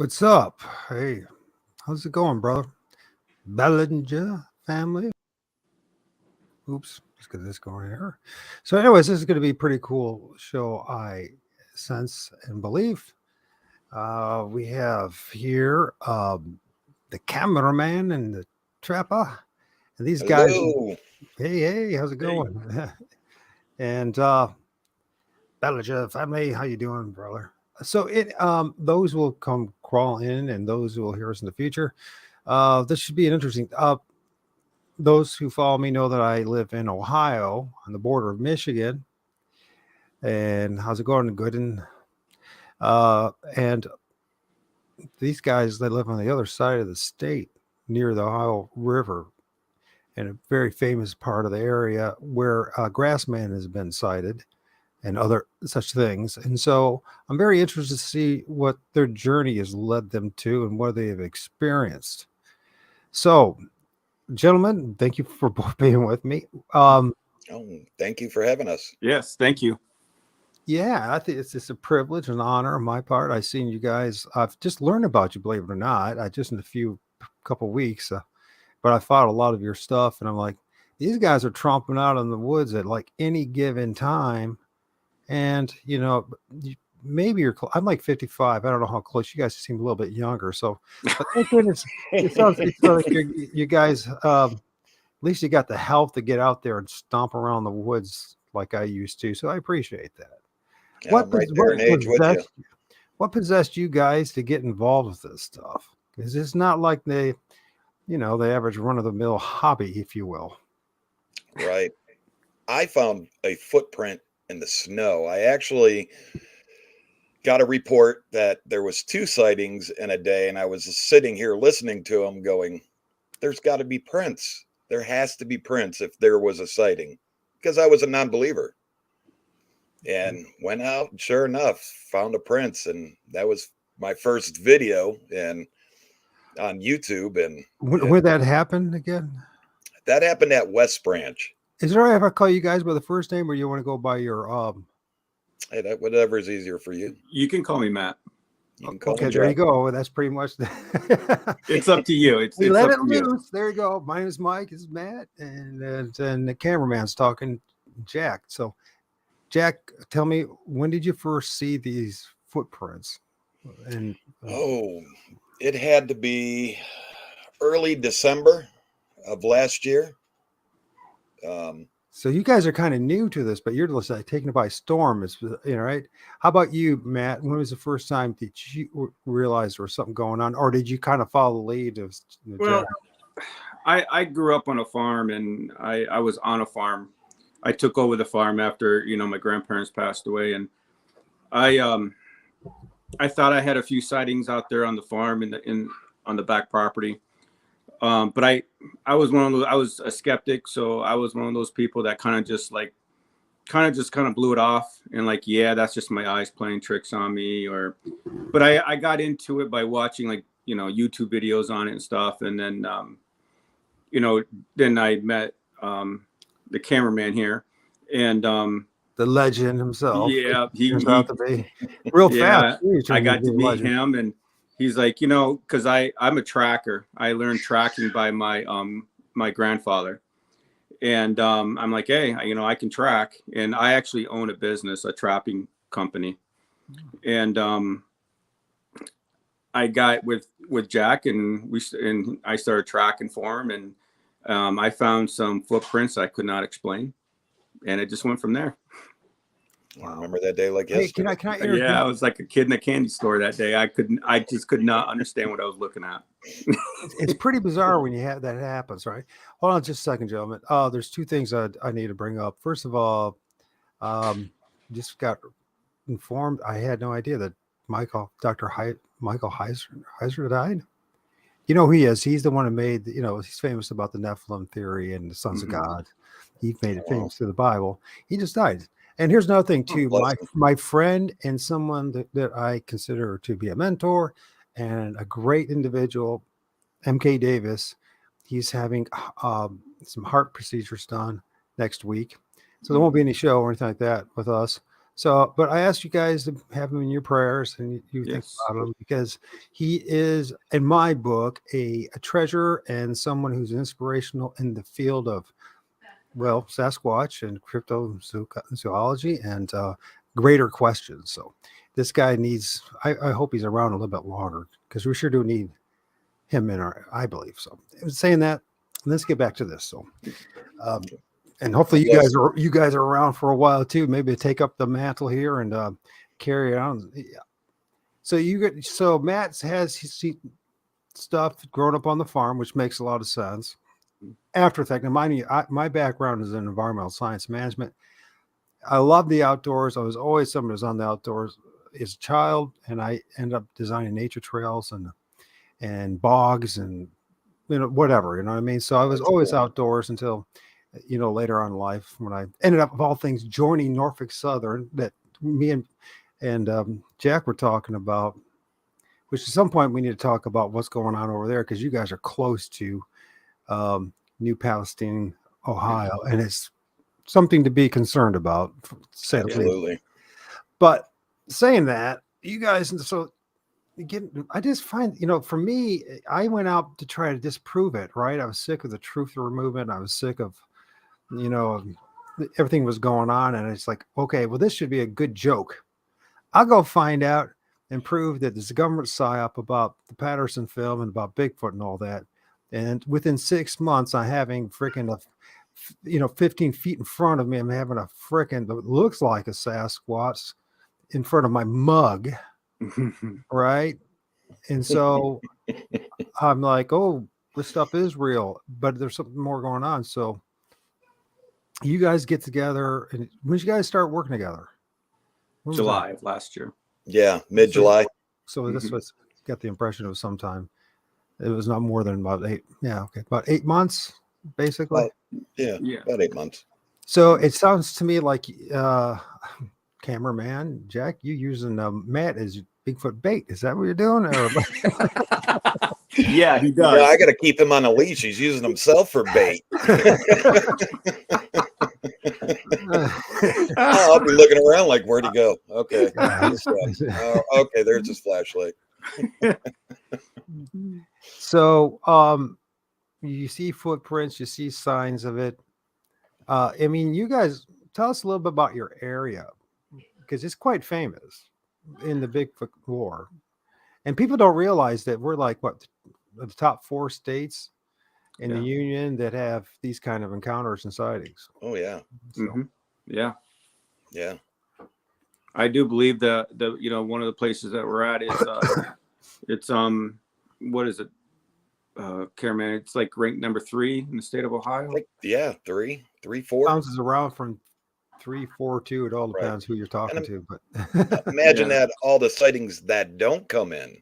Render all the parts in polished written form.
What's up? Hey, how's it going, brother? Bellinger family. Oops, let's get this going here. So, anyways, this is going to be a pretty cool show, I sense and believe. We have here the cameraman and the trapper, and these guys. Hello. Hey, how's it Hey, going? And Bellinger family, how you doing, brother? So, those will come crawl in, and those who will hear us in the future. This should be an interesting. Those who follow me know that I live in Ohio on the border of Michigan. And how's it going? Good. And these guys, they live on the other side of the state near the Ohio River in a very famous part of the area where Grassman has been sighted and other such things. And so I'm very interested to see what their journey has led them to and what they have experienced. So, gentlemen, thank you for both being with me. Thank you for having us. yes, thank you. Yeah, I think it's just a privilege and honor on my part. I've seen you guys. I've just learned about you, believe it or not. I just in a few couple weeks, but I followed a lot of your stuff, and I'm like, these guys are tromping out in the woods at like any given time, and maybe I'm like 55. I don't know how close. You guys seem a little bit younger, so. But thank goodness, it sounds like you guys. At least you got the health to get out there and stomp around the woods like I used to. So I appreciate that. Yeah, I'm right there in age with you. What possessed you guys to get involved with this stuff? Because it's not like the average run of the mill hobby, if you will. Right. I found a footprint in the snow. I actually got a report that there was 2 sightings in a day, and I was sitting here listening to them going, there's got to be prints. There has to be prints if there was a sighting, because I was a non-believer. And went out, and sure enough, found a prints, and that was my first video and on YouTube. And Where that happened again? that happened at West Branch. Is there ever call you guys by the first name, or you want to go by your Hey, that whatever is easier for you. You can call me Matt. You can call Okay, me there you Jeff. go. That's pretty much It's up to you. It's let up it to you. loose. There you go. My name is Mike. This is Matt, and the cameraman's talking, Jack. So, Jack, tell me, when did you first see these footprints? And It had to be early December of last year. So you guys are kind of new to this, but you're just like taking it by storm. It's right. How about you, Matt? When was the first time that you realized there was something going on, or did you kind of follow the lead of Well, Jack? I grew up on a farm, and I was on a farm. I took over the farm after my grandparents passed away, and I thought I had a few sightings out there on the farm on the back property. But I was one of those. I was a skeptic, so I was one of those people that kind of just blew it off and like, yeah, that's just my eyes playing tricks on me. But I got into it by watching YouTube videos on it and stuff, and then then I met the cameraman here, and The legend himself. yeah, turns out to be real fast. I got to meet him, and he's like, because I'm a tracker. I learned tracking by my grandfather, and I'm like, hey, I can track, and I actually own a business, a trapping company, and I got with Jack, and I started tracking for him, and I found some footprints I could not explain, and it just went from there. I remember that day like yesterday. Hey, can I Yeah, I was like a kid in a candy store that day. I just could not understand what I was looking at. It's pretty bizarre when you have that happens, right? Hold on just a second, gentlemen. There's 2 things I need to bring up. First of all, just got informed. I had no idea that Dr. Michael Heiser died. You know who he is. He's the one who made, he's famous about the Nephilim theory and the sons of God. He made it famous through the Bible. He just died. And here's another thing too. My friend and someone that I consider to be a mentor and a great individual, MK Davis, he's having some heart procedures done next week. So there won't be any show or anything like that with us. So, but I asked you guys to have him in your prayers, and you think Yes. about him because he is, in my book, a treasure and someone who's inspirational in the field of, well, Sasquatch and cryptozoology and greater questions. So, this guy needs. I hope he's around a little bit longer because we sure do need him in our. I believe so. Saying that, let's get back to this. So. Um, and hopefully you guys are around for a while too. Maybe take up the mantle here and carry it on. Yeah. So Matt has his stuff grown up on the farm, which makes a lot of sense. After fact, now mind you, my background is in environmental science management. I love the outdoors. I was always someone who's on the outdoors as a child, and I ended up designing nature trails and bogs and whatever. You know what I mean? So I was That's always cool. outdoors until later on in life when I ended up, of all things, joining Norfolk Southern that me and Jack were talking about, which at some point we need to talk about what's going on over there because you guys are close to New Palestine, Ohio, and it's something to be concerned about. Absolutely. But saying that, you guys, so again, I just find, for me, I went out to try to disprove it, right? I was sick of the truth movement. I was sick of everything was going on, and it's like, okay, well, this should be a good joke. I'll go find out and prove that there's a government psyop about the Patterson film and about Bigfoot and all that. And within 6 months, I'm having freaking 15 feet in front of me, I'm having a freaking that looks like a Sasquatch in front of my mug, right? And so I'm like, oh, this stuff is real, but there's something more going on. So you guys get together, and when did you guys start working together? July of last year. Yeah, mid-July. So this was, got the impression it was sometime. It was not more than about 8. Yeah, okay, about 8 months, basically. About 8 months. So it sounds to me like cameraman Jack, you using Matt as Bigfoot bait. Is that what you're doing? Or Yeah, he does. Yeah, I got to keep him on a leash. He's using himself for bait. I'll be looking around like, where'd he go? Okay. Okay, there's his flashlight. So you see footprints, you see signs of it. I mean, you guys tell us a little bit about your area because it's quite famous in the Bigfoot lore. And people don't realize that we're like the top 4 states in the union that have these kind of encounters and sightings. Oh yeah. So. Yeah. Yeah. I do believe that one of the places that we're at is it's what is it? Cameraman, it's like ranked number 3 in the state of Ohio. Yeah, 3, 4. Bounces around from 3, 4, 2. It all depends who you're talking to. But imagine that all the sightings that don't come in.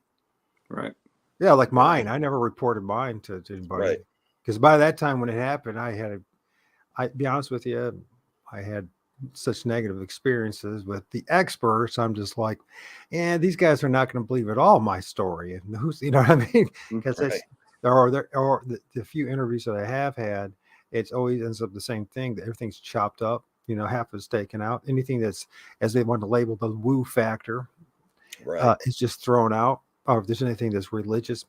Right. Yeah, like mine. I never reported mine to anybody. Right. Because by that time when it happened, I'd be honest with you, I had such negative experiences with the experts. I'm just like, these guys are not going to believe at all my story. And who's, you know what I mean? Because the few interviews that I have had, it's always ends up the same thing. That everything's chopped up. Half is taken out. Anything that's, as they want to label, the woo factor, is just thrown out. Or if there's anything that's religious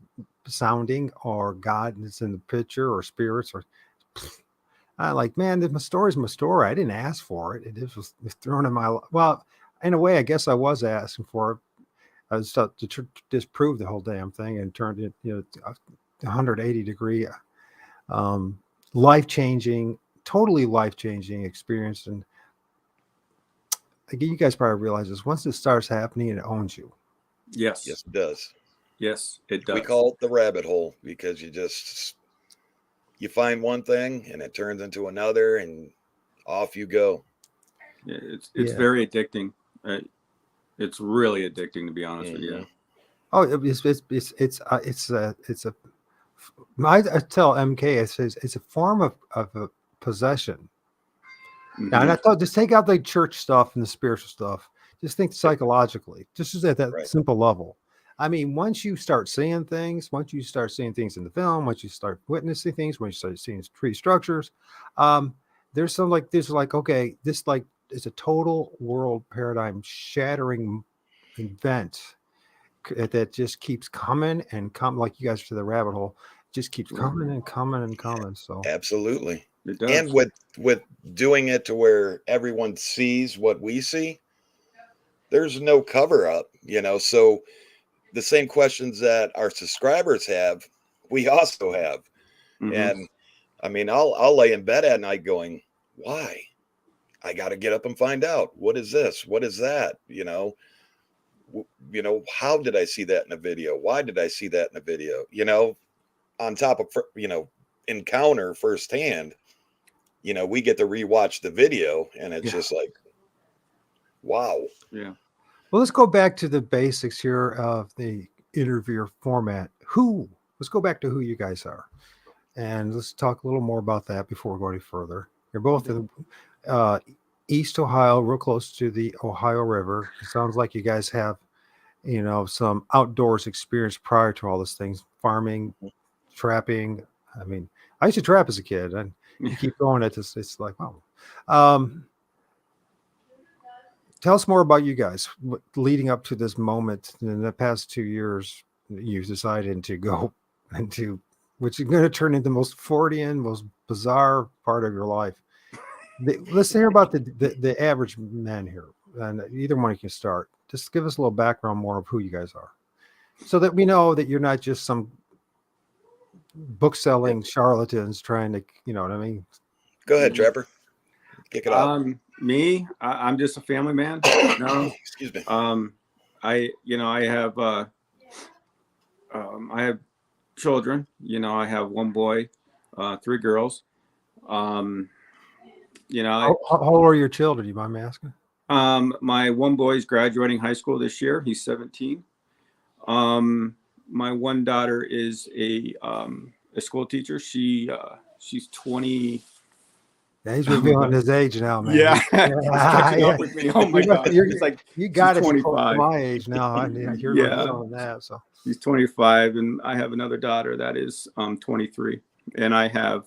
sounding or God is in the picture or spirits or I like, man, my story's my story. I didn't ask for it. It just was thrown in my, well, in a way, I guess I was asking for it. I was to disprove the whole damn thing and turned it, 180 degree, totally life-changing experience. And again, you guys probably realize this. Once it starts happening, it owns you. Yes. Yes, it does. Yes, it does. We call it the rabbit hole because you find one thing and it turns into another and off you go. Yeah, it's very addicting. It's really addicting, to be honest with you. Oh, I tell MK, it's a form of a possession. Now, and I thought, just take out the church stuff and the spiritual stuff. Just think psychologically, just at that simple level. I mean, once you start seeing things, once you start seeing things in the film, once you start witnessing things, when you start seeing tree structures, there's okay, this like a total world paradigm shattering event that just keeps coming and come, like you guys to the rabbit hole, just keeps coming and coming and coming. So Absolutely. It does. And with doing it to where everyone sees what we see, there's no cover up, so the same questions that our subscribers have, we also have. Mhm. And I mean, I'll lay in bed at night going, why? I got to get up and find out. What is this? What is that? How did I see that in a video? Why did I see that in a video? On top of, encounter firsthand, we get to rewatch the video and it's just like, wow. Yeah. Well, let's go back to the basics here of the interview format. Let's go back to who you guys are. And let's talk a little more about that before we go any further. You're both in East Ohio, real close to the Ohio River. It sounds like you guys have, some outdoors experience prior to all these things, farming, trapping. I mean, I used to trap as a kid, and you keep going at this. It's like, wow. Tell us more about you guys leading up to this moment in the past 2 years. You decided to go into, which is going to turn into the most Fortean, most bizarre part of your life. Let's hear about the average man here, and either one can start. Just give us a little background more of who you guys are, so that we know that you're not just some book-selling charlatans trying to, you know what I mean? Go ahead, Trapper. Kick it off. I'm just a family man. Excuse me. I have children. I have one boy, 3 girls. How old are your children? Do you mind me asking? My one boy is graduating high school this year. He's 17. My one daughter is a school teacher. She's 20. Yeah, he's revealing his age now, man. Yeah, he's catching up with me. Oh my God, he's like, you got it. 25. My age now. You're revealing that. So he's 25, and I have another daughter that is 23, and I have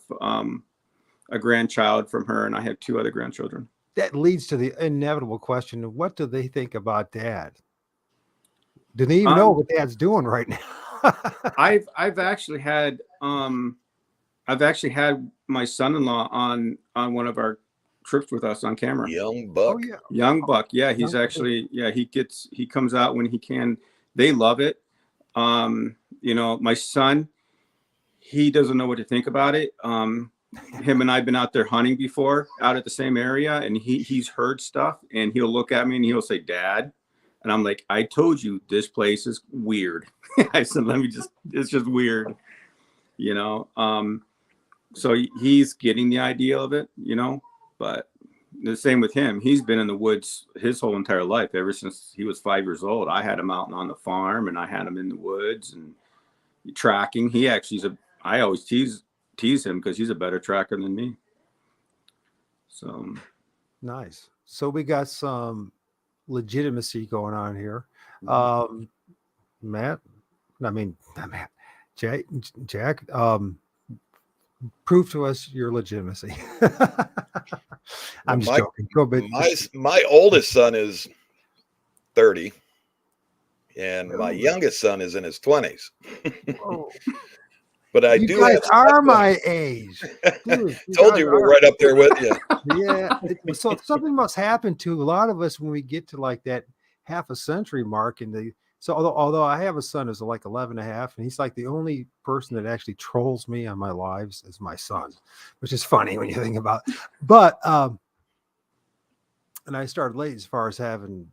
a grandchild from her, and I have 2 other grandchildren. That leads to the inevitable question of what do they think about dad? Do they even know what dad's doing right now? I've actually had my son-in-law on one of our trips with us on camera. Young buck. Oh, yeah. Young buck. Yeah, he's actually, he comes out when he can. They love it. My son, he doesn't know what to think about it. Him and I've been out there hunting before, out at the same area, and he's heard stuff, and he'll look at me and he'll say, "Dad," and I'm like, "I told you this place is weird." I said, it's just weird, so he's getting the idea of it, but the same with him. He's been in the woods his whole entire life, ever since he was 5 years old. I had him out on the farm, and I had him in the woods and tracking. He actually I always tease him because he's a better tracker than me. So nice. So we got some legitimacy going on here. Jack, prove to us your legitimacy. I'm just joking. Go big. My oldest son is 30, and my youngest son is in his 20s. But I do guys are my age. Dude, told you we're right up there with you. Yeah. So something must happen to a lot of us when we get to like that half a century mark. So although I have a son who's like 11 and a half, and he's like the only person that actually trolls me on my lives is my son, which is funny when you think about it. But and I started late as far as having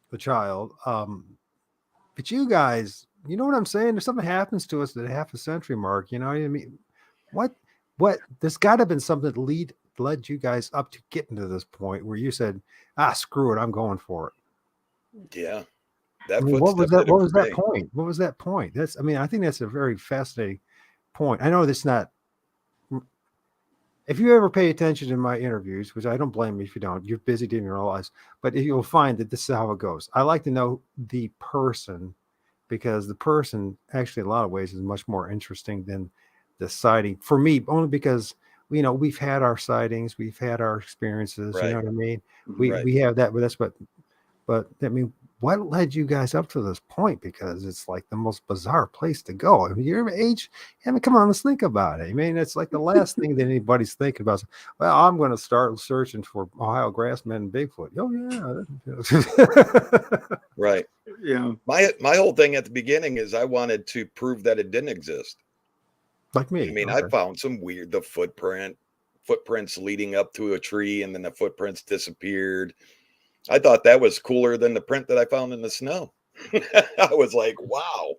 the child. But you guys, you know what I'm saying? If something happens to us at half a century mark, you know what I mean? What there's got to have been something that led you guys up to getting to this point where you said, screw it, I'm going for it. Yeah. What was that point? What was that point? I think that's a very fascinating point. I know that's not, if you ever pay attention to my interviews, which I don't blame you if you don't, you're busy doing your lives, but you'll find that this is how it goes. I like to know the person, because the person actually in a lot of ways is much more interesting than the sighting for me, only because you know, we've had our sightings, we've had our experiences. You know Right. what I mean? Right. We have that, but I mean, what led you guys up to this point? Because it's like the most bizarre place to go. I mean, your age, I mean, come on, let's think about it. I mean, it's like the last thing that anybody's thinking about. Is, well, I'm going to start searching for Ohio Grassman and Bigfoot. Oh yeah, Right. Yeah. My whole thing at the beginning is I wanted to prove that it didn't exist. like I me. mean, Okay. I found some the footprints leading up to a tree, and then the footprints disappeared. I thought that was cooler than the print that I found in the snow. I was like, wow,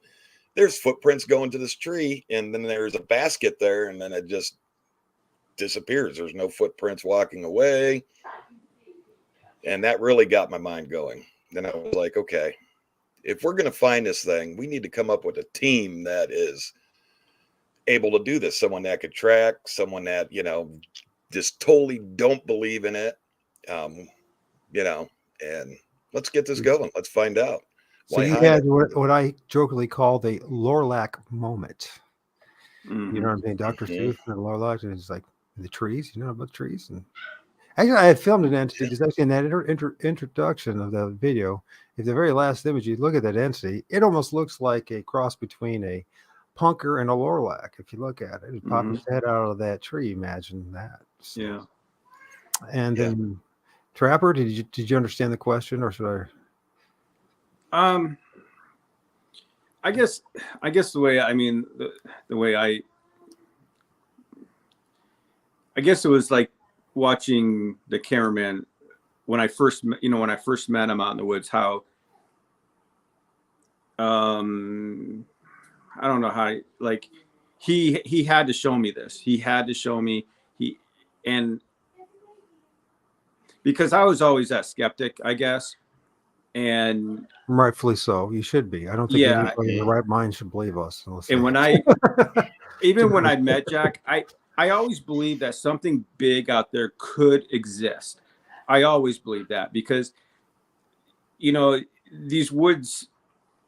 there's footprints going to this tree, and then there's a basket there, and then it just disappears. There's no footprints walking away. And that really got my mind going. Then I was like, okay, if we're going to find this thing, we need to come up with a team that is able to do this. Someone that could track, someone that, you know, just totally don't believe in it. You know, and let's get this going. Let's find out. So Why you hide had it? what I jokingly call the Lorlac moment. You know what I'm saying? Dr. Mhm. Seuss and Lorlac, and it's like the trees. You know about trees? And actually, I had filmed an entity because actually in that introduction of the video, if the very last image you look at that entity, it almost looks like a cross between a punker and a Lorlac. If you look at it, it pops its head out of that tree. Imagine that. So, Yeah. and Yeah. then Trapper, did you understand the question, or should I? I guess the way, I mean, the way I guess it was like watching the cameraman when I first met him out in the woods, how I don't know how, like, he had to show me this. He had to show me, and because I was always that skeptic, I guess. And Rightfully so. You should be. I don't think yeah, anybody in the right mind should believe us. and when I met Jack, I always believed that something big out there could exist. I always believed that because, you know, these woods,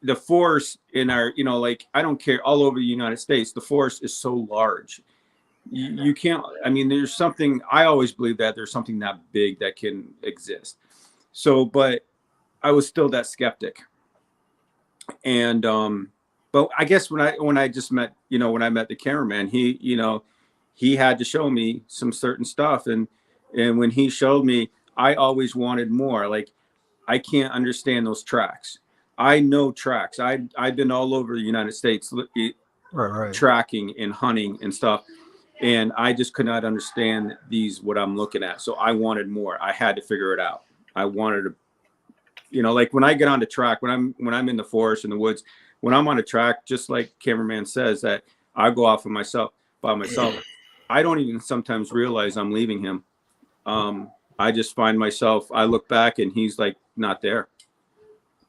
the forest in our, you know, like, I don't care, all over the United States, the forest is so large. You can't, I mean, there's something, I always believe that there's something that big that can exist. So, but I was still that skeptic. And, but I guess when I just met, you know, when I met the cameraman, he, you know, he had to show me some certain stuff. And when he showed me, I always wanted more. Like, I can't understand those tracks. I know tracks. I've been all over the United States right. tracking and hunting and stuff. And I just could not understand what I'm looking at. So I wanted more. I had to figure it out. I wanted to, you know, like when I get on the track, when I'm in the forest, in the woods, when I'm on a track, just like cameraman says, that I go off by myself. I don't even sometimes realize I'm leaving him. I just find myself, I look back and he's like not there.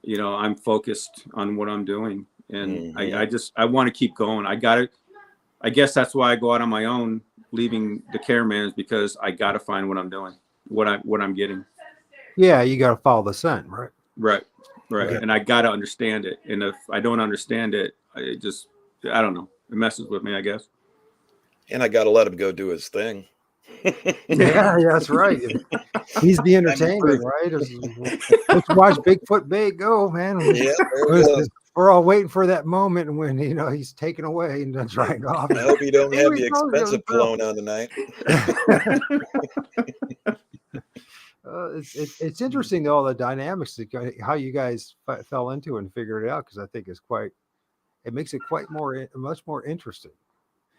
You know, I'm focused on what I'm doing, and I want to keep going. I guess that's why I go out on my own, leaving the cameraman, is because I got to find what I'm doing, what I'm getting. Yeah, you got to follow the scent, right? Right. Yeah. And I got to understand it. And if I don't understand it, I don't know. It messes with me, I guess. And I got to let him go do his thing. Yeah, that's right. He's the entertainment, right? Let's watch Bigfoot Bay go, man. Yeah, we're all waiting for that moment when, you know, he's taken away and drying off. I hope you don't have the expensive cologne on tonight. It's interesting, all the dynamics, how you guys fell into it and figured it out, because I think it makes it much more interesting.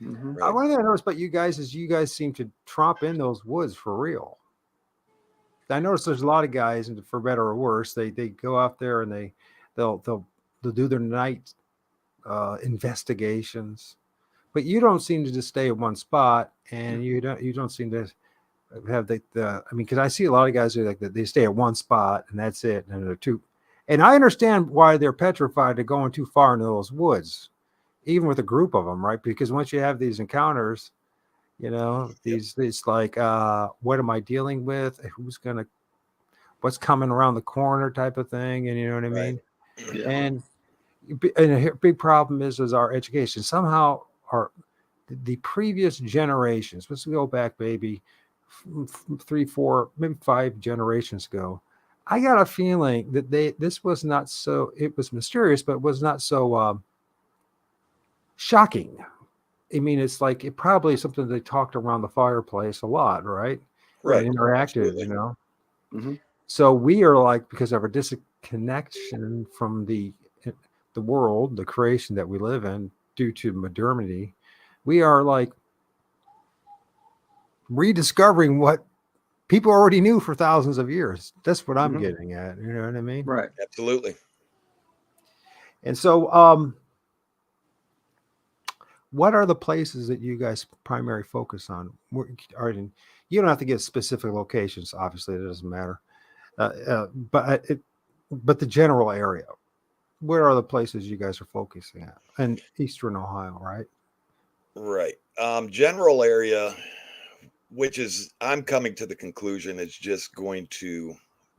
Right. One thing I noticed about you guys is you guys seem to tromp in those woods for real. I noticed there's a lot of guys, and for better or worse, they go out there and they'll do their night investigations, but you don't seem to just stay at one spot, and you don't seem to have the I mean, because I see a lot of guys who like that, they stay at one spot and that's it, and they're too. And I understand why they're petrified of going too far into those woods, even with a group of them, right? Because once you have these encounters, you know, it's like, what am I dealing with? What's coming around the corner type of thing, and you know what I mean? Yeah. And a big problem is our education. Somehow the previous generations, let's go back maybe 3, 4, maybe 5 generations ago, I got a feeling that this was not so, it was mysterious, but it was not so shocking. I mean, it's like it probably is something they talked around the fireplace a lot, right? Right. And interacted, Absolutely. you know. Mm-hmm. So we are like, because of our disconnection from the world, the creation that we live in, due to modernity, we are like rediscovering what people already knew for thousands of years. That's what I'm Mhm. getting at. You know what I mean? Right. Absolutely. And so, what are the places that you guys primary focus on? You don't have to get specific locations. Obviously, it doesn't matter. But the general area. Where are the places you guys are focusing at? In Eastern Ohio, right? Right. General area, which is I'm coming to the conclusion is just going to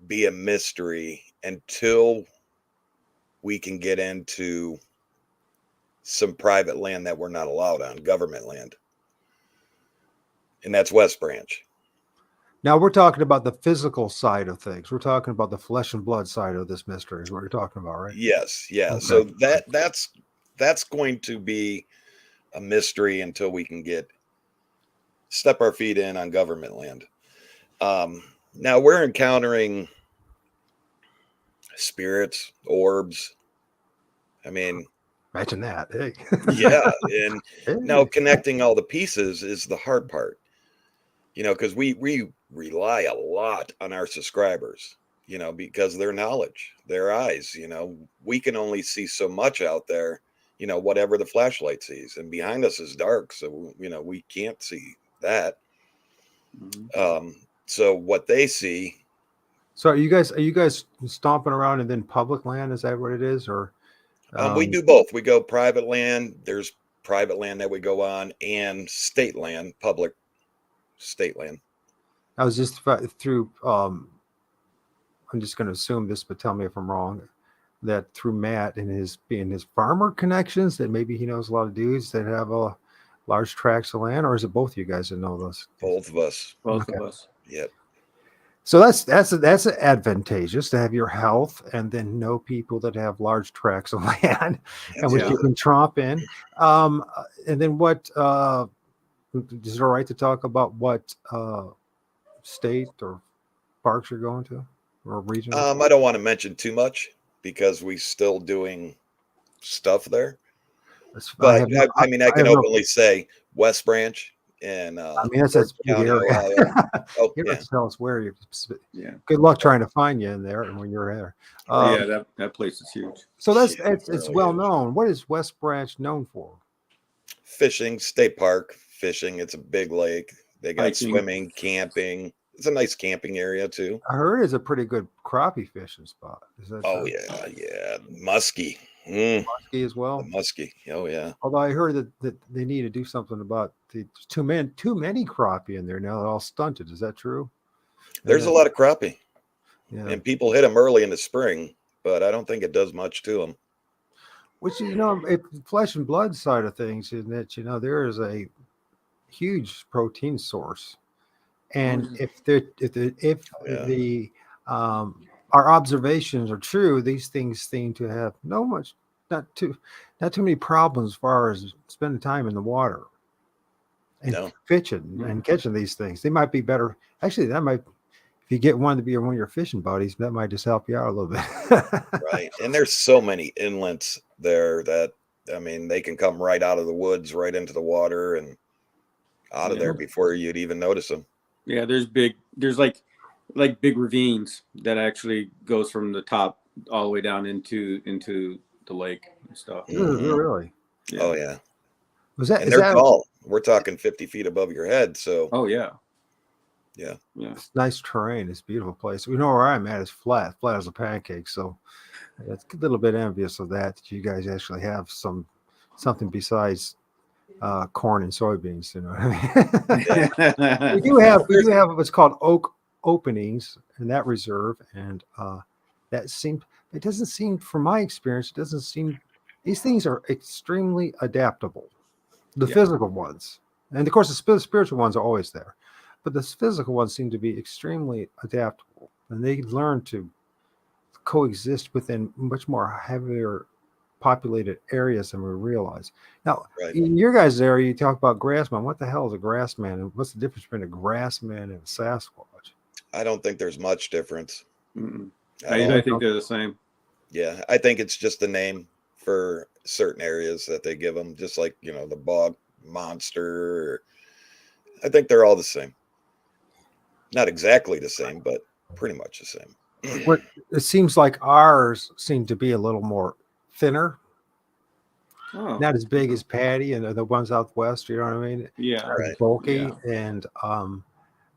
be a mystery until we can get into some private land that we're not allowed on, government land. And that's West Branch. Now we're talking about the physical side of things. We're talking about the flesh and blood side of this mystery is what you're talking about, right? Yes, yeah. Okay. So that's going to be a mystery until we can step our feet in on government land. Now we're encountering spirits, orbs. I mean, Imagine that. Hey. yeah. And Hey. now connecting all the pieces is the hard part, because we rely a lot on our subscribers, because their knowledge, their eyes, we can only see so much out there, whatever the flashlight sees. And behind us is dark. So, we can't see that. Mm-hmm. So what they see. So are you guys stomping around and then public land? Is that what it is? Or We do both. We go private land. There's private land that we go on, and state land, public state land. I was just through. I'm just going to assume this, but tell me if I'm wrong. That through Matt and his farmer connections, that maybe he knows a lot of dudes that have large tracts of land, or is it both of you guys that know those? Both of us. Both of us. Yep. So that's advantageous to have your health and then know people that have large tracts of land and which you can tromp in. And then what is it all right to talk about what state or parks you're going to or region? I don't want to mention too much because we still doing stuff there. But I mean, I can openly say West Branch and I mean, that's big area. Oh, You don't have to tell us where you. Yeah. Good luck trying to find you in there and when you're there. Yeah, that place is huge. So it's really well known. What is West Branch known for? Fishing, state park, fishing. It's a big lake. They got Hiking. Swimming, camping. It's a nice camping area too. I heard it's a pretty good crappie fishing spot. Is that true? Yeah. Muskie. Muskie as well. The muskie. Oh yeah. Although I heard that they need to do something about too many crappie in there now. They're all stunted. Is that true? There's a lot of crappie. Yeah. And people hit them early in the spring, but I don't think it does much to them. Which flesh and blood side of things, isn't it? There is a huge protein source, and if our observations are true, these things seem to have not too many problems as far as spending time in the water and fishing and catching these things. They might be better. Actually, if you get one to be one of your fishing buddies, that might just help you out a little bit. Right. And there's so many inlets there that, I mean, they can come right out of the woods, right into the water and out of there before you'd even notice them. Yeah. There's like big ravines that actually goes from the top all the way down into the lake and stuff. Mm-hmm. Really? Yeah. Oh yeah. They're tall. We're talking 50 feet above your head. So. Oh yeah. Yeah. It's nice terrain. It's a beautiful place. We know where I'm at. It's flat as a pancake. So it's a little bit envious of that you guys actually have something besides corn and soybeans. You know what I mean? we do have what's called oak openings in that reserve, and it doesn't seem, from my experience, these things are extremely adaptable. the physical ones, and of course the spiritual ones are always there, but the physical ones seem to be extremely adaptable, and they learn to coexist within much more heavier populated areas than we realize. Now, Right. in your guys' area, you talk about Grassman. What the hell is a Grassman, and what's the difference between a Grassman and a Sasquatch? I don't think there's much difference. I think they're the same. Yeah, I think it's just the name for certain areas that they give them, just like, you know, the bog monster. I think they're all the same. Not exactly the same, but pretty much the same. What it seems like ours seem to be a little more thinner, not as big as Patty and the ones out west. You know what I mean? Yeah. Right. Bulky, and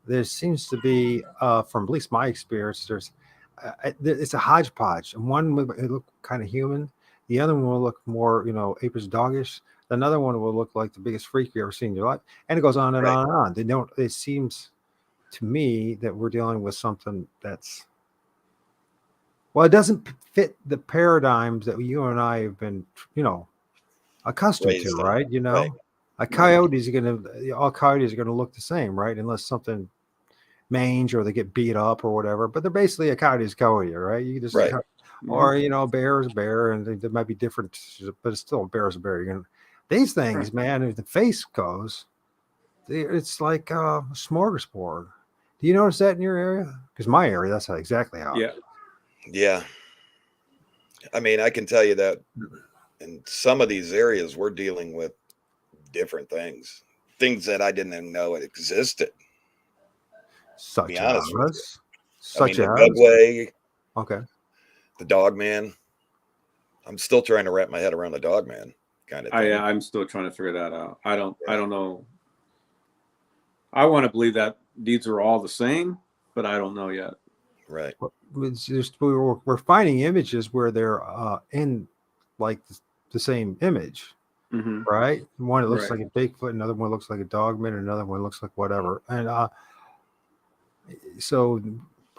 there seems to be, from at least my experience, it's a hodgepodge, and one will look kind of human, the other one will look more, apish doggish, another one will look like the biggest freak you ever seen in your life, and it goes on and Right. on and on. They don't. It seems to me that we're dealing with something that's, well, it doesn't fit the paradigms that you and I have been, accustomed Raised to, on. right? Right. A coyotes are all coyotes are gonna look the same, right? Unless something mange or they get beat up or whatever. But they're basically a coyote is coyote, right? You just Right. or a bear is a bear, and they might be different, but it's still a bear is a bear. These things, man, if the face goes, it's like a smorgasbord. Do you notice that in your area? Because my area, that's exactly how. Yeah. Yeah. I mean, I can tell you that in some of these areas, we're dealing with different things that I didn't even know it existed. Such Be honest with you. Such the as Dugway, okay. the Dogman. I'm still trying to wrap my head around the Dogman kind of thing. I'm still trying to figure that out. I don't know. I want to believe that these are all the same, but I don't know yet. Right. It's just we're finding images where they're in like the same image, right? One it looks like a Bigfoot, another one looks like a Dogman, another one looks like whatever, and so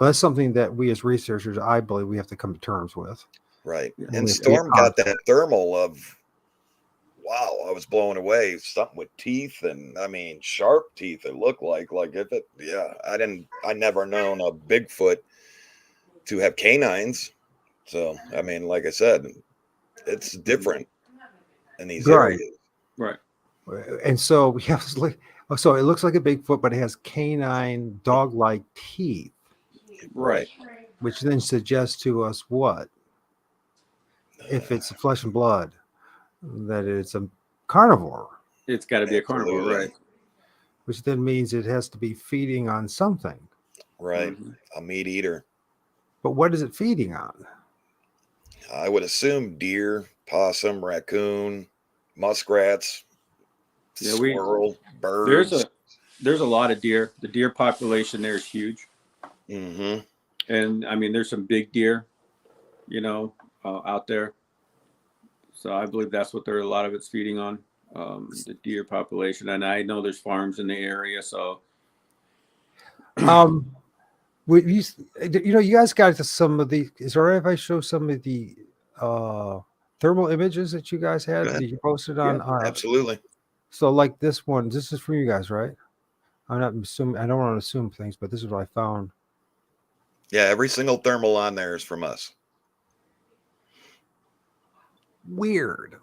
that's something that we as researchers, I believe, we have to come to terms with. Right. Yeah. And Storm got that thermal of, wow, I was blown away. Something with teeth, and I mean sharp teeth. It looked like if it, yeah. I never known a Bigfoot to have canines. So I mean, like I said, it's different in these areas. Right. And so we have so it looks like a Bigfoot, but it has canine dog-like teeth. Right. Which then suggests to us what? If it's flesh and blood, that it's a carnivore. It's got to be a carnivore, right? Which then means it has to be feeding on something. Right. A meat eater. But what is it feeding on? I would assume deer, possum, raccoon, muskrats, squirrel, birds. There's a lot of deer. The deer population there is huge. Mm-hmm. And I mean, there's some big deer, out there. So I believe that's what a lot of it's feeding on, the deer population. And I know there's farms in the area, so. You guys got some of the. Is it all right if I show some of the thermal images that you guys had that you posted on? Absolutely. So, like this one, this is from you guys, right? I'm not assuming. I don't want to assume things, but this is what I found. Yeah, every single thermal on there is from us. Weird.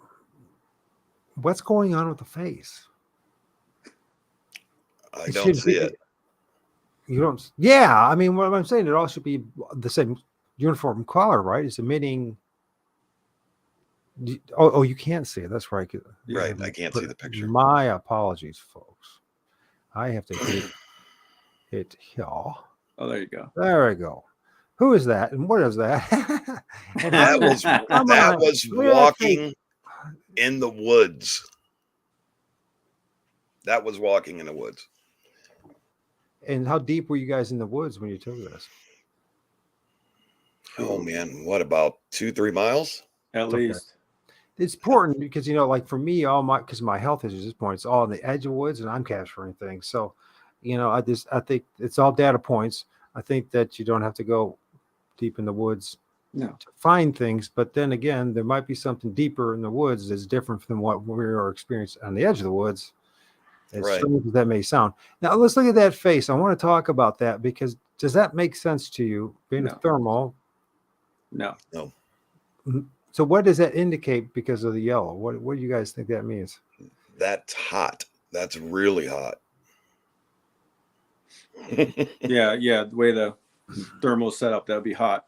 What's going on with the face? I don't see it. You don't. Yeah, I mean, what I'm saying, it all should be the same uniform color, right? It's emitting. Oh, you can't see it. That's right. Right, I can't see the picture. My apologies, folks. I have to hit here. Oh, there you go. There we go. Who is that, and what is that? That was walking in the woods. That was walking in the woods. And how deep were you guys in the woods when you took this? Oh man, what about 2-3 miles? At least. It's important because like for me, because my health issues at this point, it's all on the edge of woods, and I'm capturing things. So, I think it's all data points. I think that you don't have to go deep in the woods to find things. But then again, there might be something deeper in the woods that's different than what we are experiencing on the edge of the woods. As strange as that may sound. Now let's look at that face. I want to talk about that because does that make sense to you? Being a thermal? No. So what does that indicate because of the yellow? What do you guys think that means? That's hot. That's really hot. Yeah. The way the thermal is set up, that would be hot.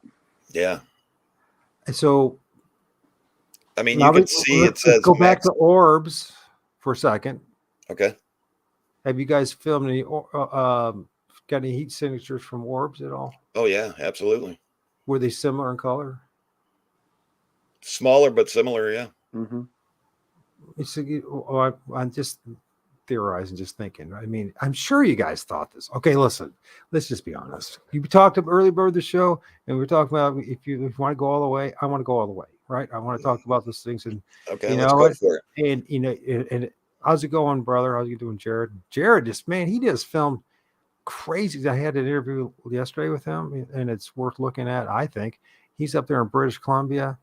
Yeah. And so, I mean, you can see it says. Go back to orbs for a second. Okay. Have you guys filmed any? Got any heat signatures from orbs at all? Oh yeah, absolutely. Were they similar in color? Smaller but similar, yeah. Mm-hmm. I'm just theorizing, just thinking. I mean, I'm sure you guys thought this. Okay, listen, let's just be honest. You talked about early bird of the show, and we're talking about if you want to go all the way, I want to go all the way, right? I want to talk about those things, and okay, let's go for it. And how's it going, brother? How's you doing, Jared? Jared, he just filmed crazy. I had an interview yesterday with him, and it's worth looking at. I think he's up there in British Columbia.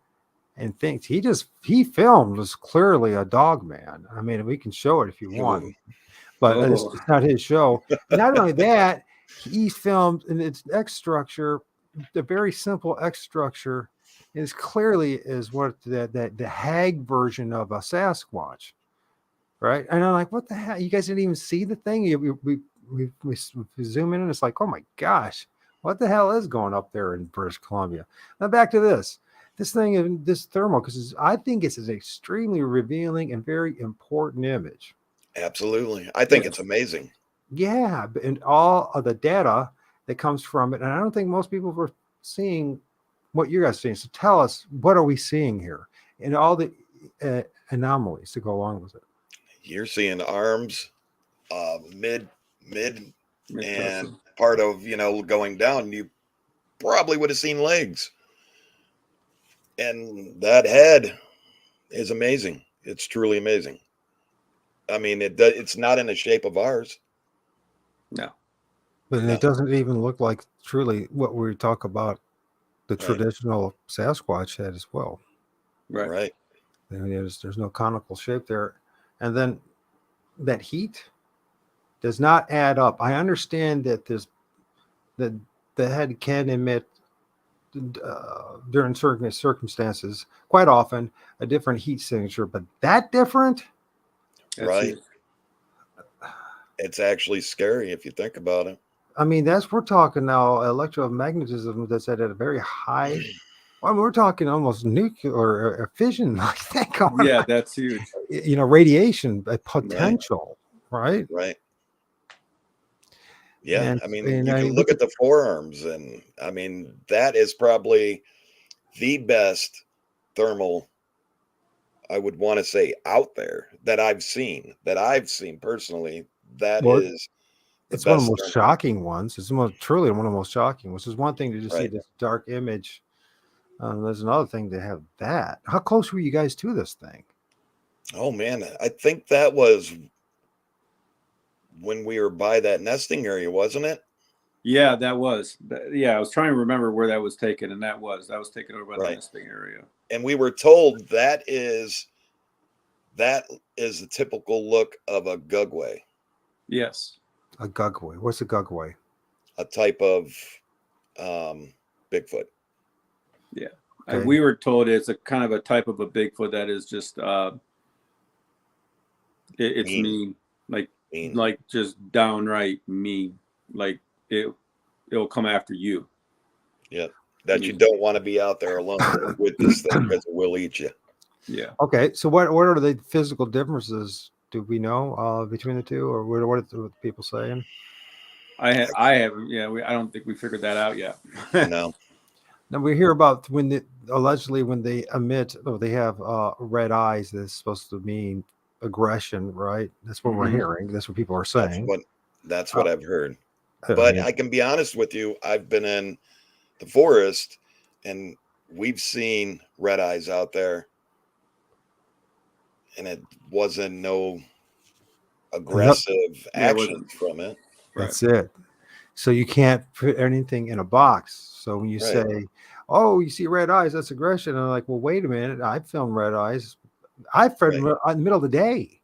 And thinks he filmed was clearly a dog man. I mean, we can show it if you want, but it's not his show. Not only that, he filmed in its X structure, the very simple X structure is clearly is what the hag version of a Sasquatch, right? And I'm like, what the hell? You guys didn't even see the thing. We zoom in and it's like, oh my gosh, what the hell is going up there in British Columbia? Now back to this thing, this thermal, because I think it's an extremely revealing and very important image. Absolutely. I think it's amazing. Yeah, and all of the data that comes from it. And I don't think most people were seeing what you guys are seeing. So tell us, what are we seeing here? And all the anomalies to go along with it. You're seeing arms, mid, and part of, going down, you probably would have seen legs. And that head is amazing. It's truly amazing. I mean, it's not in the shape of ours. No. But it doesn't even look like truly what we talk about the traditional Sasquatch head as well. Right. There's no conical shape there. And then that heat does not add up. I understand that the head can emit during certain circumstances, quite often, a different heat signature, but that different? Right. It's actually scary if you think about it. I mean, we're talking now electromagnetism that's at a very high. Well, we're talking almost nuclear or fission like that going on. That's huge. Radiation potential, right? Right. Yeah, And, I mean, you can look at the forearms, and I mean, that is probably the best thermal, I would want to say, out there that I've seen personally. It's one of the most shocking ones. It's truly one of the most shocking, which is one thing to just see this dark image. There's another thing to have that. How close were you guys to this thing? Oh man, I think that was when we were by that nesting area, wasn't it? Yeah, that was. I was trying to remember where that was taken, and that was taken over by the nesting area. And we were told that is the typical look of a gugway. Yes. A gugway. What's a gugway? A type of Bigfoot. Yeah. Okay. And we were told it's a kind of a type of a Bigfoot that is just it's mean. Like just downright mean. Like it'll come after you. Yeah. That you don't want to be out there alone with this thing because it will eat you. Yeah. Okay. So what are the physical differences? Do we know between the two, or what are the people saying? I haven't. Yeah, I don't think we figured that out yet. No. Now we hear about allegedly when they emit, or they have red eyes. That's supposed to mean aggression, right? That's what we're hearing. That's what people are saying. That's what I've heard. But I can be honest with you. I've been in the forest, and we've seen red eyes out there, and it wasn't no aggressive action from it. That's it. So you can't put anything in a box. So when you say, oh, you see red eyes, that's aggression. And I'm like, well, wait a minute. I filmed red eyes. I filmed Right. in the middle of the day.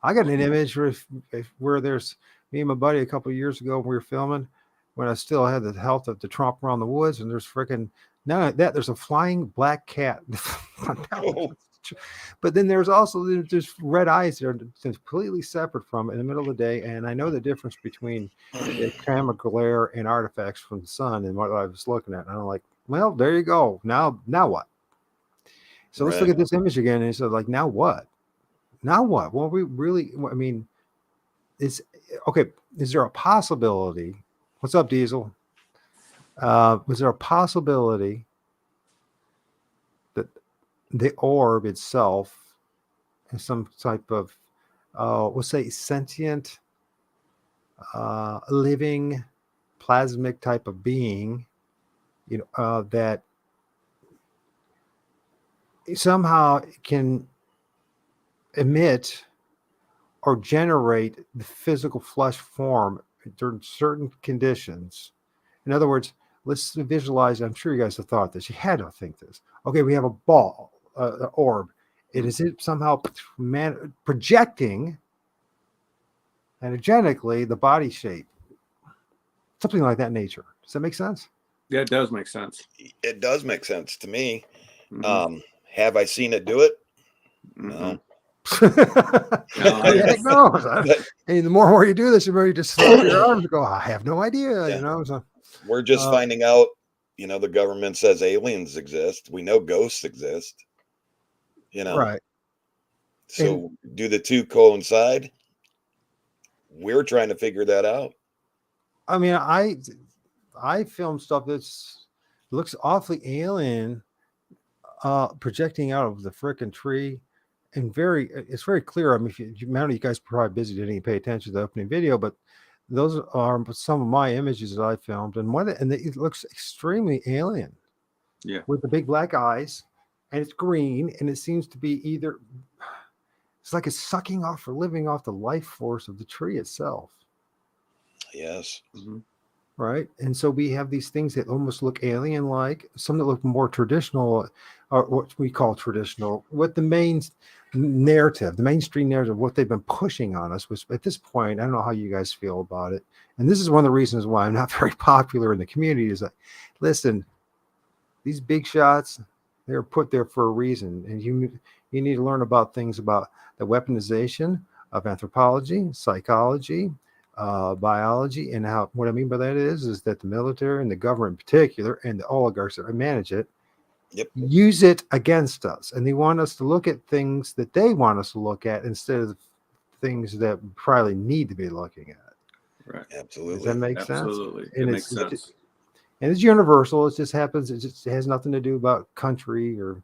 I got an image where there's me and my buddy a couple of years ago. We were filming when I still had the health of the tromp around the woods, and there's freaking none of that. There's a flying black cat. Oh, But then there's also there's red eyes that are completely separate from it in the middle of the day, and I know the difference between the camera glare and artifacts from the sun and what I was looking at. And I'm like, well, there you go. Now what? So let's look right. at this image again. And so like, now what? Now what? Well, we really, I mean, is okay. Is there a possibility? What's up, Diesel? Was there a possibility that the orb itself is some type of, we'll say, sentient, living, plasmic type of being, that somehow can emit or generate the physical flesh form during certain conditions? In other words, let's visualize. I'm sure you guys have thought this. You had to think this. Okay, we have a ball, an orb. It is somehow projecting energetically the body shape, something like that nature. Does that make sense? Yeah, it does make sense. It does make sense to me. Mhm. Have I seen it do it? Mhm. No. Heck no. But, And the more you do this, the more you just slap your arms and go, I have no idea. yeah. So We're just finding out, the government says aliens exist. We know ghosts exist, right. So do the two coincide? We're trying to figure that out. I mean, I film stuff that's looks awfully alien, projecting out of the frickin' tree, and it's very clear. I mean, many of you guys are probably busy, didn't even pay attention to the opening video, but those are some of my images that I filmed, and it looks extremely alien. Yeah. With the big black eyes, and it's green, and it seems to be it's like it's sucking off or living off the life force of the tree itself. Yes. Mm-hmm. Right. And so we have these things that almost look alien like, some that look more traditional, or what we call traditional, what the main narrative, the mainstream narrative, what they've been pushing on us was at this point. I don't know how you guys feel about it. And this is one of the reasons why I'm not very popular in the community is like, listen, these big shots, they're put there for a reason. And you need to learn about things about the weaponization of anthropology, psychology, biology, and how. What I mean by that is that the military and the government in particular, and the oligarchs that manage it, use it against us, and they want us to look at things that they want us to look at instead of things that we probably need to be looking at. Right. Absolutely. Does that make sense? Absolutely. And it makes sense. And it's universal. It just happens. It has nothing to do about country or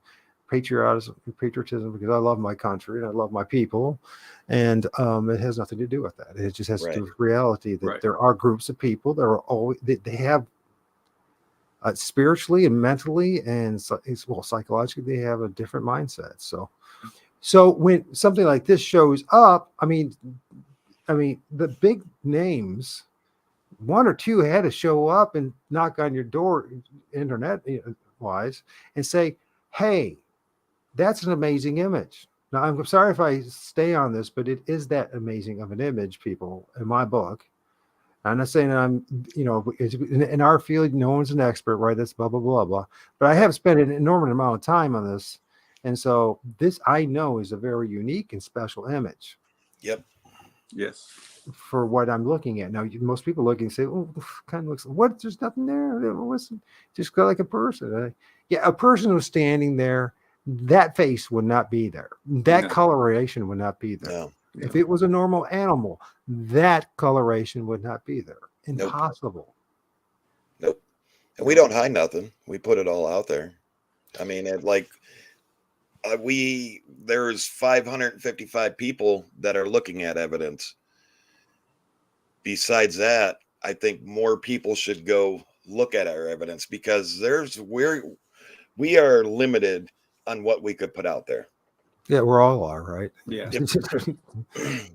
patriotism, because I love my country and I love my people, and it has nothing to do with that. It just has to do with reality that there are groups of people that are always they have spiritually and mentally and psychologically they have a different mindset. So when something like this shows up, I mean the big names, one or two had to show up and knock on your door, internet wise, and say, "Hey, that's an amazing image." Now, I'm sorry if I stay on this, but it is that amazing of an image, people, in my book. I'm not saying I'm, in our field, no one's an expert, right? That's blah, blah, blah, blah. But I have spent an enormous amount of time on this. And so this, I know, is a very unique and special image. Yep. Yes. For what I'm looking at. Now, most people look and say, oh, kind of looks, what? There's nothing there. It was just like a person. Yeah, a person was standing there. That face would not be there. That coloration would not be there. No. If it was a normal animal, that coloration would not be there. Impossible. Nope. And we don't hide nothing. We put it all out there. I mean, there's 555 people that are looking at evidence. Besides that, I think more people should go look at our evidence, because we are limited on what we could put out there. Yeah, we all are, right? Yeah.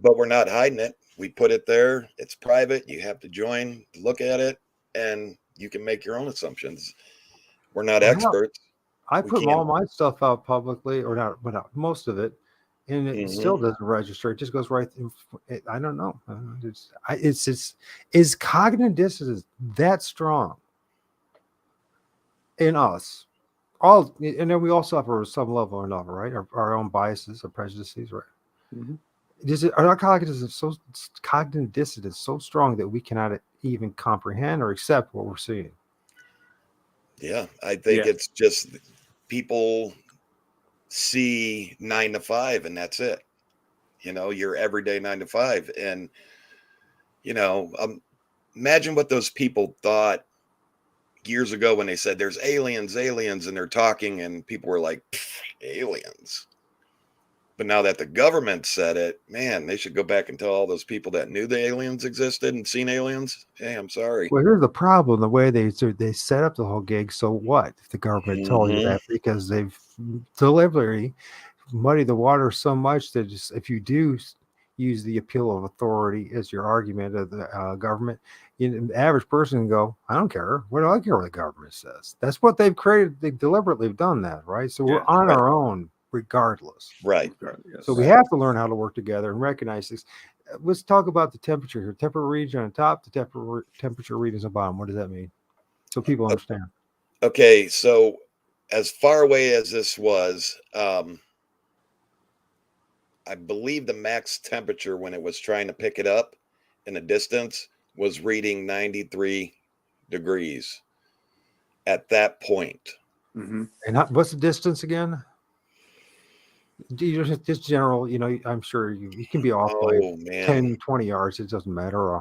But we're not hiding it. We put it there. It's private. You have to join, look at it, and you can make your own assumptions. We're not Well, hell, experts. I We put all can't. my stuff out publicly, or not, but not most of it, and it still doesn't register. It just goes right through. I don't know. It's is cognitive dissonance that strong in us? All, and then we all suffer some level or another, right? Our own biases or prejudices, right? Mhm. Are our cognitive dissonance so strong that we cannot even comprehend or accept what we're seeing? Yeah, I think Yeah. it's just people see 9 to 5 and that's it. Your everyday 9 to 5. And, you know, um, imagine what those people thought years ago when they said there's aliens, and they're talking, and people were like, aliens. But now that the government said it, man, they should go back and tell all those people that knew the aliens existed and seen aliens. Hey, I'm sorry. Well, here's the problem: the way they set up the whole gig. So what if the government told you that, because they've deliberately muddied the water so much that just, if you do use the appeal of authority as your argument of the government, the average person can go, I don't care. What do I care what the government says? That's what they've created. They deliberately have done that, right? So we're Yeah, on right. our own regardless. Right. Yes. So we have to learn how to work together and recognize this. Let's talk about the temperature here. Temperature readings on the top, the temperature readings on the bottom. What does that mean? So people understand. Okay, so as far away as this was, I believe the max temperature when it was trying to pick it up in the distance was reading 93 degrees at that point. Mm-hmm. And what's the distance again? Just general, I'm sure you can be off by Oh, man. 10, 20 yards. It doesn't matter.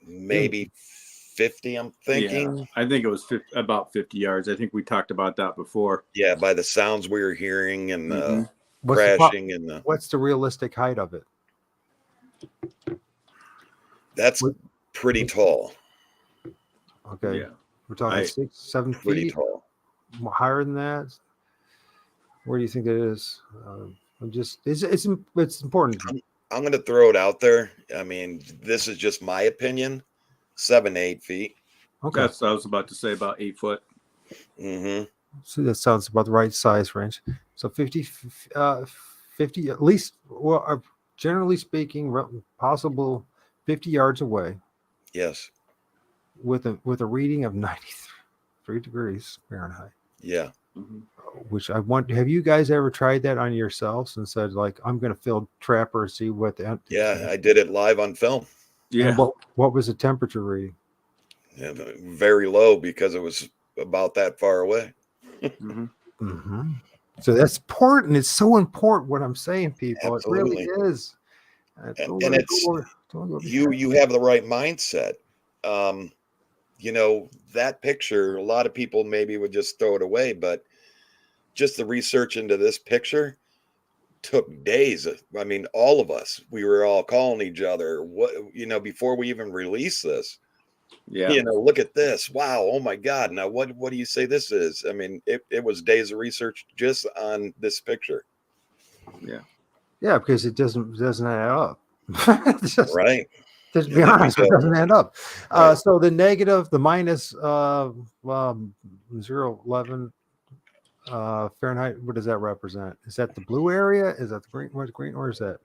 Maybe 50, I'm thinking. Yeah, I think it was about 50 yards. I think we talked about that before. Yeah, by the sounds we were hearing and the What's crashing and the. what's the realistic height of it? That's pretty tall. Okay. Yeah. We're talking 6, 7 Pretty feet, tall. higher than that. Where do you think it is? It's important. I'm going to throw it out there. I mean, this is just my opinion. 7 to 8 feet. Okay. That's what I was about to say, about 8 foot. Mm-hmm. So that sounds about the right size range. So 50 at least, well, generally speaking, possible 50 yards away. Yes. With a reading of 93 degrees Fahrenheit. Yeah. Mm-hmm. Which I want. Have you guys ever tried that on yourselves and said, like, I'm going to fill Trapper and see what the? Yeah, I did it live on film. Yeah. And what was the temperature reading? Yeah, very low because it was about that far away. Mm-hmm. Mm-hmm. So that's important. It's so important what I'm saying, people. Absolutely. It really is. And it's you have the right mindset. That picture, a lot of people maybe would just throw it away, but just the research into this picture took days. I mean, all of us, we were all calling each other, before we even released this. Yeah. Look at this. Wow. Oh my God. Now what do you say this is? I mean, it was days of research just on this picture. Yeah. Yeah, because it doesn't add up. Right. To be honest, it doesn't add up. Right. So the negative, the minus 0.11 Fahrenheit, what does that represent? Is that the blue area? Is that the green? What's green? Or is that?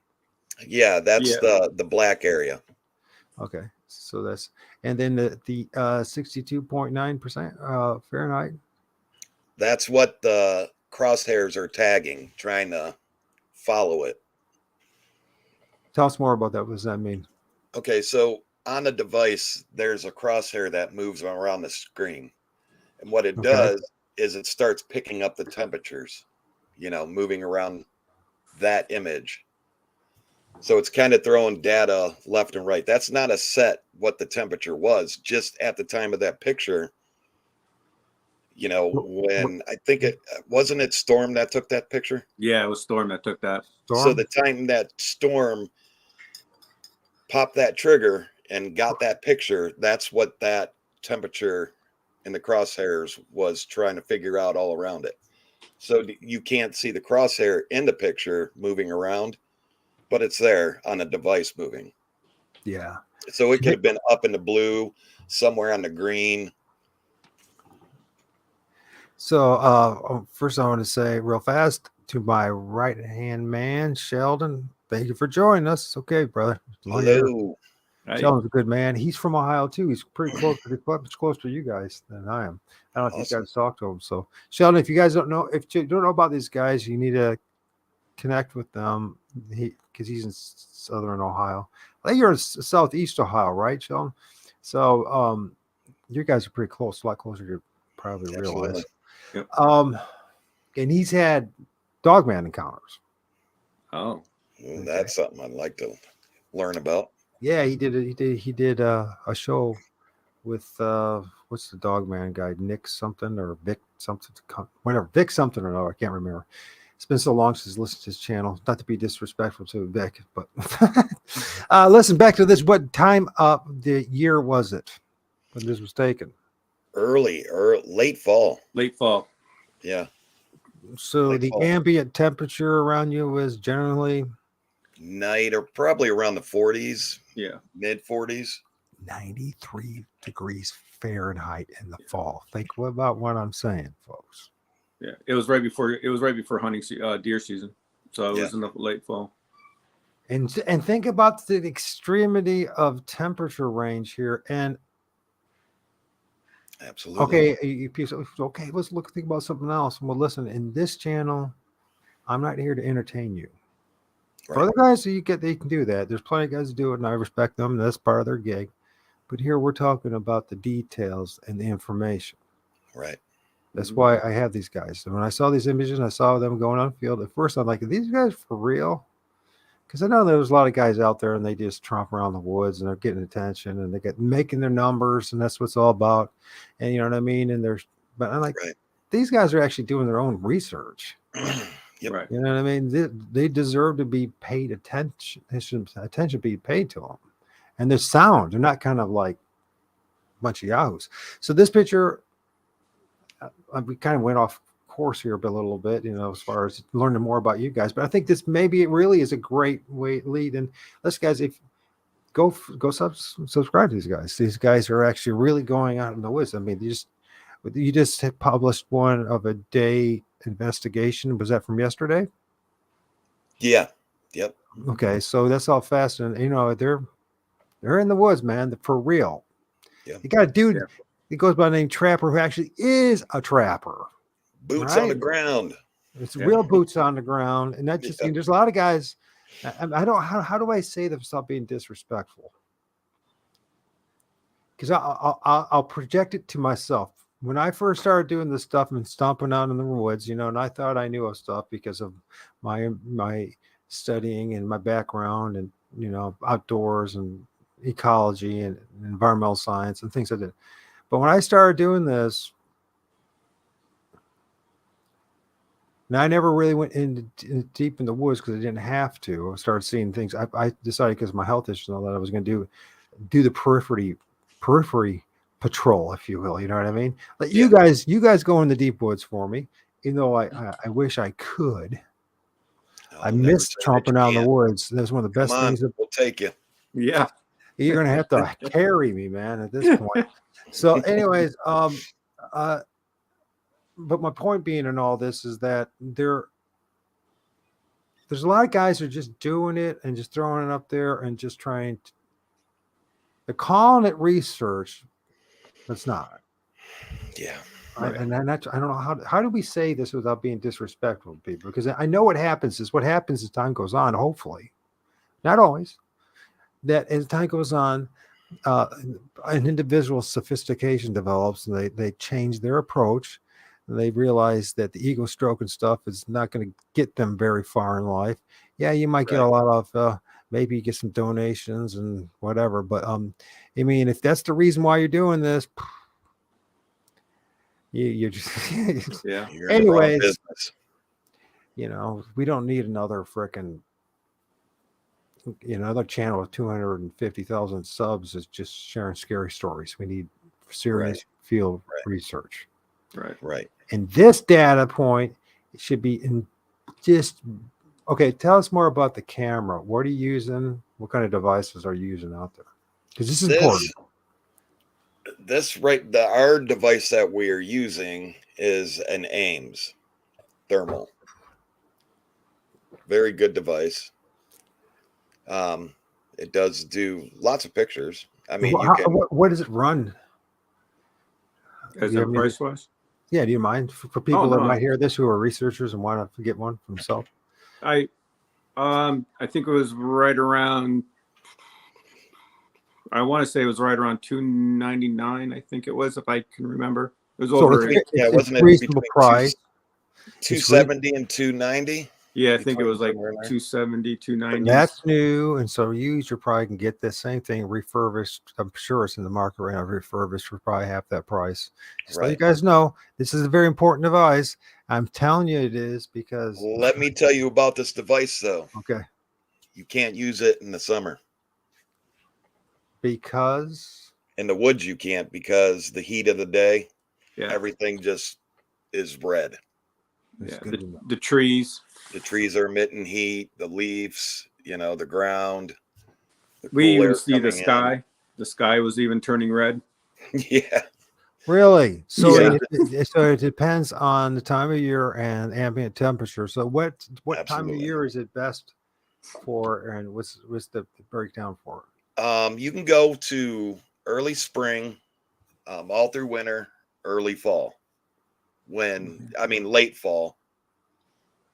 Yeah, that's the black area. Okay, so that's, and then the 62.9% Fahrenheit. That's what the crosshairs are tagging, trying to follow it. Tell us more about that. What does that mean? Okay, so on the device, there's a crosshair that moves around the screen. And what it does is it starts picking up the temperatures, moving around that image. So it's kind of throwing data left and right. That's not a set what the temperature was, just at the time of that picture. When I think it wasn't Storm that took that picture. Yeah, it was Storm that took that. Storm? So the time that Storm popped that trigger and got that picture, that's what that temperature in the crosshairs was trying to figure out all around it. So you can't see the crosshair in the picture moving around, but it's there on a device moving. Yeah. So it could have been up in the blue, somewhere on the green. So, first I want to say real fast to my right-hand man, Sheldon. Thank you for joining us. Okay, brother. Hello. Right. Sheldon's a good man. He's from Ohio too. He's pretty close, much closer to you guys than I am. I don't know if you Awesome. guys talked to him. So, Sheldon, if you guys don't know, if you don't know about these guys, you need to connect with them. Because he's in Southern Ohio. I think you're in Southeast Ohio, right, Sheldon? So, you guys are pretty close, a lot closer to probably realize. Yep. And he's had dogman encounters. Oh, Well, that's something I'd like to learn about. Yeah, he did a show with what's the dogman guy, Nick something or Vic something, whatever, Vic something or no, I can't remember. It's been so long since I listened to his channel. Not to be disrespectful to Vic, but listen, back to this. What time of the year was it when this was taken? Early or late fall. late fall. Yeah. So Late the fall. ambient temperature around you was generally Night or probably around the 40s, Yeah. mid 40s. 93 degrees Fahrenheit in the fall. Think about what I'm saying, folks. Yeah. It was right before hunting deer season. So it was in the late fall. And think about the extremity of temperature range here. And Absolutely. okay, let's think about something else. Well, listen, in this channel, I'm not here to entertain you. For Right. other guys, they can do that. There's plenty of guys who do it, and I respect them. That's part of their gig. But here we're talking about the details and the information. Right. That's why I have these guys. And when I saw these images, I saw them going on the field. At first, I'm like, are these guys for real? Because I know there's a lot of guys out there and they just tromp around the woods and they're getting attention and they get making their numbers and that's what it's all about. And you know what I mean? But I'm like, Right. these guys are actually doing their own research. Yep. Right. You know what I mean? They deserve to be paid attention be paid to them. And they're sound. They're not kind of like a bunch of yahoos. So this picture, we kind of went off course here a little bit, as far as learning more about you guys. But I think this maybe it really is a great way lead. And let's guys, if go subscribe to these guys. These guys are actually really going out in the woods. I mean, you just published one of a day investigation. Was that from yesterday? Yeah. Yep. Okay, so that's all fast, and they're in the woods, man, for real. Yeah. You got a dude. He goes by the name Trapper, who actually is a trapper. Boots on the ground. It's real boots on the ground, and not just. There's a lot of guys. I don't. How do I say that without being disrespectful? Because I'll project it to myself. When I first started doing this stuff and stomping out in the woods, and I thought I knew of stuff because of my studying and my background and outdoors and ecology and environmental science and things like that. But when I started doing this, now I never really went deep in the woods because I didn't have to. I started seeing things. I decided because of my health issues and all that I was going to do the periphery patrol, if you will. You know what I mean? Like you guys go in the deep woods for me. Even though I wish I could. I miss tromping out in the woods. That's one of the best things. We'll take you. Yeah. You're gonna have to carry me, man, at this point. So, anyways, but my point being in all this is that there's a lot of guys who are just doing it and just throwing it up there and just trying to. They're calling it research, but it's not. Yeah. Right. And I don't know how do we say this without being disrespectful to people? Because I know what happens as time goes on, hopefully, not always, that as time goes on, an individual's sophistication develops and they change their approach. And they realize that the ego stroking stuff is not going to get them very far in life. Yeah, you might get a lot of maybe you get some donations and whatever. But I mean, if that's the reason why you're doing this, you're just anyways, we don't need another freaking another channel with 250,000 subs is just sharing scary stories. We need serious field research. Right. And this data point should be in okay. Tell us more about the camera. What are you using? What kind of devices are you using out there? Because this is important. Our device that we are using is an Ames thermal. Very good device. It does do lots of pictures. I mean, you can. What does it run? As Do you a have any- price wise. Yeah, do you mind for people that no. might hear this who are researchers and want to get one for themselves? I think it was right around. I want to say it was right around $299. I think it was, if I can remember. It was So over. it's wasn't it reasonable between price. 270 and 290? Yeah, I think it was like Somewhere in there. 270, 290. That's new, and so you probably can get the same thing refurbished. I'm sure it's in the market right now, refurbished for probably half that price. Just let you Right. guys know, this is a very important device. I'm telling you it is because. Let me tell you about this device, though. Okay. You can't use it in the summer. Because. In the woods, you can't, because the heat of the day, Yeah, everything just is red. It's yeah. good to know. The trees. The trees are emitting heat, the leaves, the ground. The We cool even air see the coming in. sky. The sky was even turning red. Yeah. Really? So Yeah. it depends on the time of year and ambient temperature. So what time of Absolutely. year is it best for, and what's the breakdown for? You can go to early spring, all through winter, early fall. Late fall,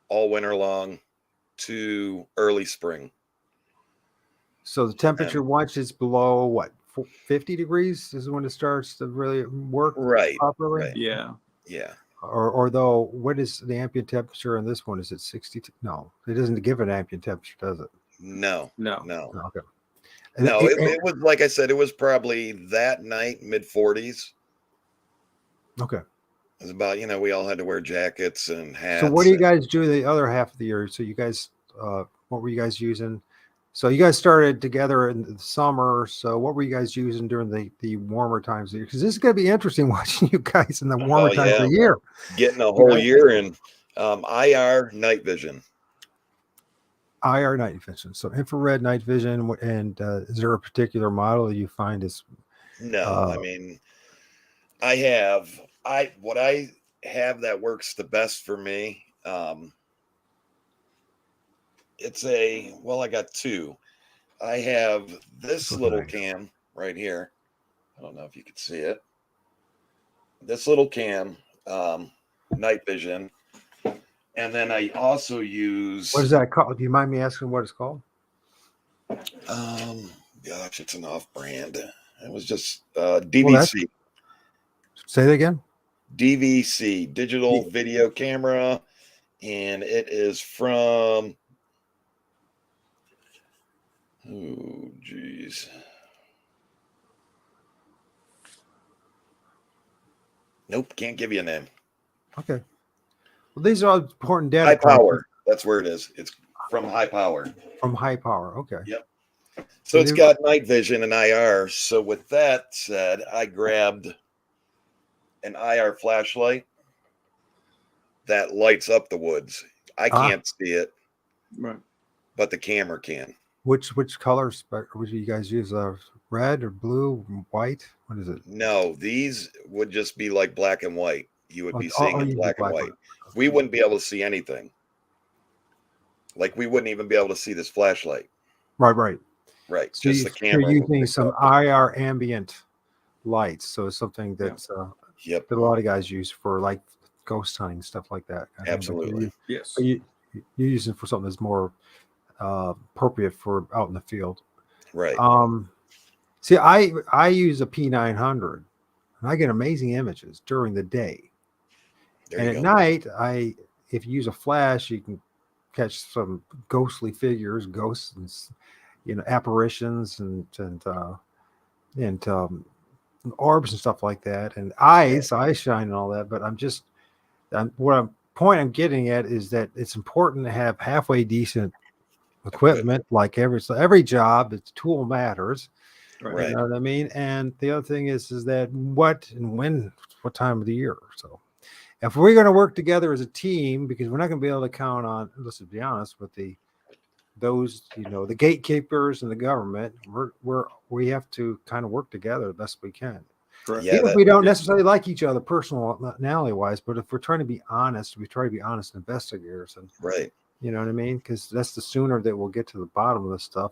all winter long to early spring. So the temperature once it's below what 50 degrees is when it starts to really work Right. properly. Right. Yeah. Yeah. Or though, what is the ambient temperature in this one? Is it 60? No, it doesn't give an ambient temperature, does it? No. No. Okay. No, it was, like I said, it was probably that night, mid 40s. Okay. It was about, we all had to wear jackets and hats. So what do you guys do the other half of the year? So you guys, what were you guys using? So you guys started together in the summer. So what were you guys using during the warmer times of the year? Because this is going to be interesting watching you guys in the warmer times of the year. Getting a whole year in IR night vision. IR night vision. So infrared night vision. And is there a particular model you find is? No, what I have that works the best for me. I got two. I have this little cam right here. I don't know if you can see it. This little cam, night vision. And then I also use. What is that called? Do you mind me asking what it's called? Gosh, it's an off-brand. It was just DVC. Say that again. DVC, digital video camera, and it is from. Oh, geez. Nope, can't give you a name. Okay. Well, these are all important data. High power. That's where it is. It's from High Power. From High Power. Okay. Yep. So it's got night vision and IR. So with that said, I grabbed an IR flashlight that lights up the woods. I can't see it, Right. but the camera can. Which colors would you guys use? Red or blue, white? What is it? No, these would just be like black and white. You would be seeing in you black and white. We wouldn't be able to see anything. Like we wouldn't even be able to see this flashlight. Right. Right. So just the camera. You're using some IR ambient lights. So it's something that's that a lot of guys use for like ghost hunting, stuff like that. Absolutely. Yes. You use it for something that's more appropriate for out in the field. Right. See, I use a P900 and I get amazing images during the day. And at night, if you use a flash, you can catch some ghostly figures, ghosts, and apparitions, and orbs and stuff like that, and eye shine and all that. But point I'm getting at is that it's important to have halfway decent equipment. Like every job, its tool matters. Right. You know what I mean? And the other thing is that what time of the year. So if we're going to work together as a team, because we're not going to be able to count on, let's be honest, with the gatekeepers and the government, we have to kind of work together the best we can. Correct. Yeah, Even if we don't necessarily like each other personality wise, but if we're trying to be honest, we try to be honest investigators, and right. you know what I mean? Because that's the sooner that we'll get to the bottom of this stuff.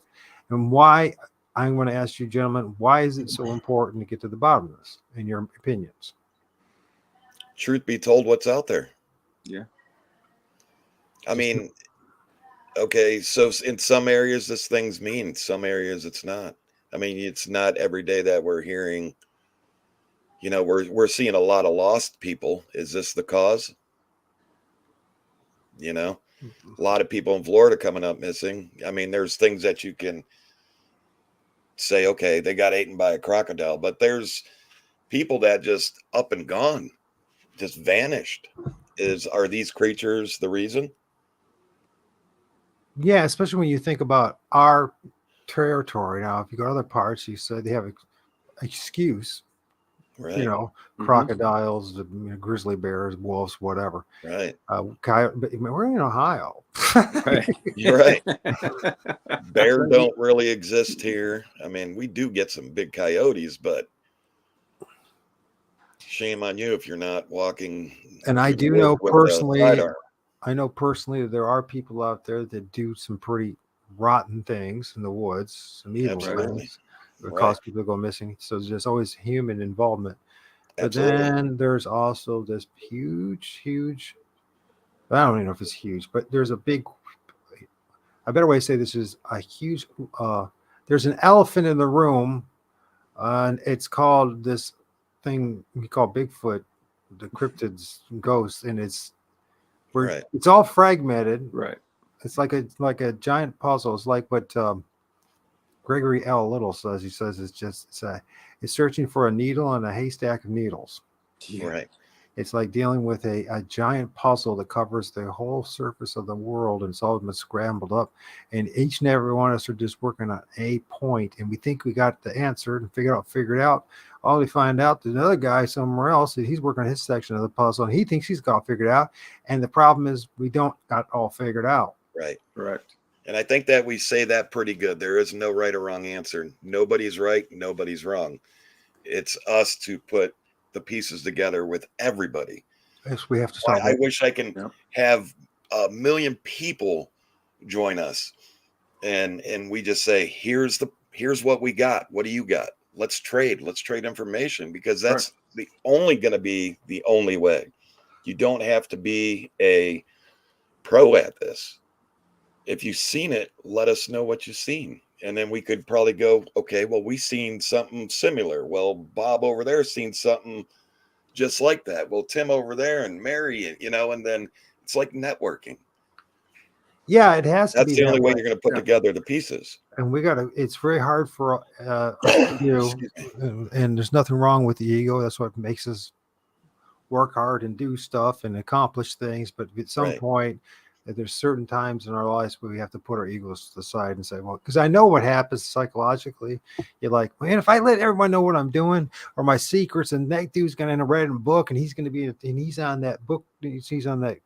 And why, I'm going to ask you, gentlemen, why is it so important to get to the bottom of this, in your opinions? Truth be told, what's out there? Yeah. I mean, okay, so in some areas this thing's mean, some areas it's not. I mean, it's not every day that we're hearing, you know, we're seeing a lot of lost people. Is this the cause? You know, a lot of people in Florida coming up missing. I mean, there's things that you can say, okay, they got eaten by a crocodile, but there's people that just up and gone, just vanished. Are these creatures the reason? Yeah, especially when you think about our territory. Now, if you go to other parts, you say they have an excuse, Right. you know, Mhm. crocodiles, grizzly bears, wolves, whatever. Right. Coyote, but we're in Ohio. Right. You're right. Bear So don't really exist here. I mean, we do get some big coyotes, but shame on you if you're not walking. And I through the do woods know with a personally, sidearm. I know personally that there are people out there that do some pretty rotten things in the woods, some evil Absolutely. things that Right. cause people to go missing. So there's always human involvement. But Absolutely. then there's also this huge, I don't even know if it's huge, but there's a big, a better way to say this is a huge, there's an elephant in the room, and it's called this thing we call Bigfoot, the cryptids, ghosts, and Right. it's all fragmented. Right. It's like a giant puzzle. It's like what Gregory L. Little says. He says it's searching for a needle in a haystack of needles. Yeah. Right. It's like dealing with a giant puzzle that covers the whole surface of the world, and it's all been scrambled up. And each and every one of us are just working on a point, and we think we got the answer and figured out. All we find out that another guy somewhere else, he's working on his section of the puzzle, and he thinks he's got it figured out. And the problem is we don't got all figured out. Right. Correct. And I think that we say that pretty good. There is no right or wrong answer. Nobody's right. Nobody's wrong. It's us to put the pieces together with everybody. Yes, we have to start. I wish I can Yep. have 1 million people join us, and we just say, here's what we got. What do you got? Let's trade information, because that's the only going to be the only way. You don't have to be a pro at this. If you've seen it, let us know what you've seen. And then we could probably go, okay, well, we seen something similar. Well, Bob over there seen something just like that. Well, Tim over there and Mary, you know, and then it's like networking. Yeah, it has to be. That's the only way way. you're going to put together the pieces. And we got to, it's very hard for you, and there's nothing wrong with the ego. That's what makes us work hard and do stuff and accomplish things. But at some point, there's certain times in our lives where we have to put our egos to the side and say, well, because I know what happens psychologically. You're like, man, if I let everyone know what I'm doing or my secrets, and that dude's going to read a book, and he's going to be, and he's on that book, he's on that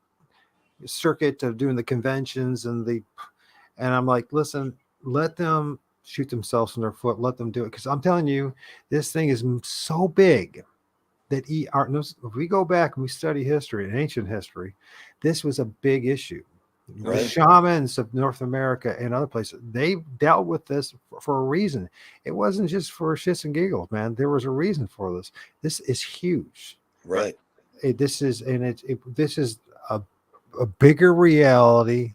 circuit of doing the conventions and I'm like, listen, let them shoot themselves in their foot. Let them do it. Because I'm telling you, this thing is so big that if we go back and we study history and ancient history, this was a big issue. Right. The shamans of North America and other places, they dealt with this for a reason. It wasn't just for shits and giggles, man. There was a reason for this. This is huge. Right. This is a bigger reality.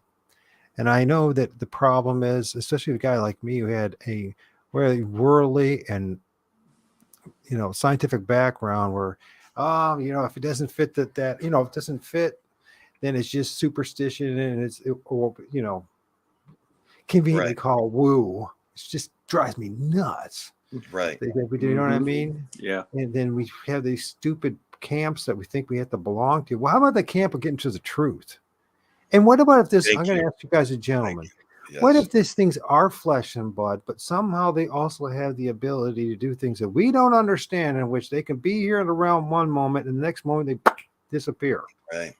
And I know that the problem is, especially a guy like me who had a very worldly and, you know, scientific background where, you know, if it doesn't fit that, you know, if it doesn't fit, then it's just superstition, and or, you know, conveniently called woo. It just drives me nuts. Right. You know what I mean? Yeah. And then we have these stupid camps that we think we have to belong to. Well, how about the camp of getting to the truth? And what about if this, I'm going to ask you guys, a gentleman, Yes. what if these things are flesh and blood, but somehow they also have the ability to do things that we don't understand, in which they can be here in the realm one moment, and the next moment they disappear? Right.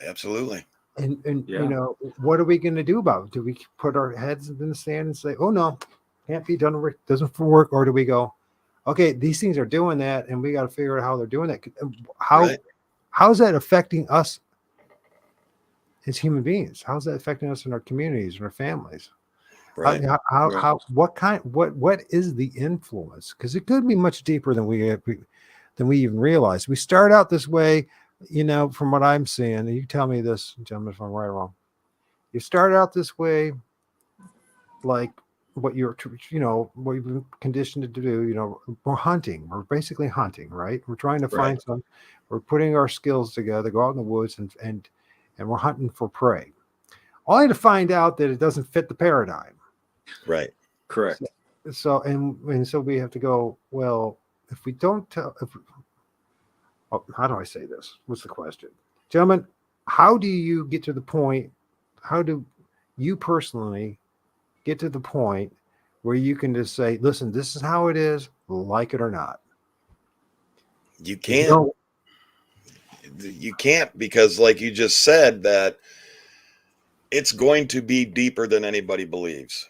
Absolutely. And you know, what are we going to do about it? Do we put our heads in the sand and say, oh no, can't be done, doesn't work? Or do we go, okay, these things are doing that, and we got to figure out how they're doing that. Right. How's that affecting us as human beings? How's that affecting us in our communities and our families? Right. What is the influence? Because it could be much deeper than we even realize. We start out this way, from what I'm seeing, and you tell me this, gentlemen, if I'm right or wrong. You start out this way, like what what you've been conditioned to do. We're hunting. We're basically hunting, right? We're trying to find some. We're putting our skills together, go out in the woods, and we're hunting for prey. Only to find out that it doesn't fit the paradigm. Right. Correct. So we have to go, well, if we don't tell, how do I say this? What's the question? Gentlemen, how do you get to the point? How do you personally get to the point where you can just say, listen, this is how it is, like it or not? You can't. You can't, because like you just said, that it's going to be deeper than anybody believes.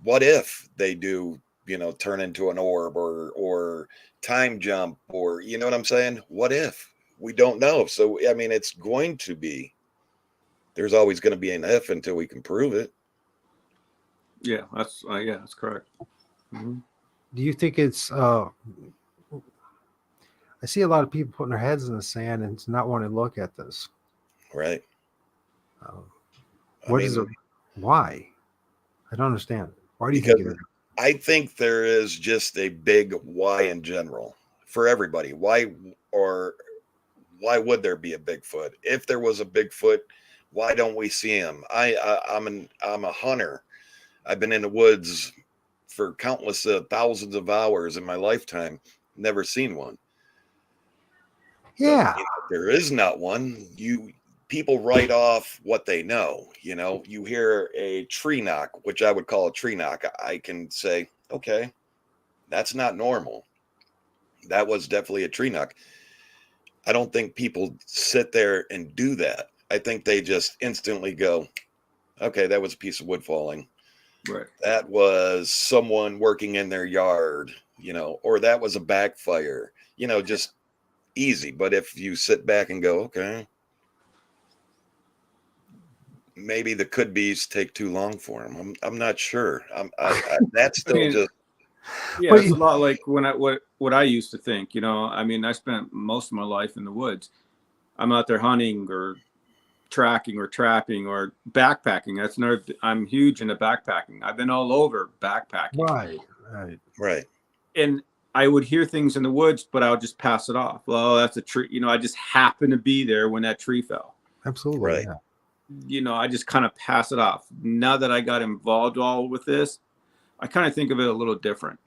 What if they do, turn into an orb or time jump, or you know what I'm saying? What if? We don't know. So I mean, it's going to be, there's always going to be an if until we can prove it. Yeah, that's correct. Mm-hmm. Do you think it's I see a lot of people putting their heads in the sand and not wanting to look at this. Right. What is it? Why? I don't understand. Why do you because think it is? I think there is just a big why in general for everybody. Why would there be a Bigfoot? If there was a Bigfoot, why don't we see him? I'm a hunter. I've been in the woods for countless thousands of hours in my lifetime. Never seen one. Yeah. But, there is not one. People write off what they know. You hear a tree knock, which I would call a tree knock. I can say, okay, that's not normal. That was definitely a tree knock. I don't think people sit there and do that. I think they just instantly go, okay, that was a piece of wood falling. Right. That was someone working in their yard, or that was a backfire, just easy. But if you sit back and go, okay, maybe the could be's take too long for him. I'm not sure. That's still just. Yeah, it's a lot like what I used to think. I mean, I spent most of my life in the woods. I'm out there hunting or tracking or trapping or backpacking. That's another. I'm huge into backpacking. I've been all over backpacking. Right. And I would hear things in the woods, but I would just pass it off. Well, that's a tree. I just happened to be there when that tree fell. Absolutely. Right. Yeah. I just kind of pass it off. Now that I got involved all with this, I kind of think of it a little different.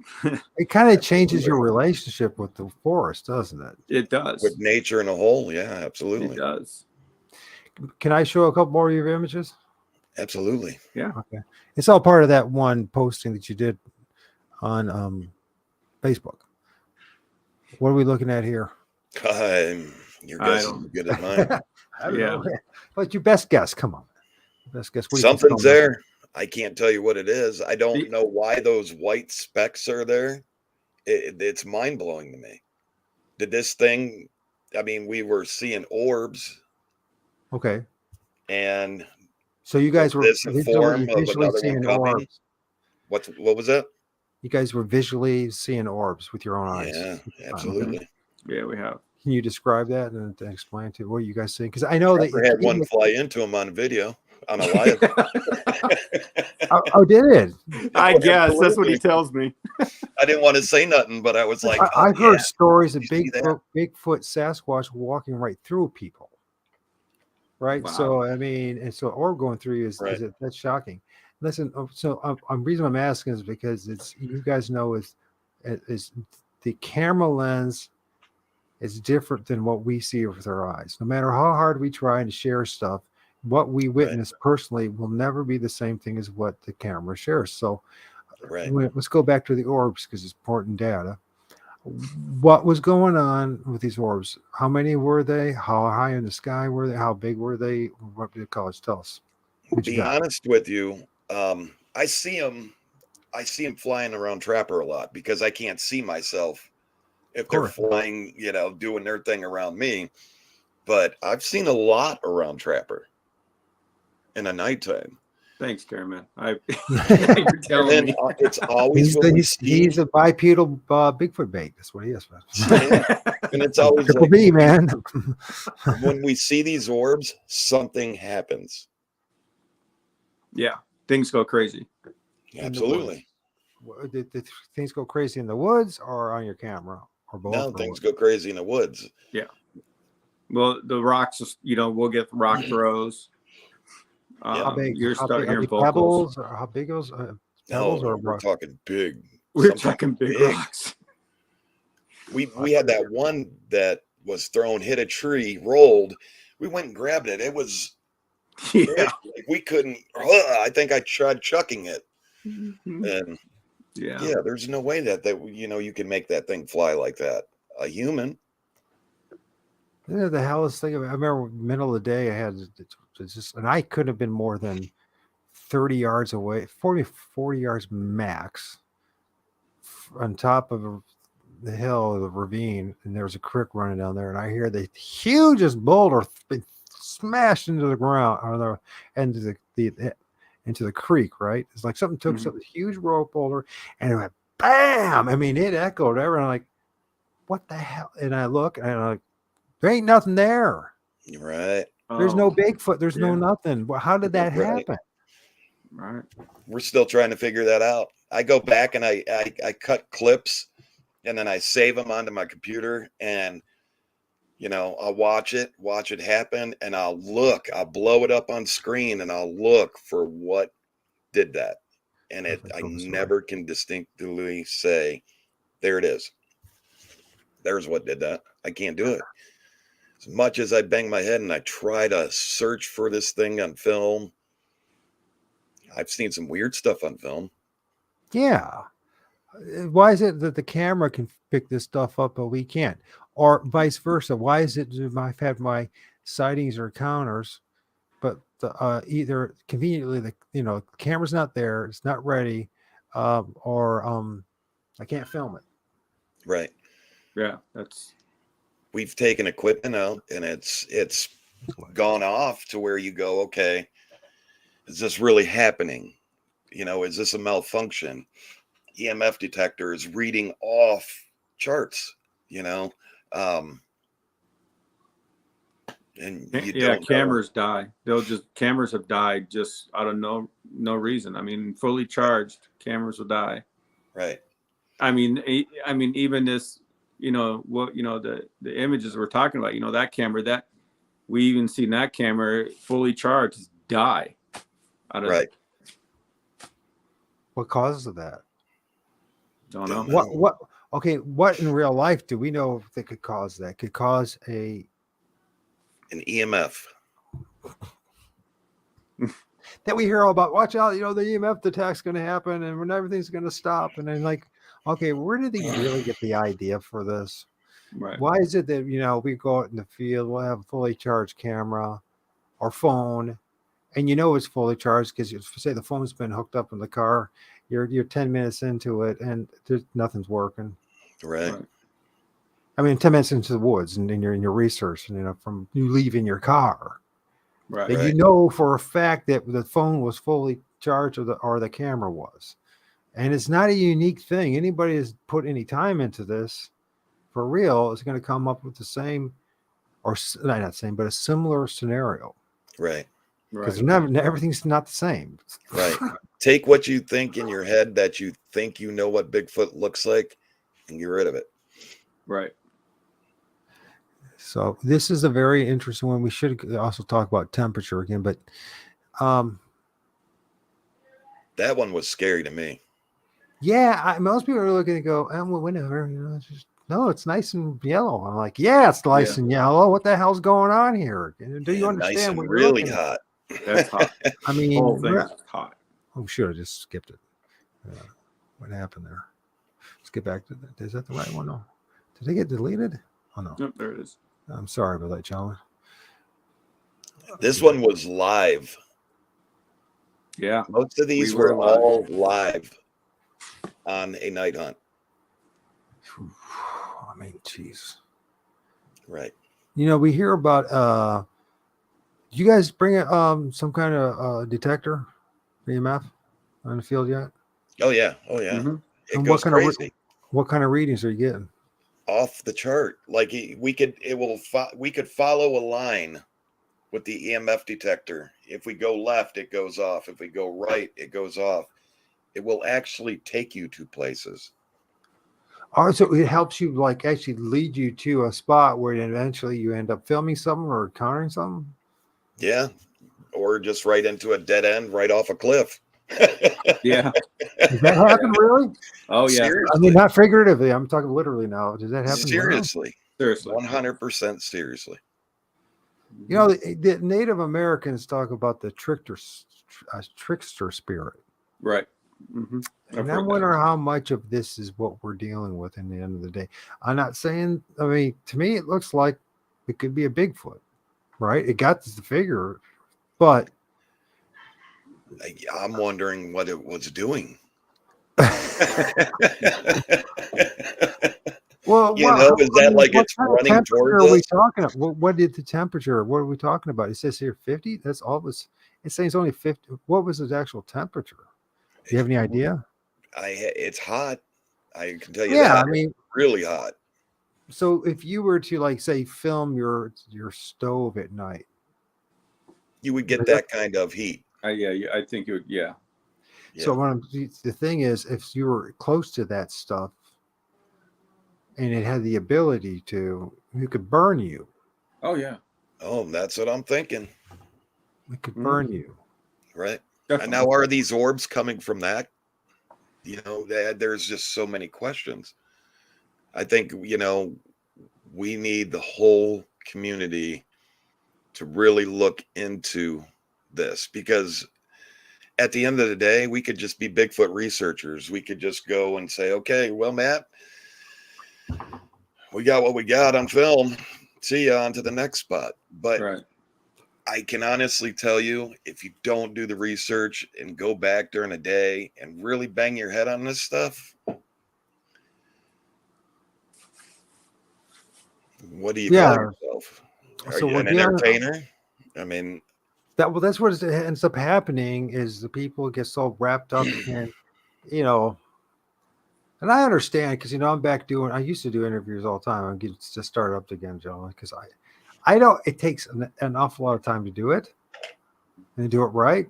It kind of changes your relationship with the forest, doesn't it? It does. With nature in a whole. Yeah, absolutely. It does. Can I show a couple more of your images? Absolutely. Yeah. Okay. It's all part of that one posting that you did on Facebook. What are we looking at here? Your guess is as good as mine. I don't know. But your best guess. Come on. Best guess. What Something's there. I can't tell you what it is. I don't know why those white specks are there. It's mind-blowing to me. Did this thing, I mean, we were seeing orbs. Okay. And so you guys were visually seeing orbs. What was that? You guys were visually seeing orbs with your own eyes. Yeah, absolutely. Okay. Yeah, we have. Can you describe that and explain to what you guys see? Because I know that you had one fly into him on video on a live. Oh, did it? I guess that's what he tells me. I didn't want to say nothing, but I was like, I've heard stories of Bigfoot, Sasquatch walking right through people. Right. Wow. So I mean, and so orb going through is that's shocking. Listen, so reason I'm asking is because it's, you guys know, is the camera lens is different than what we see with our eyes. No matter how hard we try to share stuff, what we witness personally will never be the same thing as what the camera shares. So let's go back to the orbs because it's important data. What was going on with these orbs? How many were they? How high in the sky were they? How big were they? What did the college tell us? To be honest with you, I see them I see them flying around Trapper a lot because I can't see myself if they're flying, you know, doing their thing around me. But I've seen a lot around Trapper in the nighttime. Thanks, Cameraman. You're telling me. It's always he's a bipedal Bigfoot bait. That's what he is. And it's always Triple like, B, man. when we see these orbs, something happens. Yeah, things go crazy. Absolutely. Did things go crazy in the woods or on your camera or both? No, things go crazy in the woods. Yeah. Well, the rocks, you know, we'll get rock throws. How big? You're starting hearing pebbles? Or how big was pebbles? No, or we're talking big. We're talking big rocks. We had that one that was thrown, hit a tree, rolled. We went and grabbed it. It was like we couldn't. I think I tried chucking it, and yeah, there's no way that you know, you can make that thing fly like that. A human. Yeah, the hellest thing. I remember middle of the day, I had just, and I couldn't have been more than 30 yards away, 40 yards max, on top of the hill, the ravine, and there was a creek running down there, and I hear the hugest boulder smashed into the ground, or into the creek. Right, it's like something took some huge rope boulder, and it went bam. I mean, it echoed everywhere. I'm like, what the hell? And I look, and I'm like, there ain't nothing there. Right. There's no Bigfoot. There's no nothing. Well, how did that happen? Right. We're still trying to figure that out. I go back and I cut clips, and then I save them onto my computer, and you know, I'll watch it happen, and I'll blow it up on screen, and I'll look for what did that. And I never can distinctly say, there it is. There's what did that. I can't do it. As much as I bang my head and I try to search for this thing on film, I've seen some weird stuff on film. Yeah. Why is it that the camera can pick this stuff up, but we can't? Or vice versa. Why is it that I've had my sightings or encounters, but either conveniently the camera's not there, it's not ready, or I can't film it. Right. Yeah, we've taken equipment out, and it's gone off to where you go, okay, is this really happening? You know, is this a malfunction? EMF detector is reading off charts, you know. And cameras die. Cameras have died just out of no reason. I mean, fully charged cameras will die. Right. I mean, even this, you know, what, you know, the images we're talking about, you know, that camera, that we even seen that camera fully charged die. Right. What causes that? Don't know. What? Okay. What in real life do we know that could cause that? Could cause an EMF. That we hear all about. Watch out! You know, the EMF attack's going to happen, and when everything's going to stop. And then, like, okay, where did they really get the idea for this? Right. Why is it that, you know, we go out in the field, we'll have a fully charged camera or phone, and you know it's fully charged because, say, the phone's been hooked up in the car, you're 10 minutes into it, and nothing's working. Right. I mean, 10 minutes into the woods, and you're in your research, and, you know, from you leaving your car. Right. And you know for a fact that the phone was fully charged, or the camera was. And it's not a unique thing. Anybody has put any time into this for real is going to come up with the same, or not same, but a similar scenario. Right. Because everything's not the same. Right. Take what you think in your head that you think you know what Bigfoot looks like, and get rid of it. Right. So this is a very interesting one. We should also talk about temperature again, but that one was scary to me. Yeah, most people are looking and go, well, whatever, you know, it's just, no, it's nice and yellow. I'm like, yeah, it's nice and yellow. What the hell's going on here? Do you understand? Nice and what really you're hot. That's hot. I mean, the whole thing is hot. Oh, should have just skipped it. What happened there? Let's get back to that. Is that the right one? No. Did it get deleted? Oh no. Yep, there it is. I'm sorry about that, gentlemen. This one was live. Yeah. Most of these were all live. on a night hunt. I mean, jeez. Right. You know, we hear about you guys bring some kind of detector, EMF, on the field yet? Oh yeah. Oh yeah. Mhm. It And goes crazy. what kind of readings are you getting? Off the chart. Like we could follow a line with the EMF detector. If we go left, it goes off. If we go right, it goes off. It will actually take you to places. Oh, so it helps you like actually lead you to a spot where eventually you end up filming something or encountering something. Yeah. Or just right into a dead end, right off a cliff. Yeah. Does that happen really? Oh yeah. Seriously. I mean, not figuratively. I'm talking literally now. Does that happen? Seriously. Seriously. 100% seriously. You know, the Native Americans talk about the trickster spirit. Right. Mm-hmm. And I wonder how much of this is what we're dealing with in the end of the day. I'm not saying, I mean, to me, it looks like it could be a Bigfoot, right? It got the figure, but I'm wondering what it was doing. well, You know, is that like what it's kind of running temperature towards are we us? talking about? What did the temperature? What are we talking about? It says here 50. That's all it was. It's saying it's only 50. What was the actual temperature? Do you have any idea? It's hot. I can tell you Yeah, that. I mean, Really hot. so if you were to like say film your stove at night, You would get that kind of heat. Yeah, I think you would. Yeah. so the thing is, if you were close to that stuff and it had the ability to, it could burn you. Oh yeah. Oh, that's what I'm thinking. It could burn you. Right. Definitely. And now, are these orbs coming from that? You know, there's just so many questions. I think, you know, we need the whole community to really look into this, because at the end of the day, we could just be Bigfoot researchers. We could just go and say, okay, well, Matt, we got what we got on film. See ya, on to the next spot. But Right. I can honestly tell you, if you don't do the research and go back during the day and really bang your head on this stuff, what do you call yourself? Are So you we're an dealing, entertainer? I mean, that's what ends up happening is the people get so wrapped up in, you know, and I understand because, you know, I used to do interviews all the time. I'm getting just started up again, gentlemen, because I know it takes an awful lot of time to do it and do it right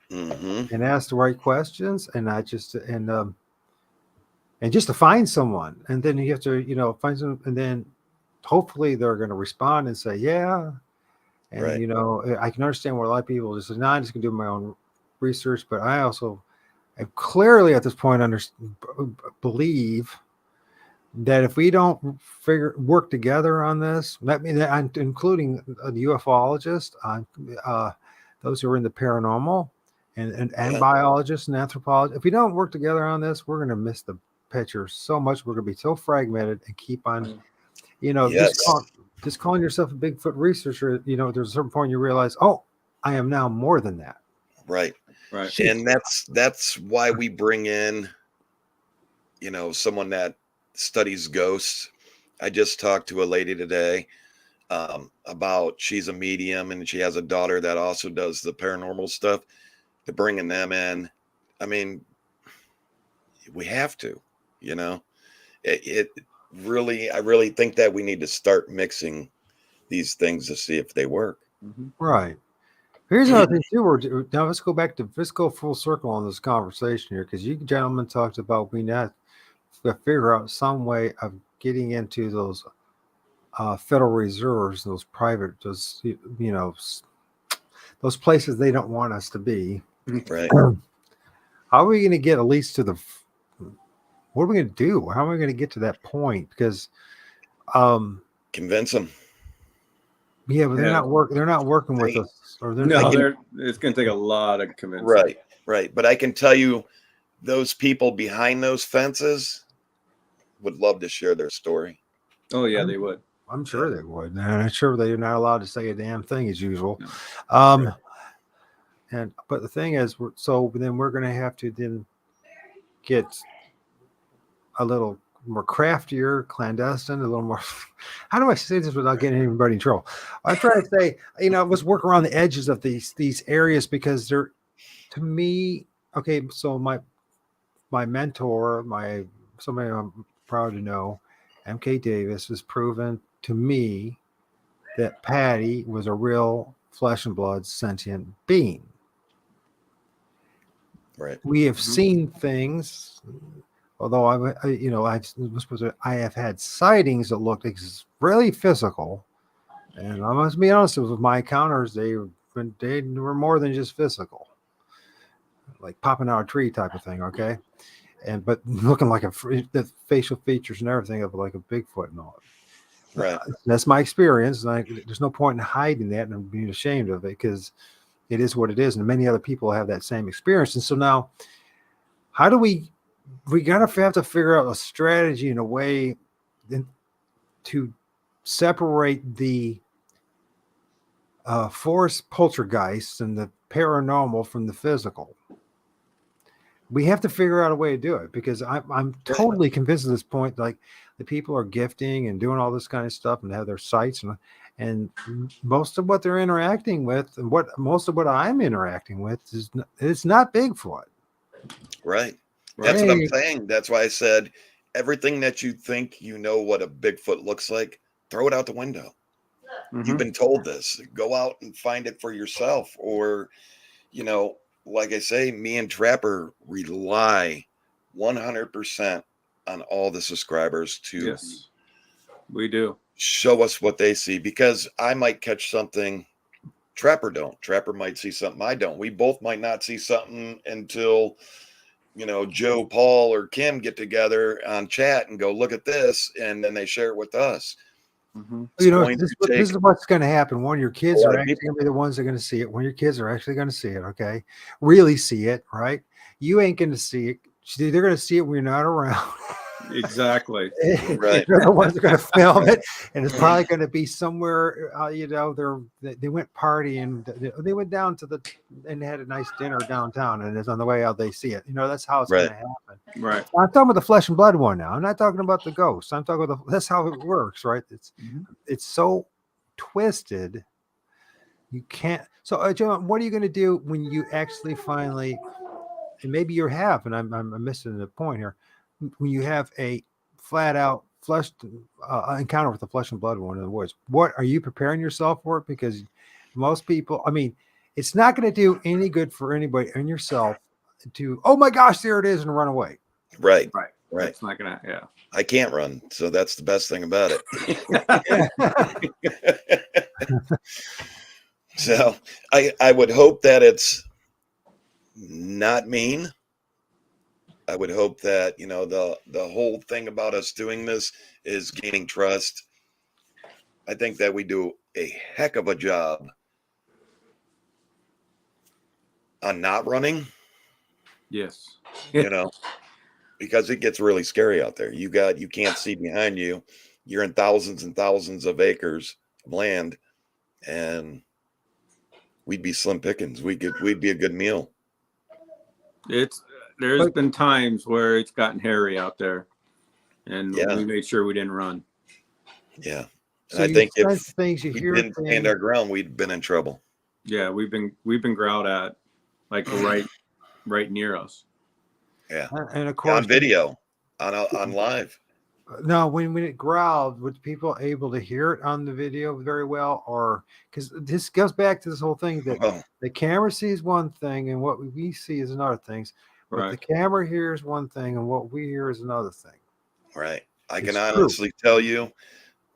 and ask the right questions and not just, and just to find someone. And then you have to, you know, find someone, and then hopefully they're going to respond and say, yeah. And, right. you know, I can understand where a lot of people just say, no, I'm just going to do my own research. But I also clearly at this point believe that if we don't work together on this, that means that I'm including the ufologist, those who are in the paranormal, and biologists and anthropologists. If we don't work together on this, we're going to miss the picture so much. We're going to be so fragmented and keep on, you know, just calling yourself a Bigfoot researcher. You know, there's a certain point you realize, oh, I am now more than that. Right. Right. Jeez. And that's why we bring in, you know, someone that studies ghosts. I just talked to a lady today about, she's a medium and she has a daughter that also does the paranormal stuff. To bringing them in, I mean, we have to, you know, it really, I really think that we need to start mixing these things to see if they work. Right. Here's another thing too. Now let's go full circle on this conversation here, because you gentlemen talked about we need to figure out some way of getting into those Federal Reserves, those private, those, you know, those places they don't want us to be. Right. How are we going to get at least to what are we going to do? How are we going to get to that point? Because convince them. Yeah, but they're not working with us. Or it's going to take a lot of convincing. Right. But I can tell you, those people behind those fences would love to share their story. Oh yeah, they would. I'm sure they would. And I'm sure they're not allowed to say a damn thing as usual. No. But the thing is, then we're going to have to then get a little more craftier, clandestine, a little more. How do I say this without getting anybody in trouble? I'm trying to say, let's work around the edges of these areas because they're, to me, okay. So my mentor, somebody I'm proud to know, MK Davis, has proven to me that Patty was a real flesh and blood sentient being. Right. We have seen things, although I have had sightings that looked really physical, and I must be honest with my encounters, they were more than just physical, like popping out a tree type of thing. Okay, but looking like the facial features and everything of like a Bigfoot and all. Right. That's my experience, and there's no point in hiding that and being ashamed of it because it is what it is, and many other people have that same experience. And so now, how do we have to figure out a strategy in a way to separate the forest poltergeists and the paranormal from the physical? We have to figure out a way to do it because I'm totally convinced at this point, like the people are gifting and doing all this kind of stuff and have their sites and most of what they're interacting with and most of what I'm interacting with it's not Bigfoot. Right. That's what I'm saying. That's why I said everything that you think you know what a Bigfoot looks like, throw it out the window. You've been told this. Go out and find it for yourself. Or, like I say, me and Trapper rely 100% on all the subscribers to Yes, we do. Show us what they see, because I might catch something Trapper don't. Trapper might see something I don't. We both might not see something until Joe, Paul, or Kim get together on chat and go, look at this, and then they share it with us. This is what's going to happen. One of your kids are actually going to be the ones that are going to see it. One of your kids are actually going to see it. Okay, really see it, right? You ain't going to see it. They're going to see it when you're not around. Exactly. Right. They're the ones that are going to film it, and it's probably going to be somewhere. They went partying. They went down and had a nice dinner downtown, and it's on the way out. They see it. That's how it's going to happen. Right. I'm talking about the flesh and blood one now. I'm not talking about the ghosts. I'm talking about that's how it works, right? It's so twisted. You can't. So, John, what are you going to do when you actually finally? And maybe you have, and I'm missing the point here. When you have a flat out encounter with the flesh and blood one in the woods, what are you preparing yourself for it? Because most people, it's not going to do any good for anybody and yourself to, oh my gosh, there it is, and run away. Right. It's not gonna. Yeah. I can't run, so that's the best thing about it. So I would hope that it's not mean. I would hope that, the whole thing about us doing this is gaining trust. I think that we do a heck of a job on not running. Yes. Because it gets really scary out there. You can't see behind you. You're in thousands and thousands of acres of land, and we'd be slim pickings. We'd be a good meal. There's been times where it's gotten hairy out there, and we made sure we didn't run. Yeah. And so I think if things, we didn't stand our ground, we'd been in trouble. Yeah, we've been growled at, like right near us. Yeah. And of course on video, on live. No, when it growled, were people able to hear it on the video very well? Or because this goes back to this whole thing that the camera sees one thing and what we see is another thing. But the camera hears one thing and what we hear is another thing. Right. I can honestly tell you,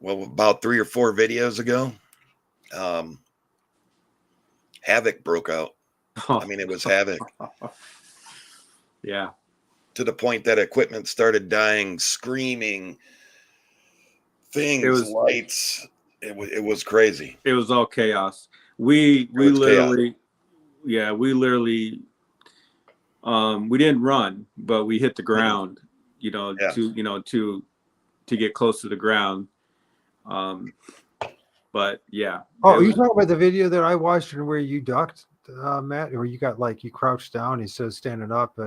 about 3 or 4 videos ago, havoc broke out. It was havoc. Yeah. To the point that equipment started dying, screaming, lights. It was crazy. It was all chaos. We literally we didn't run, but we hit the ground, to get close to the ground. But yeah. Oh, you talking about the video that I watched where you ducked, Matt, or you got you crouched down? He says standing up.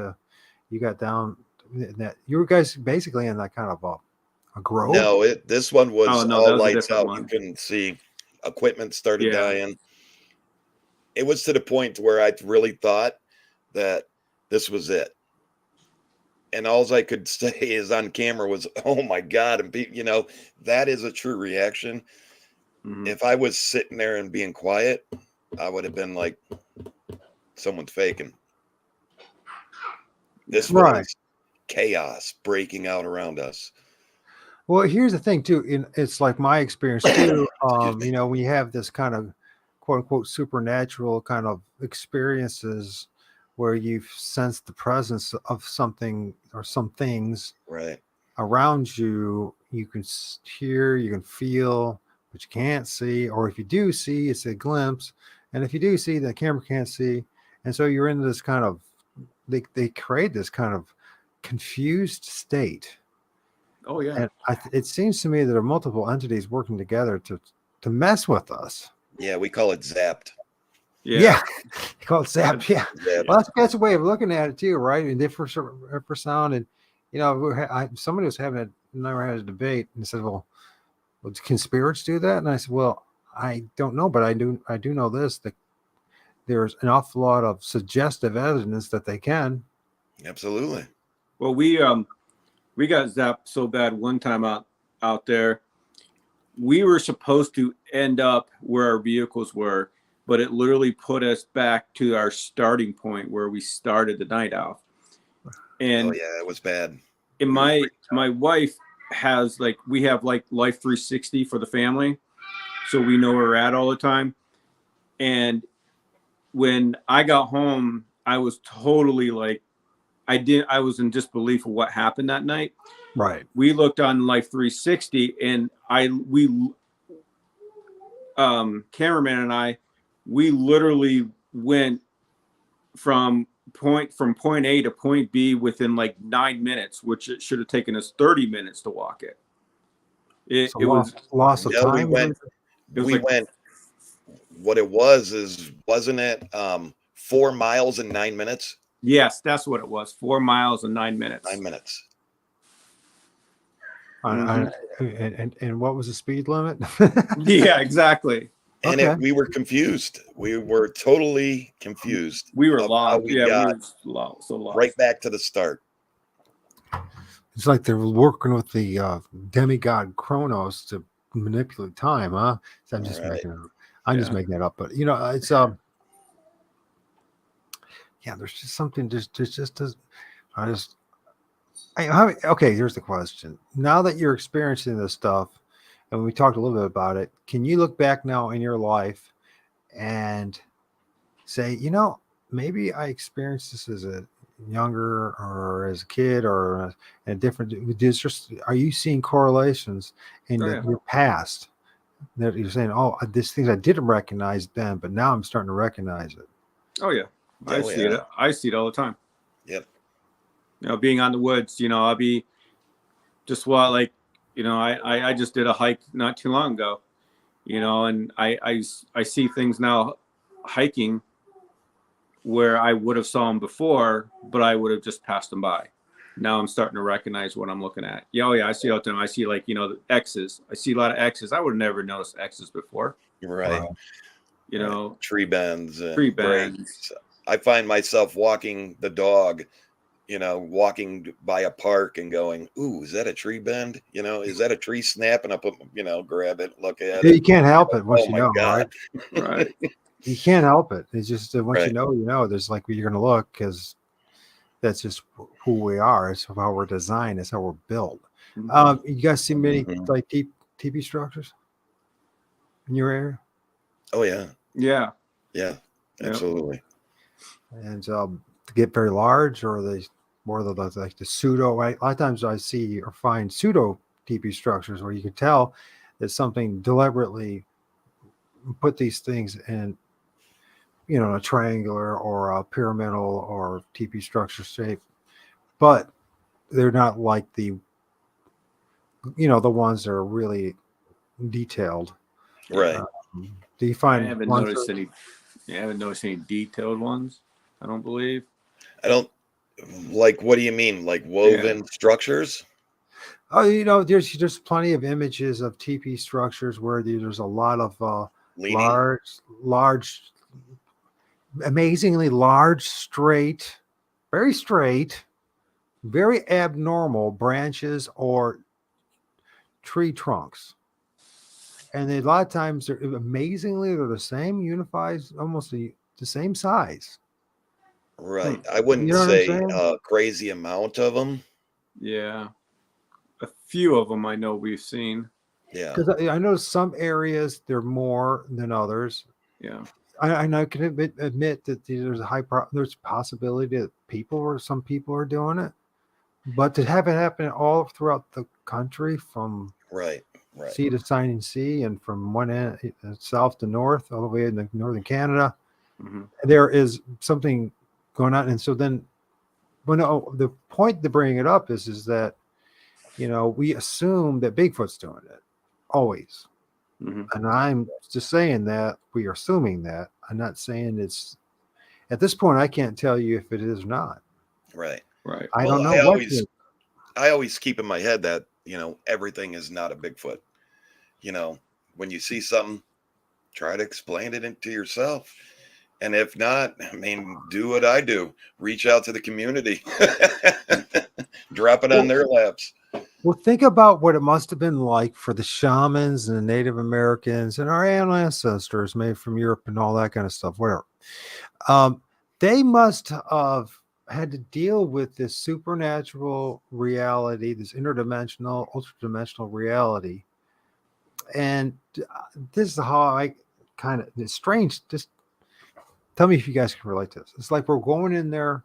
You got down. that you were guys basically in that kind of a grove? No, this one was Oh, no, all that was a lights different out. You one. couldn't see. Equipment started Yeah. dying. It was to the point where I really thought that this was it. And all I could say is on camera was, "Oh my God." And that is a true reaction. Mhm. If I was sitting there and being quiet, I would have been like, someone's faking. This Right. was chaos breaking out around us. Well, here's the thing too. It's like my experience too. Excuse me. When you have this kind of quote unquote supernatural kind of experiences where you've sensed the presence of something or some things Right. around you, you can hear, you can feel, but you can't see. Or if you do see, it's a glimpse. And if you do see, the camera can't see. And so you're in this kind of, they create this kind of confused state. Oh yeah. And it seems to me that there are multiple entities working together to mess with us. Yeah, we call it zapped. Yeah. You call it zap. Yeah. Zapped. Well, that's a way of looking at it too, right? And different infrasound. And, somebody was never had a debate and said, well, can spirits do that? And I said, well, I don't know, but I do know this, that there's an awful lot of suggestive evidence that they can. Absolutely. Well, we got zapped so bad one time out there. We were supposed to end up where our vehicles were, but it literally put us back to our starting point where we started the night out. And oh yeah, it was bad. And my wife has we have Life 360 for the family, so we know where we're at all the time. And when I got home, I was totally I was in disbelief of what happened that night. Right. We looked on Life 360, and cameraman and I, we literally went from point A to point B within 9 minutes, which it should have taken us 30 minutes to walk it. It was loss of time. We went. What it wasn't it 4 miles in 9 minutes? Yes, that's what it was. 4 miles in 9 minutes. 9 minutes. And what was the speed limit? Yeah, exactly. And Okay. we were confused. We were totally confused. We were lost. We were so lost. Right back to the start. It's like they were working with the demigod Kronos to manipulate time, huh? So I'm just making it up. I'm just making it up, but it's yeah, there's just something okay, here's the question. Now that you're experiencing this stuff, and we talked a little bit about it, can you look back now in your life and say, maybe I experienced this as a younger or as a kid or in a different, are you seeing correlations in your past that you're saying, oh, these things I didn't recognize then, but now I'm starting to recognize it? Oh yeah. I see it. I see it all the time. Yep. Being on the woods, I'll be just I just did a hike not too long ago, and I see things now hiking where I would have saw them before, but I would have just passed them by. Now I'm starting to recognize what I'm looking at. Yeah, I see all the time. I see the X's. I see a lot of X's. I would have never noticed X's before. Right. Tree bends. Tree bends. I find myself walking the dog, walking by a park and going, ooh, is that a tree bend? Is that a tree snap? And I put, grab it, look at it. You can't help it once God. Right? Right. You can't help it. It's just once you know, there's you're going to look, because that's just who we are. It's how we're designed. It's how we're built. Mm-hmm. You guys see many TP structures in your area? Oh yeah. Yeah. Yeah. Absolutely. And to get very large, or are they more the pseudo? Right? A lot of times I see or find pseudo TP structures where you can tell that something deliberately put these things in, a triangular or a pyramidal or TP structure shape, but they're not like the ones that are really detailed. Right. Do you find? I haven't noticed any detailed ones. I don't believe. Like, what do you mean? Like woven structures? Oh, there's plenty of images of teepee structures where there's a lot of Leaning? large, amazingly large, straight, very abnormal branches or tree trunks. And a lot of times they're amazingly they're the same, unified, almost the same size. Right. I wouldn't You know what I'm say saying? a crazy amount of them. Yeah. A few of them I know we've seen. Yeah. Because I know some areas they're more than others. Yeah. I know I can admit that there's there's a possibility that some people are doing it, but to have it happen all throughout the country from Right. sea to signing sea and from one end south to north all the way in northern Canada, Mm-hmm. there is something going on. And so then the point to bring it up is that we assume that Bigfoot's doing it always. Mm-hmm. And I'm just saying that we are assuming that. I'm not saying it's at this point. I can't tell you if it is or not. Right. Right. I Well, don't know I always keep in my head that, everything is not a Bigfoot. When you see something, try to explain it to yourself. And if not, I mean, do what I do. Reach out to the community. Drop it on their laps. Well, think about what it must have been like for the shamans and the Native Americans and our ancestors made from Europe and all that kind of stuff, whatever. They must have had to deal with this supernatural reality, this interdimensional, ultradimensional reality. And this is how I it's strange. Just tell me if you guys can relate to this. It's like we're going in there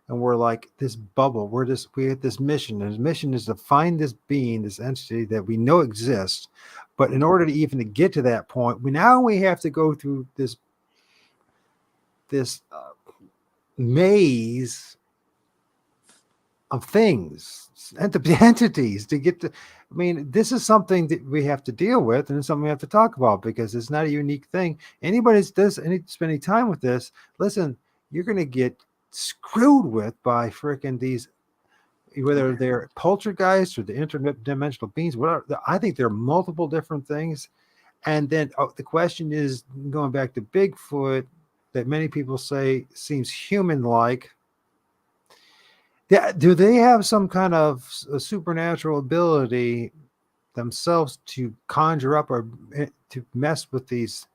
and we're like this bubble. We have this mission, and his mission is to find this being, this entity that we know exists. But in order to even to get to that point, we have to go through this maze of things, entities to get to. I mean, this is something that we have to deal with, and it's something we have to talk about because it's not a unique thing. Anybody that does spend any time with this, listen, you're going to get screwed with by freaking these, whether they're poltergeists or the interdimensional beings, whatever. I think there are multiple different things. And then the question is, going back to Bigfoot, that many people say seems human-like. Do they have some kind of a supernatural ability themselves to conjure up or to mess with these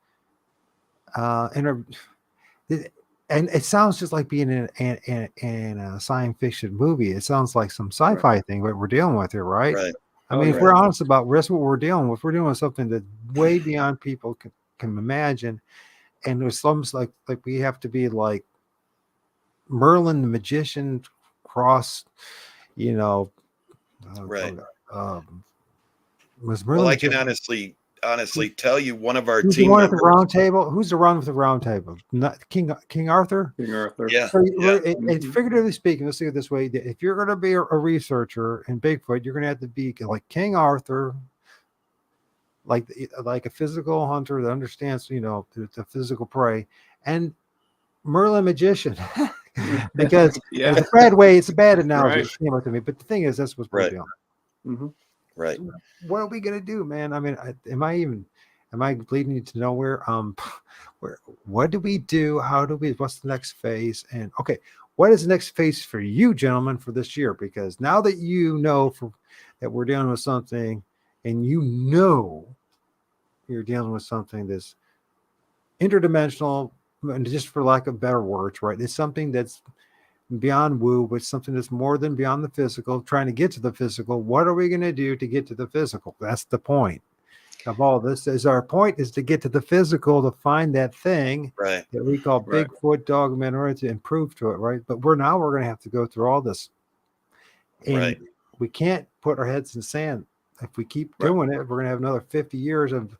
and it sounds just like being in a science fiction movie. It sounds like some sci-fi thing what we're dealing with here, right? Right. I mean, if we're honest about what we're dealing with, we're dealing with something that's way beyond people can imagine. And it's almost like we have to be like Merlin the magician cross, Right. Was Merlin? Well, I can honestly tell you one of our Who's team the one at members. the round table? Who's the one with the round table? Not King Arthur? King Arthur. Yeah. So Yeah. it's figuratively speaking, let's see it this way. If you're going to be a researcher in Bigfoot, you're going to have to be like King Arthur, like a physical hunter that understands, the physical prey, and Merlin magician. Because it's a bad way, it's a bad analogy. Right. It came up to me, but the thing is, that's what's we're doing. Mm-hmm. Right. What are we gonna do, man? I mean, am I leading you to nowhere? What do we do? What's the next phase? And okay, what is the next phase for you, gentlemen, for this year? Because now that you know that we're dealing with something, and you're dealing with something that's interdimensional, and just for lack of better words, right? It's something that's beyond woo, but something that's more than beyond the physical, trying to get to the physical. What are we going to do to get to the physical? That's the point of all this. Our point is to get to the physical, to find that thing Right. that we call Bigfoot, Dogman, or to improve to it, right? But we're going to have to go through all this. And we can't put our heads in the sand. If we keep doing it, we're going to have another 50 years of,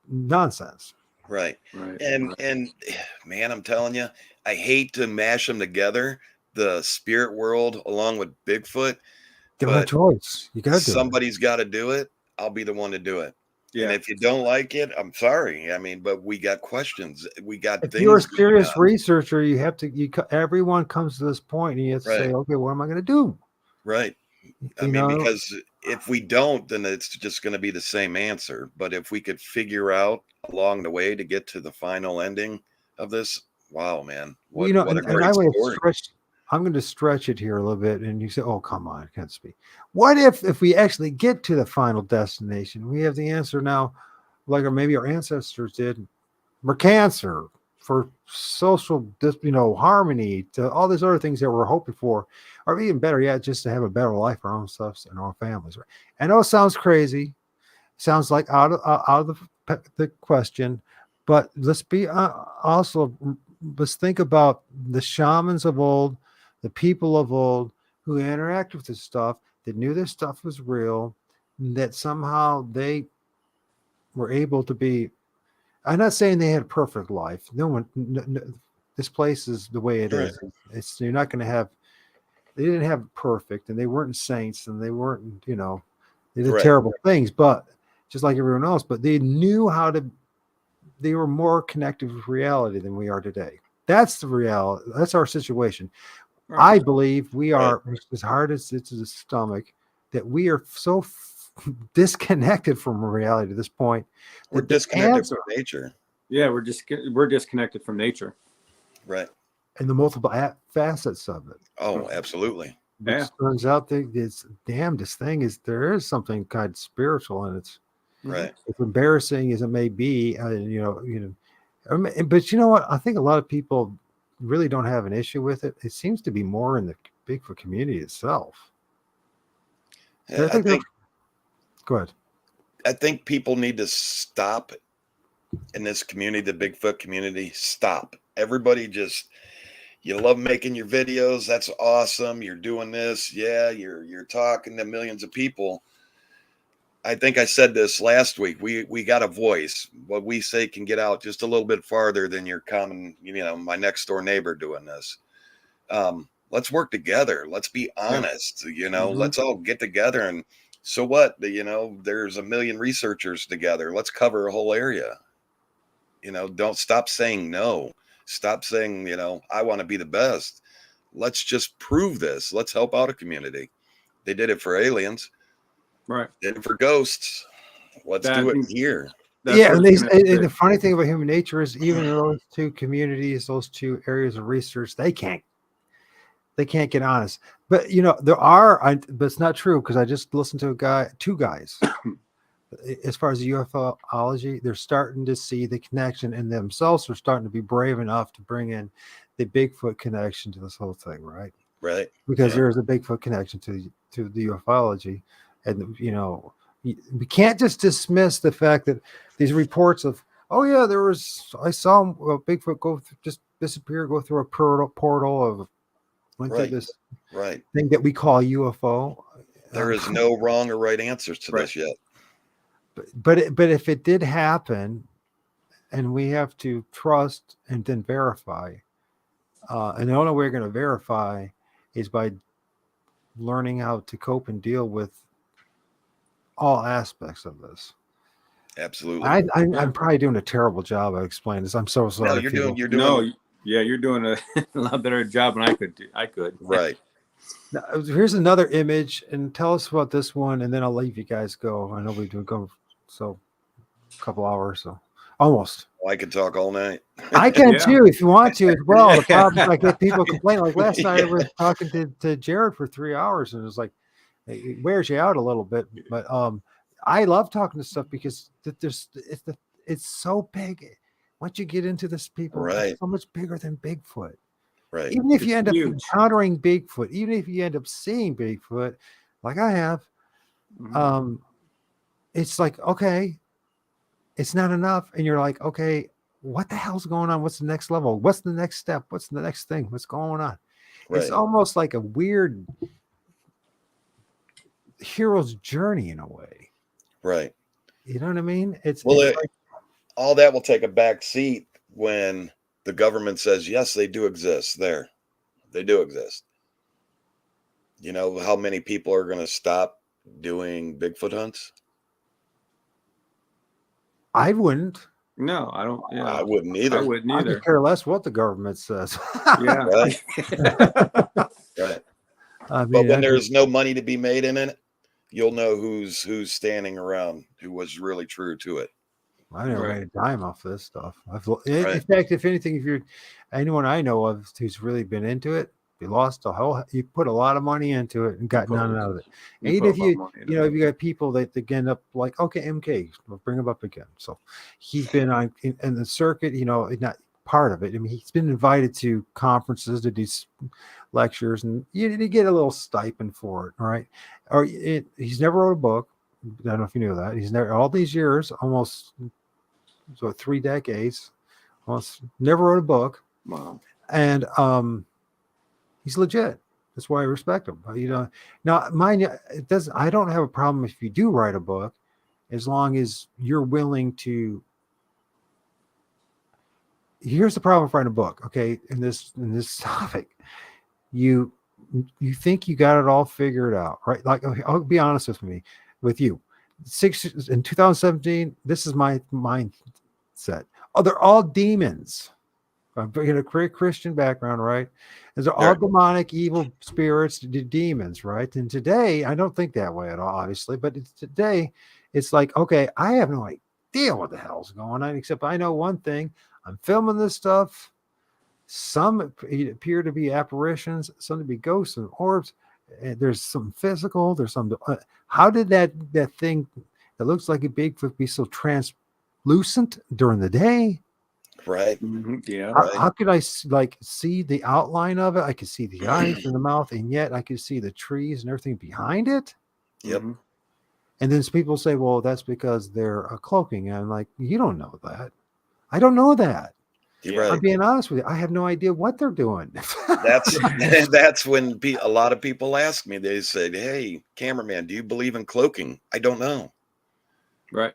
nonsense. Right. And man, I'm telling you, I hate to mash them together, the spirit world along with Bigfoot. Give it a choice. You got to do it. Somebody's got to do it. I'll be the one to do it. And if you don't like it, I'm sorry. I mean, but we got questions. We got if things. you're a going serious on. researcher, you have to. Everyone comes to this point, and you have to say, Right. okay, what am I going to do? Right. I You mean, know? because if we don't, then it's just going to be the same answer. But if we could figure out along the way to get to the final ending of this, wow, man, Well, what a and I great would story. stretch. I'm going to stretch it here a little bit, and you say, "Oh, come on, can't speak." What if we actually get to the final destination? We have the answer now, like or maybe our ancestors did, for cancer, for social, harmony, to all these other things that we're hoping for, or even better yet, just to have a better life for our own stuff and our own families. Right? I know it sounds crazy, sounds like out of the question, but let's be also let's think about the shamans of old, the people of old who interacted with this stuff, that knew this stuff was real, that somehow they were able to be. I'm not saying they had a perfect life. No one. This place is the way it Right. is. It's you're not going to have. They didn't have perfect, and they weren't saints, and they weren't. They did Right. terrible things, but just like everyone else. But they knew how to. They were more connected with reality than we are today. That's the reality. That's our situation. Right. I believe we are, as hard as it's the stomach, that we are so disconnected from reality at this point. We're disconnected from nature. Yeah, we're disconnected from nature. Right. And the multiple facets of it. Oh, absolutely. Which turns out that it's damnedest thing is there is something kind of spiritual in it. Right. As embarrassing as it may be, but you know what? I think a lot of people really don't have an issue with it. It seems to be more in the Bigfoot community itself. I think go ahead. I think people need to stop in this community, the Bigfoot community. Stop. Everybody just, you love making your videos. That's awesome. You're doing this. Yeah, you're talking to millions of people. I think I said this last week. We got a voice. What we say can get out just a little bit farther than your common, my next door neighbor doing this. Let's work together. Let's be honest. Let's all get together. And so what? There's a million researchers together. Let's cover a whole area. Don't stop saying no. Stop saying, I want to be the best. Let's just prove this. Let's help out a community. They did it for aliens. Right. Did it for ghosts. Let's do it here. Yeah, and the funny thing about human nature is even those two communities, those two areas of research, they can't get honest. But there are, but it's not true because I just listened to two guys. As far as ufology, they're starting to see the connection, and themselves are starting to be brave enough to bring in the Bigfoot connection to this whole thing, right? Right. Because there's a Bigfoot connection to the ufology, and we can't just dismiss the fact that these reports of, oh yeah, I saw Bigfoot just disappear, go through a portal of went through this thing that we call UFO. There is no wrong or right answers to this yet. But if it did happen, and we have to trust and then verify, and the only way we're going to verify is by learning how to cope and deal with all aspects of this. Absolutely. I'm probably doing a terrible job of explaining this. I'm so sorry. No, you're doing you're doing a lot better job than I could. Right. Now, here's another image, and tell us about this one, and then I'll leave you guys go. I know we do go so a couple hours, so almost. Well, I could talk all night. I can too, if you want to as well. The problem is I get people complaining. Like last night, I was talking to Jared for 3 hours, and it was like it wears you out a little bit. But I love talking to stuff because it's so big. Once you get into this, people, it's so much bigger than Bigfoot. Right. Even if you end up encountering Bigfoot, even if you end up seeing Bigfoot, like I have, it's like, okay, it's not enough. And you're like, okay, what the hell's going on? What's the next level? What's the next step? What's the next thing? What's going on? Right. It's almost like a weird hero's journey in a way. Right. You know what I mean? All that will take a back seat when the government says, yes, they do exist there. They do exist. You know how many people are going to stop doing Bigfoot hunts? I wouldn't. No, I don't. Yeah, I wouldn't I either. wouldn't I either. could care less what the government says. Yeah. Right. Right. I But mean, when there's no money to be made in it, you'll know who's standing around who was really true to it. I never Right. made a dime off this stuff. In Right. fact, if anything, if you're anyone I know of who's really been into it, you lost a whole. You put a lot of money into it and got none out of it. And even if you, if you got people that end up like, okay, MK, we'll bring him up again. So he's been on in the circuit. Not part of it. I mean, he's been invited to conferences to do lectures, and you get a little stipend for it. All right, he's never wrote a book. I don't know if you knew that. He's never all these years, almost 3 decades, almost never wrote a book. Wow. And he's legit. That's why I respect him. Now mind you, it doesn't. I don't have a problem if you do write a book, as long as you're willing to. Here's the problem with writing a book. Okay, in this topic, you think you got it all figured out, right? Like, I'll be honest with you. In 2017, this is my mindset. Oh, they're all demons. I'm bringing a Christian background, right? And they're all demonic, evil spirits, demons, right? And today, I don't think that way at all, obviously. But today, it's like, okay, I have no idea what the hell's going on, except I know one thing. I'm filming this stuff. Some appear to be apparitions, some to be ghosts and orbs. There's some physical. There's some. How did that thing that looks like a Bigfoot be so translucent during the day? Right. Mm-hmm. Yeah. How could I see the outline of it? I could see the eyes and the mouth, and yet I could see the trees and everything behind it. Yep. Mm-hmm. And then people say, "Well, that's because they're cloaking." And I'm like, "You don't know that. I don't know that." Right. I'm being honest with you. I have no idea what they're doing. That's when a lot of people ask me. They said, "Hey, cameraman, do you believe in cloaking?" I don't know. Right.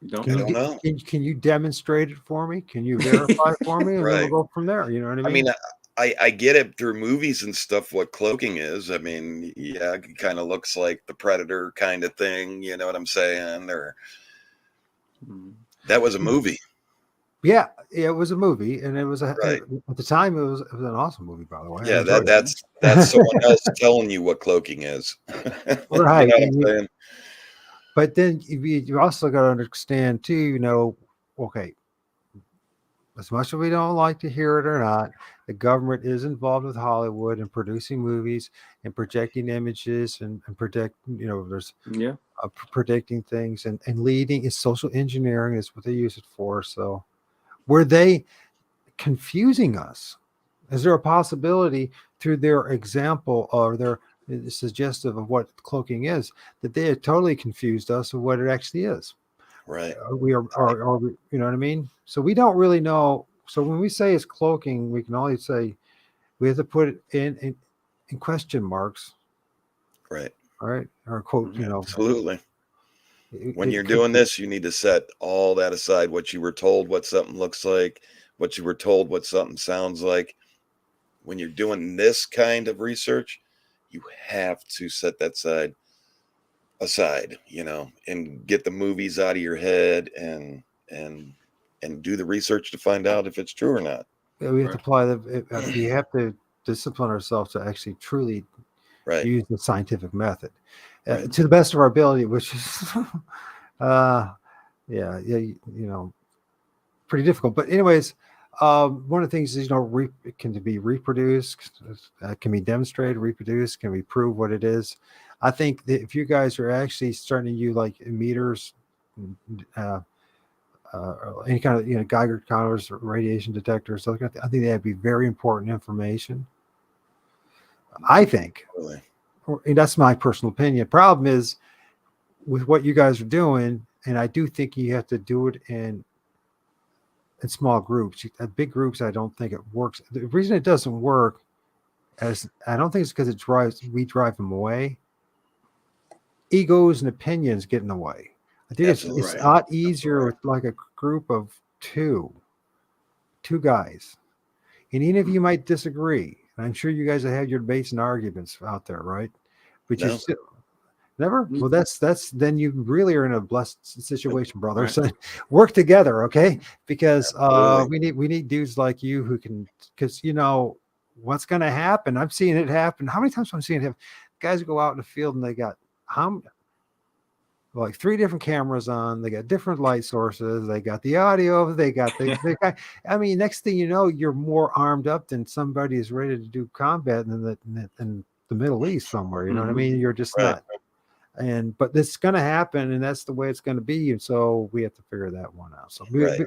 I don't know. Can you demonstrate it for me? Can you verify it for me? And then we'll go from there. You know what I mean? I get it through movies and stuff what cloaking is. I mean, yeah, it kind of looks like the Predator kind of thing. You know what I'm saying? Or that was a movie. Yeah, it was a movie, and it was Right. at the time it was an awesome movie, by the way. Yeah, that's someone else telling you what cloaking is. Right. You know what I'm saying? But then you also got to understand too, okay, as much as we don't like to hear it or not, the government is involved with Hollywood and producing movies and projecting images and there's predicting things and leading is social engineering is what they use it for. So were they confusing us? Is there a possibility through their example or their suggestive of what cloaking is that they had totally confused us of what it actually is? Right. We are you know what I mean? So we don't really know. So when we say it's cloaking, we can only say we have to put it in question marks. Right. All right. Or quote, Absolutely. When you're doing this, you need to set all that aside, what you were told, what something looks like, what you were told, what something sounds like. When you're doing this kind of research, you have to set that aside, and get the movies out of your head and do the research to find out if it's true or not. Yeah, we have to apply we have to discipline ourselves to actually truly use the scientific method to the best of our ability, which is pretty difficult. But anyways, one of the things is it can be reproduced, can be demonstrated, reproduced, can we prove what it is? I think that if you guys are actually starting to use like meters, any kind of Geiger counters, or radiation detectors, I think that'd be very important information. I think. Really? And that's my personal opinion. Problem is with what you guys are doing, and I do think you have to do it in small groups. Big groups, I don't think it works. The reason it doesn't work I don't think it's because we drive them away. Egos and opinions get in the way. I think it's a lot easier with like a group of two guys. And even if you might disagree, and I'm sure you guys have your debates and arguments out there, right? But Never? Mm. Well, that's then you really are in a blessed situation, brother. Right. So work together, okay? Because Absolutely. we need dudes like you who can, because you know what's going to happen. I've seen it happen. How many times have I seen it happen? Guys go out in the field and they got how like 3 different cameras on. They got different light sources. They got the audio. They got they got. I mean, next thing you know, you're more armed up than somebody is ready to do combat in the Middle East somewhere. You know what I Mhm. mean? You're just Right. not. And but it's going to happen, and that's the way it's going to be. And so we have to figure that one out. So Right.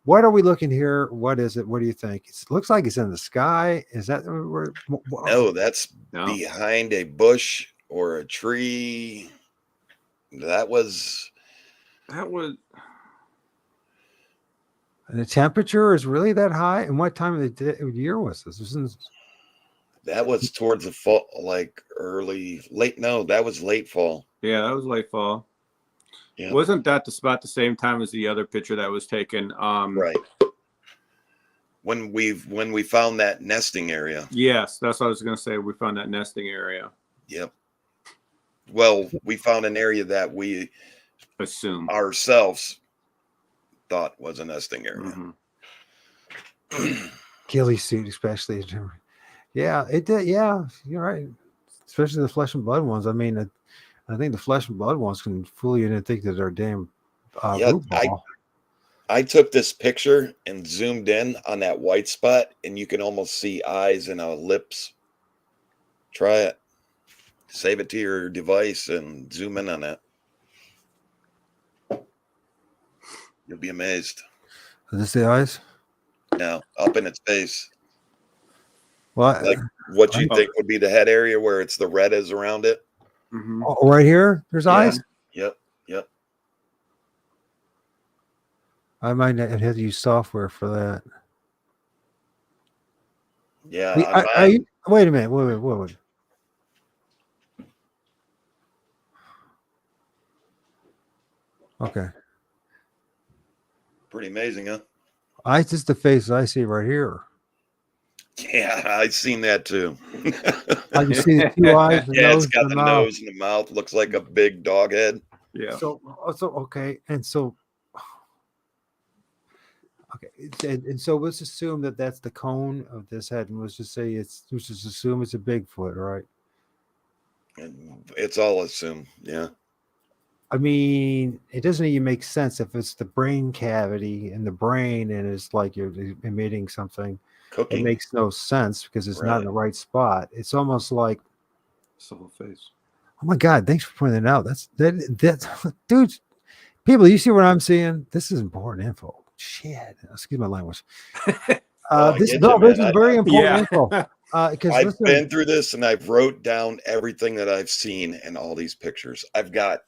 what are we looking here? What is it? What do you think? It looks like it's in the sky. Is that where? No, that's No. behind a bush or a tree. That was That was And the temperature is really that high? And what time of the year was this? that was towards the fall, like late. No, that was late fall. yeah, that was late fall. Yeah. Wasn't that about the same time as the other picture that was taken? Right. When we found that nesting area. Yes, that's what I was gonna say. We found that nesting area. Yep. Well, we found an area that we Assume. ourselves thought was a nesting area. Mhm. ghillie suit, especially. Yeah, it did. Yeah, you're right. Especially the flesh and blood ones. I mean, I think the flesh and blood ones can fool you into think that they're damn Yeah, root ball. I took this picture and zoomed in on that white spot, and you can almost see eyes and lips. Try it. Save it to your device and zoom in on it. You'll be amazed. Is this the eyes? Now, up in its face, Well, like what you Oh. think would be the head area where it's the red is around it. Mhm. oh, right here, there's Yeah. eyes. Yep. Yep. I might have to use software for that. Yeah. Wait, On mine, wait a minute. Wait. Okay. pretty amazing, huh? Eyes just the face I see right here. Yeah, I've seen that too. I can see the 2 eyes, the Yeah, nose, it's got the the mouth. nose and the mouth. Looks like a big dog head. Yeah. So okay, and so okay, and so let's assume that that's the cone of this head, and let's just assume it's a Bigfoot, right? And it's all assumed. Yeah. I mean, it doesn't even make sense if it's the brain cavity in the brain and it's like you're emitting something. It Cooking. makes no sense because it's not in the right spot. It's almost like, It's the whole face. oh my God, thanks for pointing that out. That's dude. People, you see what I'm seeing? This is important info. Shit, excuse my language. I This get you, man. is very important info. Because I've listen, been through this and I've wrote down everything that I've seen in all these pictures. I've got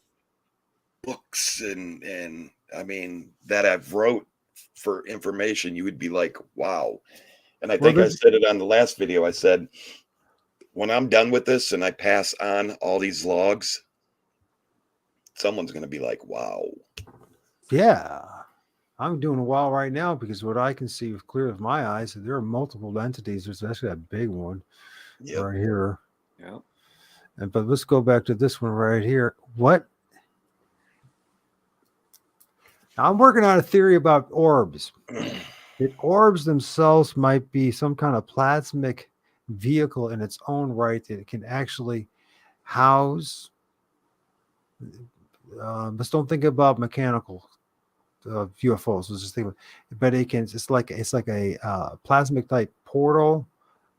books and I mean that I've wrote for information. You would be like, wow. And I think I said it on the last video. I said, when I'm done with this and I pass on all these logs, someone's going to be like, wow. yeah, I'm doing a while right now because what I can see with clear with my eyes, there are multiple entities. There's actually a big one right here. Yeah. But let's go back to this one right here. What? Now, I'm working on a theory about orbs. That orbs themselves might be some kind of plasmic vehicle in its own right that it can actually house. Let's don't think about mechanical UFOs. Let's just think about, but it can. It's like a plasmic type portal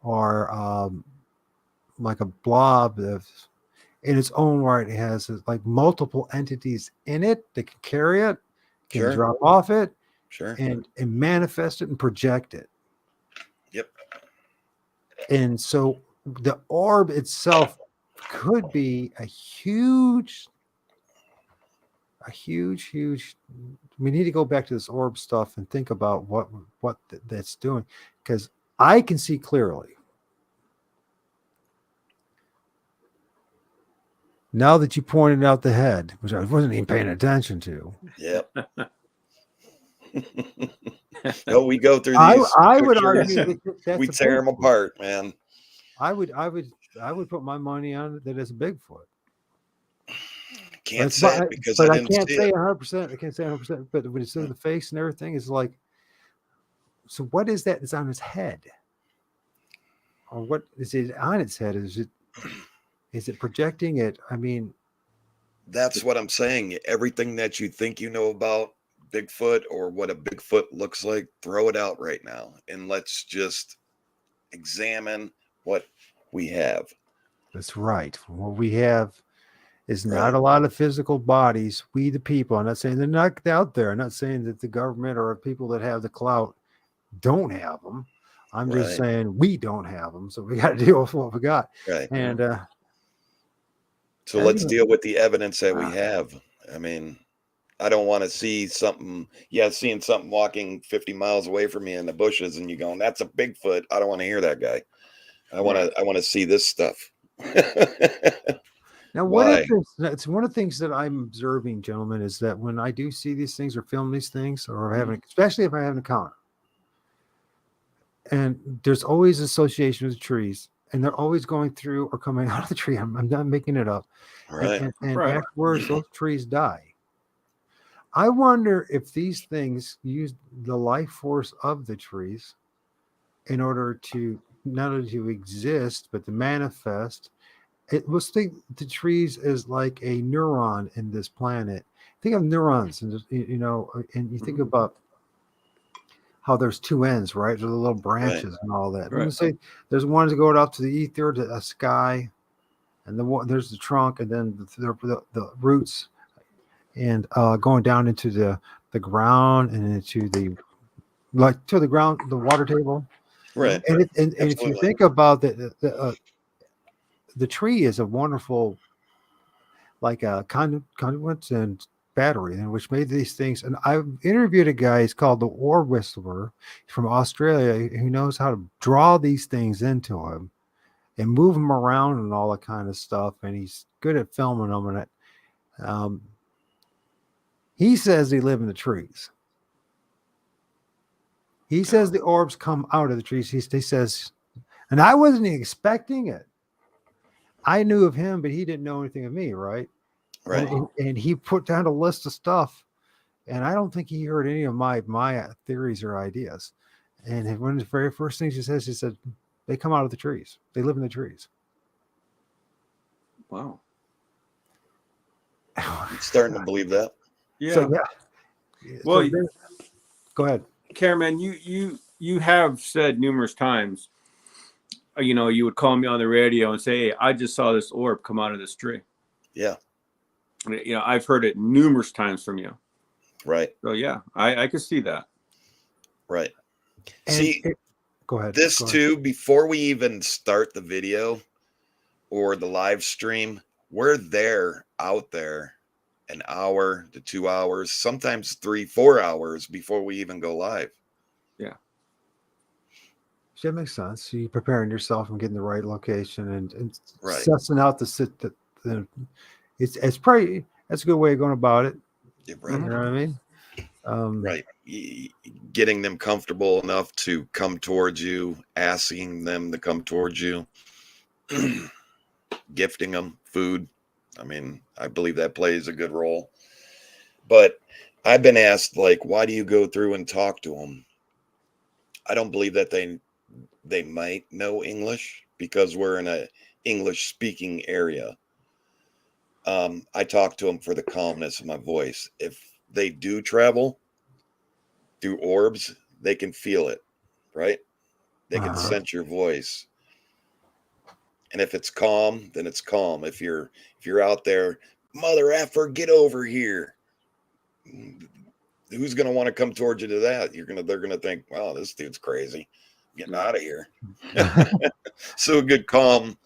or like a blob of, in its own right. It has like multiple entities in it that can carry it, can drop off it, and manifest it and project it. Yep. And so the orb itself could be a huge. We need to go back to this orb stuff and think about what that's doing, because I can see clearly. Now that you pointed out the head, which I wasn't even paying attention to. Yep. No, we go through these. I would argue that we tear them apart, man. I would put my money on it that it's Bigfoot. Can't say it because I but I didn't can't see say it. 100%. I can't say 100%. But when it's in the face and everything, it's like, so what is that? It's on his head, or what is it on its head? Is it projecting it? I mean, That's what I'm saying. Everything that you think you know about Bigfoot or what a Bigfoot looks like, throw it out right now and let's just examine what we have. that's right. What we have is not Right. a lot of physical bodies. We, the people, I'm not saying they're not out there. I'm not saying that the government or people that have the clout don't have them. I'm just Right. saying we don't have them. So we got to deal with what we got. Right. And, So let's deal with the evidence that we have. I mean, I don't want to see something, seeing something walking 50 miles away from me in the bushes and you going, that's a Bigfoot. I don't want to hear that guy. I want to see this stuff. now, what if it's one of the things that I'm observing, gentlemen, is that when I do see these things or film these things or having, especially if I have an encounter, and there's always association with the trees, and they're always going through or coming out of the tree. I'm not making it up. Right. And afterwards, those trees die. I wonder if these things use the life force of the trees in order to not only to exist, but to manifest. Let's think the trees as like a neuron in this planet. Think of neurons, and and you think about how there's two ends, right? There's the little branches and all that. Right. Say there's ones that go out to the ether, to a sky, and there's the trunk, and then the roots, and going down into the ground and into the ground, the water table. Right. And if you think about the tree is a wonderful, like a conduit and battery, in which made these things. And I've interviewed a guy, he's called the O.R.D. Whisperer from Australia, who knows how to draw these things into him and move them around and all that kind of stuff. And he's good at filming them. And he says they live in the trees. He says the orbs come out of the trees. He says, and I wasn't expecting it. I knew of him, but he didn't know anything of me, right? Right. And he put down a list of stuff, and I don't think he heard any of my theories or ideas. And one of the very first things he said, they come out of the trees. They live in the trees. Wow. I'm starting to believe that. Yeah. So, yeah. Well, go ahead. Cameraman, you have said numerous times, you would call me on the radio and say, hey, I just saw this orb come out of this tree. Yeah. I've heard it numerous times from you. Right. So yeah, I could see that. Right. See, go ahead. This too, before we even start the video or the live stream, we're out there an hour to 2 hours, sometimes 3-4 hours before we even go live. Yeah. That makes sense. So you're preparing yourself and getting the right location and right. sussing out it's probably, that's a good way of going about it. Yeah, right. You know what I mean? Right. Getting them comfortable enough to come towards you, asking them to come towards you, gifting them food. I mean, I believe that plays a good role. But I've been asked, like, why do you go through and talk to them? I don't believe that they might know English because we're in a English speaking area. I talk to them for the calmness of my voice. If they do travel through orbs, they can feel it, right? They can sense your voice. And if it's calm, then it's calm. If you're out there, mother effer, get over here. Who's going to want to come towards you to that? They're going to think, wow, this dude's crazy. I'm getting out of here. So a good calm,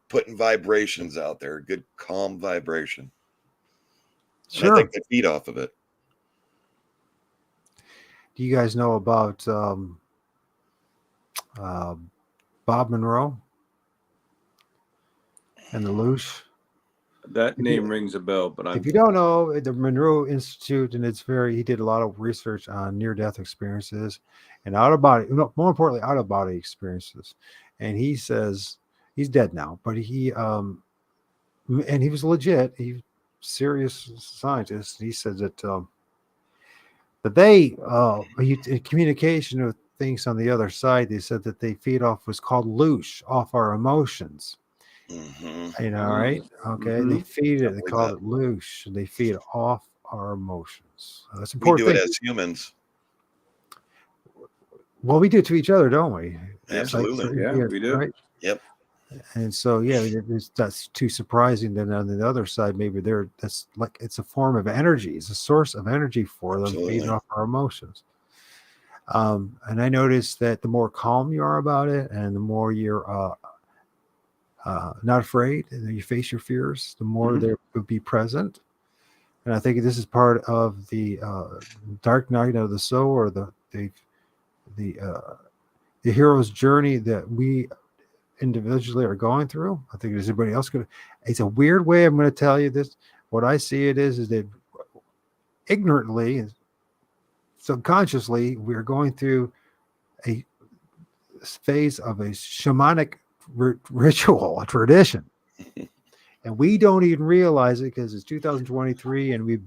putting vibrations out there, a good calm vibration. Sure. I think they feed off of it. Do you guys know about Bob Monroe and the Loosh? That name rings a bell, but if you don't know, the Monroe Institute, and he did a lot of research on near-death experiences and more importantly, out-of-body experiences. And he says he's dead now, but he was legit. He serious scientist. He said that they in communication with things on the other side. They said that they feed off what's called loosh, off our emotions. You know, right? Okay, they feed it. They call it loosh. They feed off our emotions. That's an We important do it thing. as humans. Well, we do it to each other, don't we? Absolutely. Yeah, we do. Right. Yep. And so, yeah, that's too surprising. Then on the other side, maybe that's like it's a form of energy. It's a source of energy for them, feeding off our emotions. And I noticed that the more calm you are about it, and the more you're not afraid, and you face your fears, the more they would be present. And I think this is part of the dark night of the soul, or the hero's journey that we individually are going through. I think there's anybody else could. It's a weird way. I'm going to tell you this. What I see it is that ignorantly and subconsciously we're going through a phase of a shamanic ritual, a tradition, and we don't even realize it because it's 2023 and we've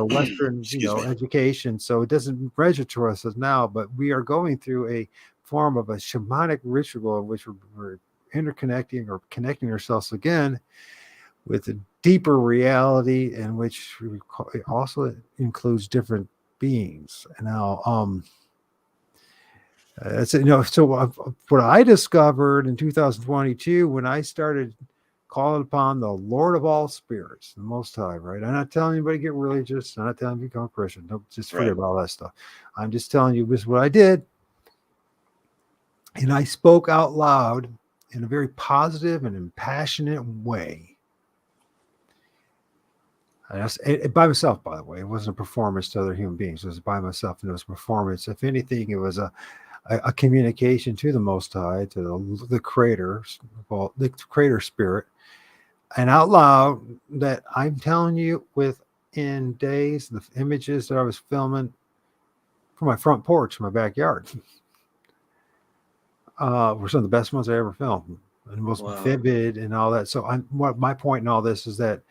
Western, education, so it doesn't register us as now. But we are going through a form of a shamanic ritual in which we're interconnecting or connecting ourselves again with a deeper reality, in which it also includes different beings. Now, so what I discovered in 2022 when I started calling upon the Lord of all spirits, the Most High, right? I'm not telling anybody to get religious. I'm not telling you to become a Christian. Don't just forget about all that stuff. I'm just telling you this is what I did. And I spoke out loud in a very positive and impassionate way. And by myself, by the way. It wasn't a performance to other human beings. It was by myself, and it was a performance. If anything, it was a communication to the Most High, to the Creator, well, the Creator Spirit, and out loud that I'm telling you, within days, the images that I was filming from my front porch, my backyard, were some of the best ones I ever filmed, and most vivid and all that. So my point in all this is that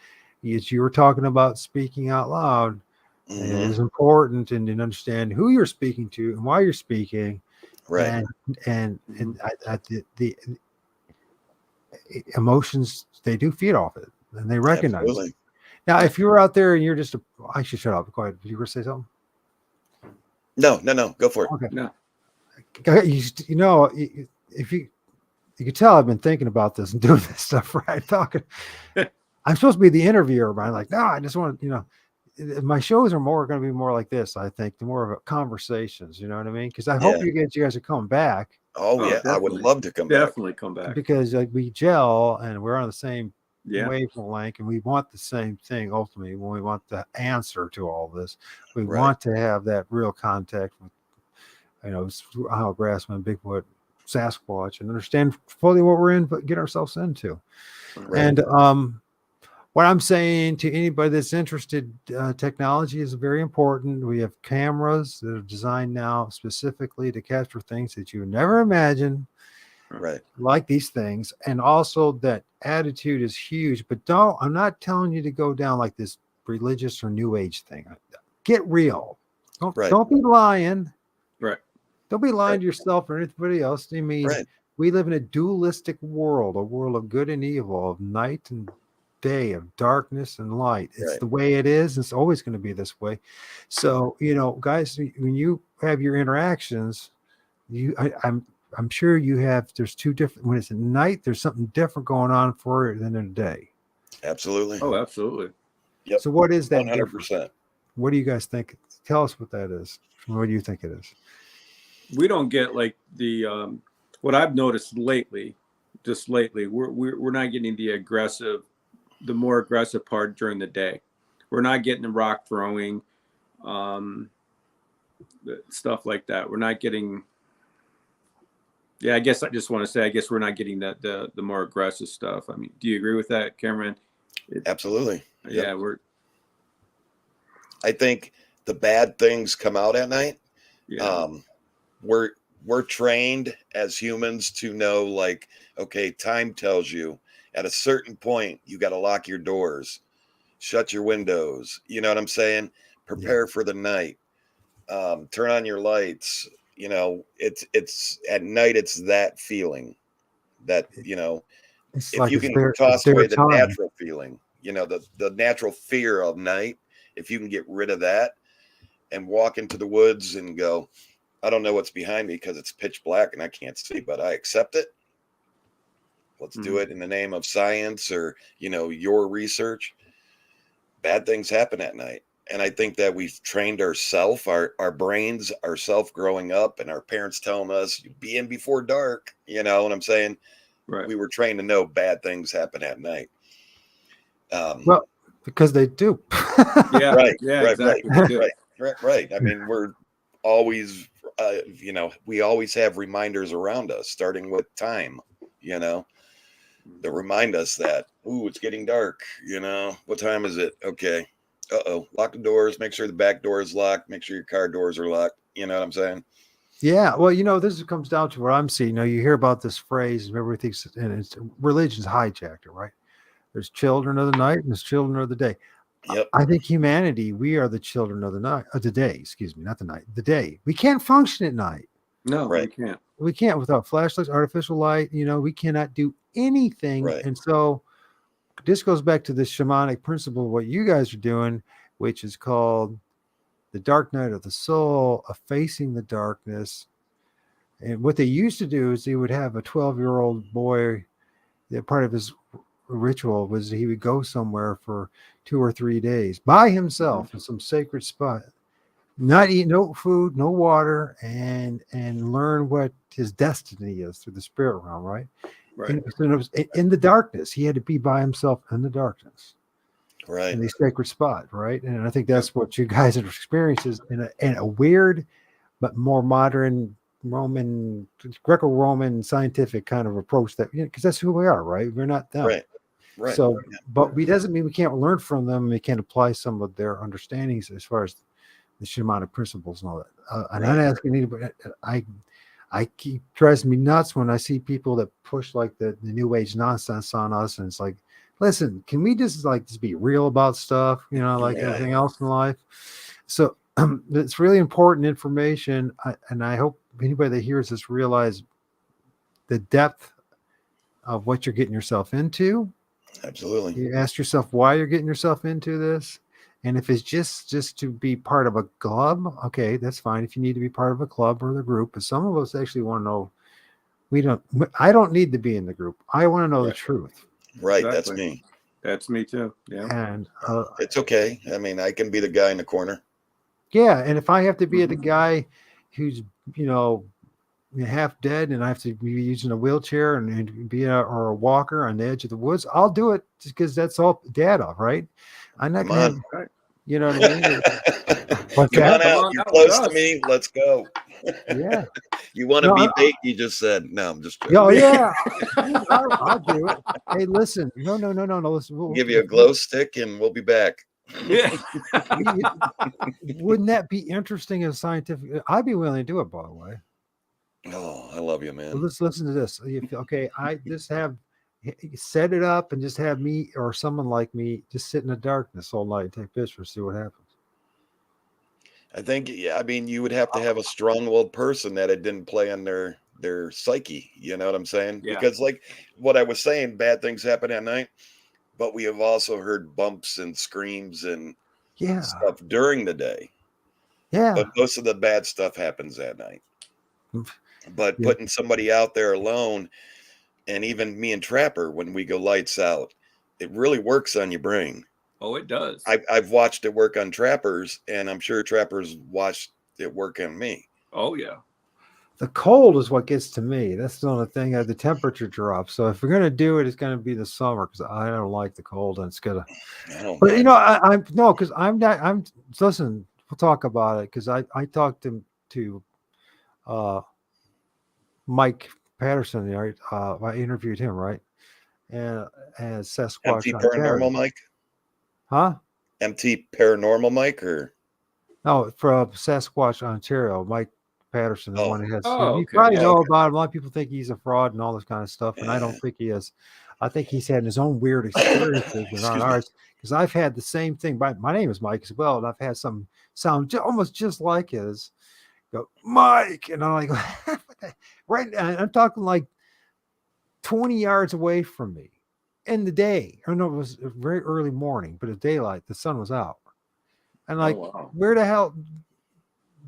you were talking about speaking out loud. And it is important and to understand who you're speaking to and why you're speaking. Right. And the emotions, they do feed off it, and they recognize it. Now, if you're out there and you're just I should shut up. Go ahead. You were say something? No. Go for it. Okay. No. If you could tell, I've been thinking about this and doing this stuff, right? Talking. I'm supposed to be the interviewer, but I'm like, no, I just want to, my shows are going to be more like this. I think the more of conversations, you know what I mean? Because I hope you guys are coming back. Oh yeah, I would love to come back. Definitely come back, because we gel and we're on the same wavelength, and we want the same thing. Ultimately, when we want the answer to all this, we want to have that real contact with, how Grassman, Bigfoot, Sasquatch, and understand fully what we're in, but get ourselves into. And what I'm saying to anybody that's interested, technology is very important. We have cameras that are designed now specifically to capture things that you would never imagine, like these things. And also that attitude is huge. But I'm not telling you to go down like this religious or new age thing. Get real. Don't be lying. Right. Don't be lying to yourself or anybody else. I mean, we live in a dualistic world, a world of good and evil, of night and day, of darkness and light. It's the way it is. It's always going to be this way. So, guys, when you have your interactions, I'm sure you have, there's two different, when it's at night, there's something different going on for it than in the day. Absolutely. Oh, absolutely. Yep. So what is that 100%. difference? What do you guys think? Tell us what that is. What do you think it is? We don't get like the what I've noticed lately, we're not getting the more aggressive part during the day. We're not getting the rock throwing, stuff like that. We're not getting. Yeah, I guess I just want to say, I guess we're not getting the more aggressive stuff. I mean, do you agree with that, Cameraman? Absolutely. Yeah, I think the bad things come out at night. Yeah. We're trained as humans to know, like, okay, time tells you at a certain point you got to lock your doors, shut your windows. You know what I'm saying? Prepare for the night. Turn on your lights. You know, it's at night. It's that feeling that, you know, It's if like you it's can their toss away the time. natural feeling, you know, the natural fear of night, if you can get rid of that and walk into the woods and go, I don't know what's behind me because it's pitch black and I can't see, but I accept it. Let's do it in the name of science or, you know, your research. Bad things happen at night. And I think that we've trained ourselves, our brains, ourself growing up, and our parents telling us, be in before dark. You know what I'm saying? Right. We were trained to know bad things happen at night. Well, because they do. Yeah. Right. Yeah. Right. Exactly. Right. I mean, we're always, you know, we always have reminders around us, starting with time, you know, that remind us that, ooh, it's getting dark. You know, what time is it? Okay. Lock the doors, make sure the back door is locked, make sure your car doors are locked. You know what I'm saying? Yeah, well, you know, this comes down to what I'm seeing. You know, you hear about this phrase, and everybody thinks, and it's religion's hijacked it, right? There's children of the night and there's children of the day. Yep. I think humanity, we are the children of the night, of the day. Excuse me, not the night, the day. We can't function at night. No, Right. we can't. We can't without flashlights, artificial light. You know, we cannot do anything. Right. And so, this goes back to the shamanic principle of what you guys are doing, which is called the dark night of the soul, of facing the darkness. And what they used to do is they would have a 12-year-old boy, that part of his ritual was he would go somewhere for 2 or 3 days by himself in some sacred spot, not eat no food, no water, and learn what his destiny is through the spirit realm, right? Right. And so it was in the darkness. He had to be by himself in the darkness. Right. In a sacred spot, right? And I think that's what you guys have experienced in a weird but more modern Roman, Greco-Roman scientific kind of approach that, because that's who we are, right? We're not them. Right. So, but we doesn't mean we can't learn from them. We can't apply some of their understandings as far as the shamanic principles and all that. I'm not asking anybody. I keep drives me nuts when I see people that push like the new age nonsense on us, and it's like, listen, can we just be real about stuff, you know, like everything else in life? So it's really important information, and I hope anybody that hears this realize the depth of what you're getting yourself into. Absolutely. You ask yourself why you're getting yourself into this, and if it's just to be part of a club, okay, that's fine. If you need to be part of a club or the group, but some of us actually want to know. I don't need to be in the group. I want to know the truth. Right. Exactly. That's me. That's me too. Yeah. And it's okay. I mean, I can be the guy in the corner. Yeah, and if I have to be the guy who's, you know, half dead, and I have to be using a wheelchair and be or a walker on the edge of the woods, I'll do it just because that's all data, right? I'm not going to, you know what I mean? Come on out. You're close to me. Let's go. Yeah. You want to be bait? You just said no. I'm just joking. Oh yeah, I'll do it. Hey, listen, no. Listen, we'll give you a glow stick, and we'll be back. Yeah. Wouldn't that be interesting as scientific? I'd be willing to do it, by the way. Oh, I love you, man. Well, let's listen to this. Okay, I just have set it up and just have me or someone like me just sit in the darkness all night and take pictures, see what happens. I think, I mean, you would have to have a strong-willed person that it didn't play on their psyche. You know what I'm saying? Yeah. Because like what I was saying, bad things happen at night, but we have also heard bumps and screams and stuff during the day. Yeah. But most of the bad stuff happens at night. But putting somebody out there alone, and even me and Trapper, when we go lights out, it really works on your brain. Oh, it does. I've watched it work on Trappers, and I'm sure Trappers watched it work on me. Oh, yeah. The cold is what gets to me. That's the only thing. The temperature drops. So if we're gonna do it, it's gonna be the summer because I don't like the cold, and it's gonna. But you know, I'm no, because I'm not. I'm listen. We'll talk about it because I talked to Mike Patterson. Right, I interviewed him, right, and Sasquatch. MT Paranormal Mike. Huh? MT Paranormal Mike or no, from Sasquatch, Ontario. Mike Patterson, the one who has. Oh, you probably know about him. A lot of people think he's a fraud and all this kind of stuff, and I don't think he is. I think he's had his own weird experiences that aren't ours. Because I've had the same thing. My name is Mike as well, and I've had some sound almost just like his. Go, Mike, and I'm like, right now, I'm talking like 20 yards away from me in the day. I know it was a very early morning, but it's daylight. The sun was out. And like, wow. where the hell?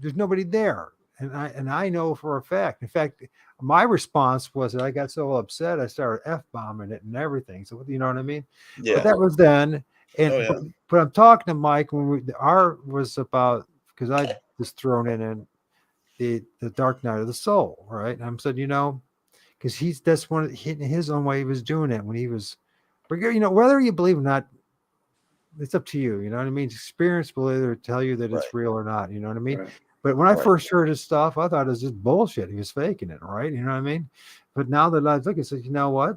There's nobody there. And I know for a fact. In fact, my response was that I got so upset I started F-bombing it and everything. So you know what I mean? Yeah. But that was then. And Oh, yeah. but I'm talking to Mike when our was about, because I was thrown in the Dark Night of the Soul, right? And I'm said, because that's one in his own way he was doing it when he was, whether you believe or not, it's up to you. You know what I mean? Experience will either tell you that it's real or not. You know what I mean? Right. But when I first heard his stuff, I thought it was just bullshit. He was faking it, right? You know what I mean? But now that I look, I said, you know what?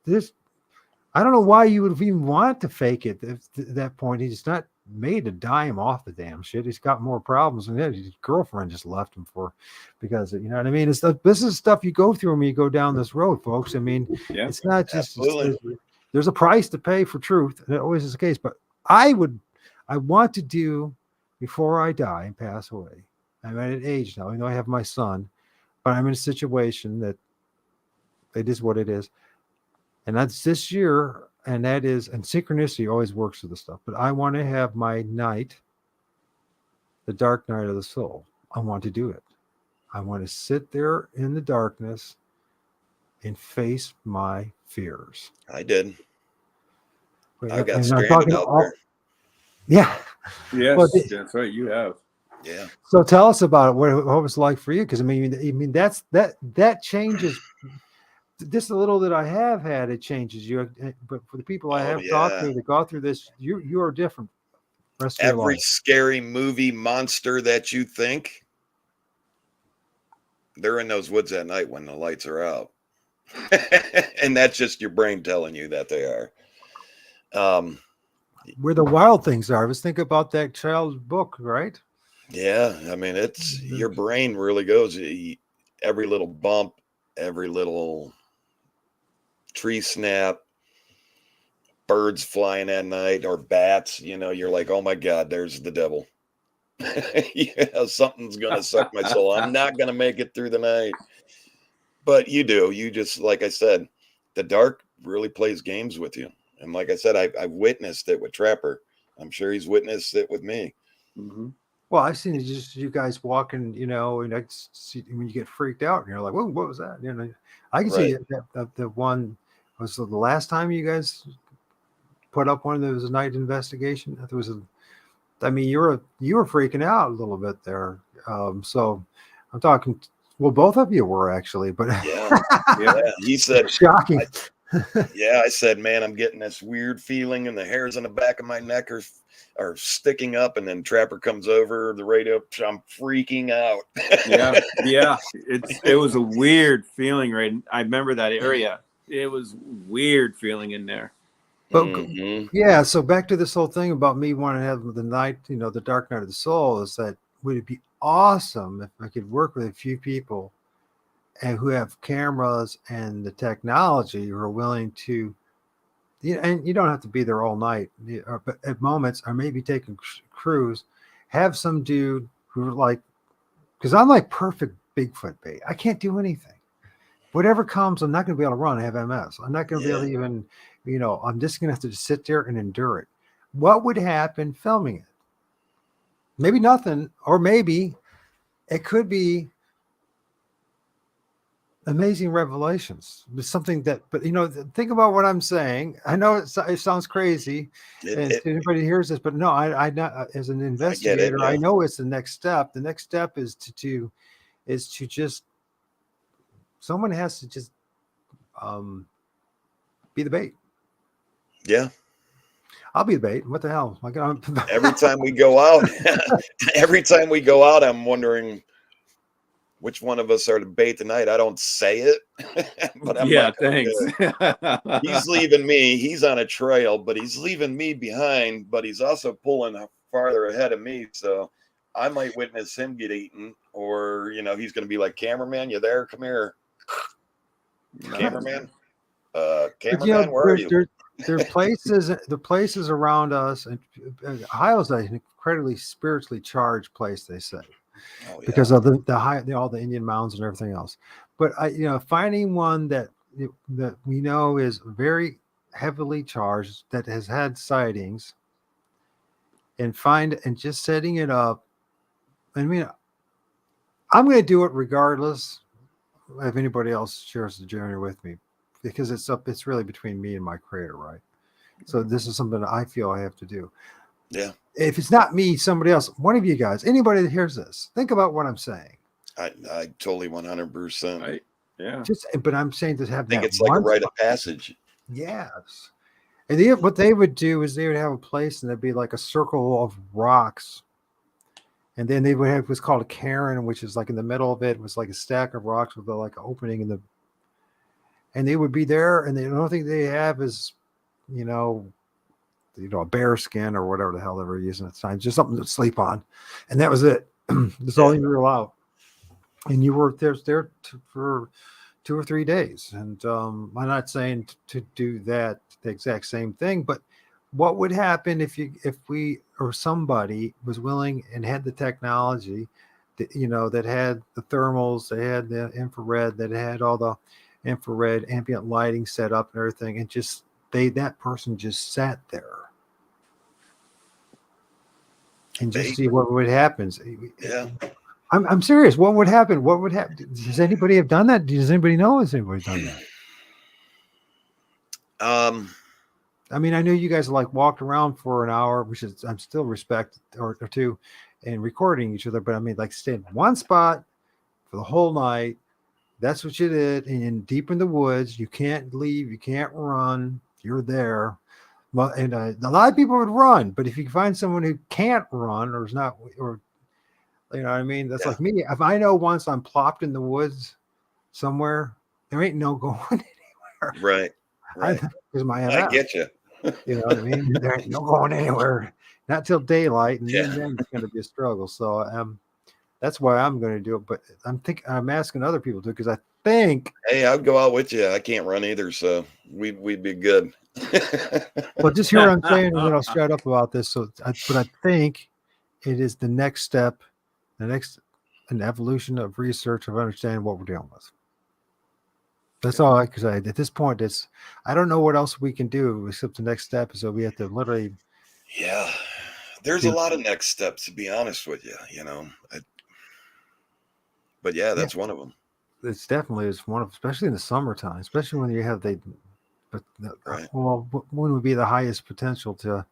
I don't know why you would even want to fake it at that point. He's not made a dime off the damn shit. He's got more problems than that. His girlfriend just left him because you know what I mean? This is stuff you go through when you go down this road, folks. I mean, it's not just there's a price to pay for truth, and it always is the case. But I want to do before I die and pass away. I'm at an age now. I know I have my son, but I'm in a situation that it is what it is. And that's this year, and synchronicity always works with the stuff. But I want to have my night, the dark night of the soul. I want to do it. I want to sit there in the darkness and face my fears. I did. I got I'm stranded out there. Yeah. Yes, that's right. You have. Yeah. So tell us about it. What it was like for you? Because I mean, that changes. Just a little that I have had, it changes you. But for the people I have talked to that go through this, you are different. Rest of your Every life. scary movie monster that you think, they're in those woods at night when the lights are out. And that's just your brain telling you that they are. Where the wild things are. Let's think about that child's book, right? Yeah. I mean, it's your brain really goes. Every little bump, every little tree snap, birds flying at night, or bats, you're like, oh my God, there's the devil. Something's gonna suck my soul. I'm not gonna make it through the night. But you just, like I said, the dark really plays games with you. And like I said, I've witnessed it with Trapper. I'm sure he's witnessed it with me. Mm-hmm. Well, I've seen it just you guys walking, and when you get freaked out and you're like, whoa, what was that? I can see that the one was the last time you guys put up one. There was a night investigation. There was you were freaking out a little bit there. So I'm talking. Well, both of you were actually, but yeah. He said, shocking. I said, man, I'm getting this weird feeling, and the hairs on the back of my neck are sticking up. And then Trapper comes over the radio. I'm freaking out. yeah. It was a weird feeling, right? I remember that area. It was weird feeling in there. But yeah, so back to this whole thing about me wanting to have the night, the dark night of the soul, is that would it be awesome if I could work with a few people and who have cameras and the technology who are willing to, and you don't have to be there all night, but at moments, or maybe taking cruise, have some dude who like, because I'm like perfect Bigfoot bait. I can't do anything. Whatever comes, I'm not going to be able to run. I have MS. I'm not going to be able to even, I'm just going to have to just sit there and endure it. What would happen filming it? Maybe nothing, or maybe it could be amazing revelations. Something that, but think about what I'm saying. I know it sounds crazy, and everybody hears this, but no, I not as an investigator, I know it's the next step. The next step is to just someone has to just be the bait. Yeah. I'll be the bait. What the hell? Every time we go out, I'm wondering which one of us are the bait tonight. I don't say it, but I'm thanks. He's leaving me. He's on a trail, but he's leaving me behind, but he's also pulling farther ahead of me. So I might witness him get eaten, or, he's going to be like, cameraman, you there? Come here. Cameraman. But, Cameraman, where are you? there are places, the places around us, and Ohio's an incredibly spiritually charged place, they say, Oh, yeah. because of all the Indian mounds and everything else. But finding one that we know is very heavily charged, that has had sightings, and just setting it up. I mean, I'm going to do it regardless if anybody else shares the journey with me, because it's really between me and my creator, right? So this is something that I feel I have to do. Yeah. If it's not me, somebody else, one of you guys, anybody that hears this, think about what I'm saying. I totally 100%. Yeah. But I'm saying to have I think that it's like a one rite of passage. Yes. And what they would do is they would have a place, and there'd be like a circle of rocks. And then they would have what's called a cairn, which is like in the middle of it was like a stack of rocks with like an opening in the. And they would be there, and the only thing they have is, a bear skin or whatever the hell they were using at the time, just something to sleep on, and that was it. That's all you were allowed. And you were there for 2 or 3 days. And I'm not saying to do that the exact same thing, but what would happen if we or somebody was willing and had the technology that, that had the thermals, they had the infrared, that had all the infrared ambient lighting set up and everything, and just that person just sat there and just see what would happen. Yeah. I'm serious. What would happen? What would happen? Does anybody have done that? Does anybody know? Has anybody done that? I mean, I know you guys like walked around for an hour, which is I'm still respect or two, and recording each other. But I mean, like stay in one spot for the whole night. That's what you did. And deep in the woods, you can't leave, you can't run. You're there. And a lot of people would run, but if you find someone who can't run or is not, or you know what I mean, that's like me. If I know once I'm plopped in the woods somewhere, there ain't no going anywhere. Right. Because my MS. I get you. You know what I mean? There ain't no going anywhere. Not till daylight, and then it's going to be a struggle. So that's why I'm going to do it. But I'm asking other people to, because I think. Hey, I'd go out with you. I can't run either, so we'd be good. Well, just hear what I'm saying, and then I'll shut up about this. But I think it is the next step, an evolution of research of understanding what we're dealing with. That's all I can say. At this point, I don't know what else we can do except the next step is that we have to literally. Yeah, there's a lot of next steps, to be honest with you. But yeah, that's one of them. It's definitely one of, especially in the summertime, especially when you have when would be the highest potential to,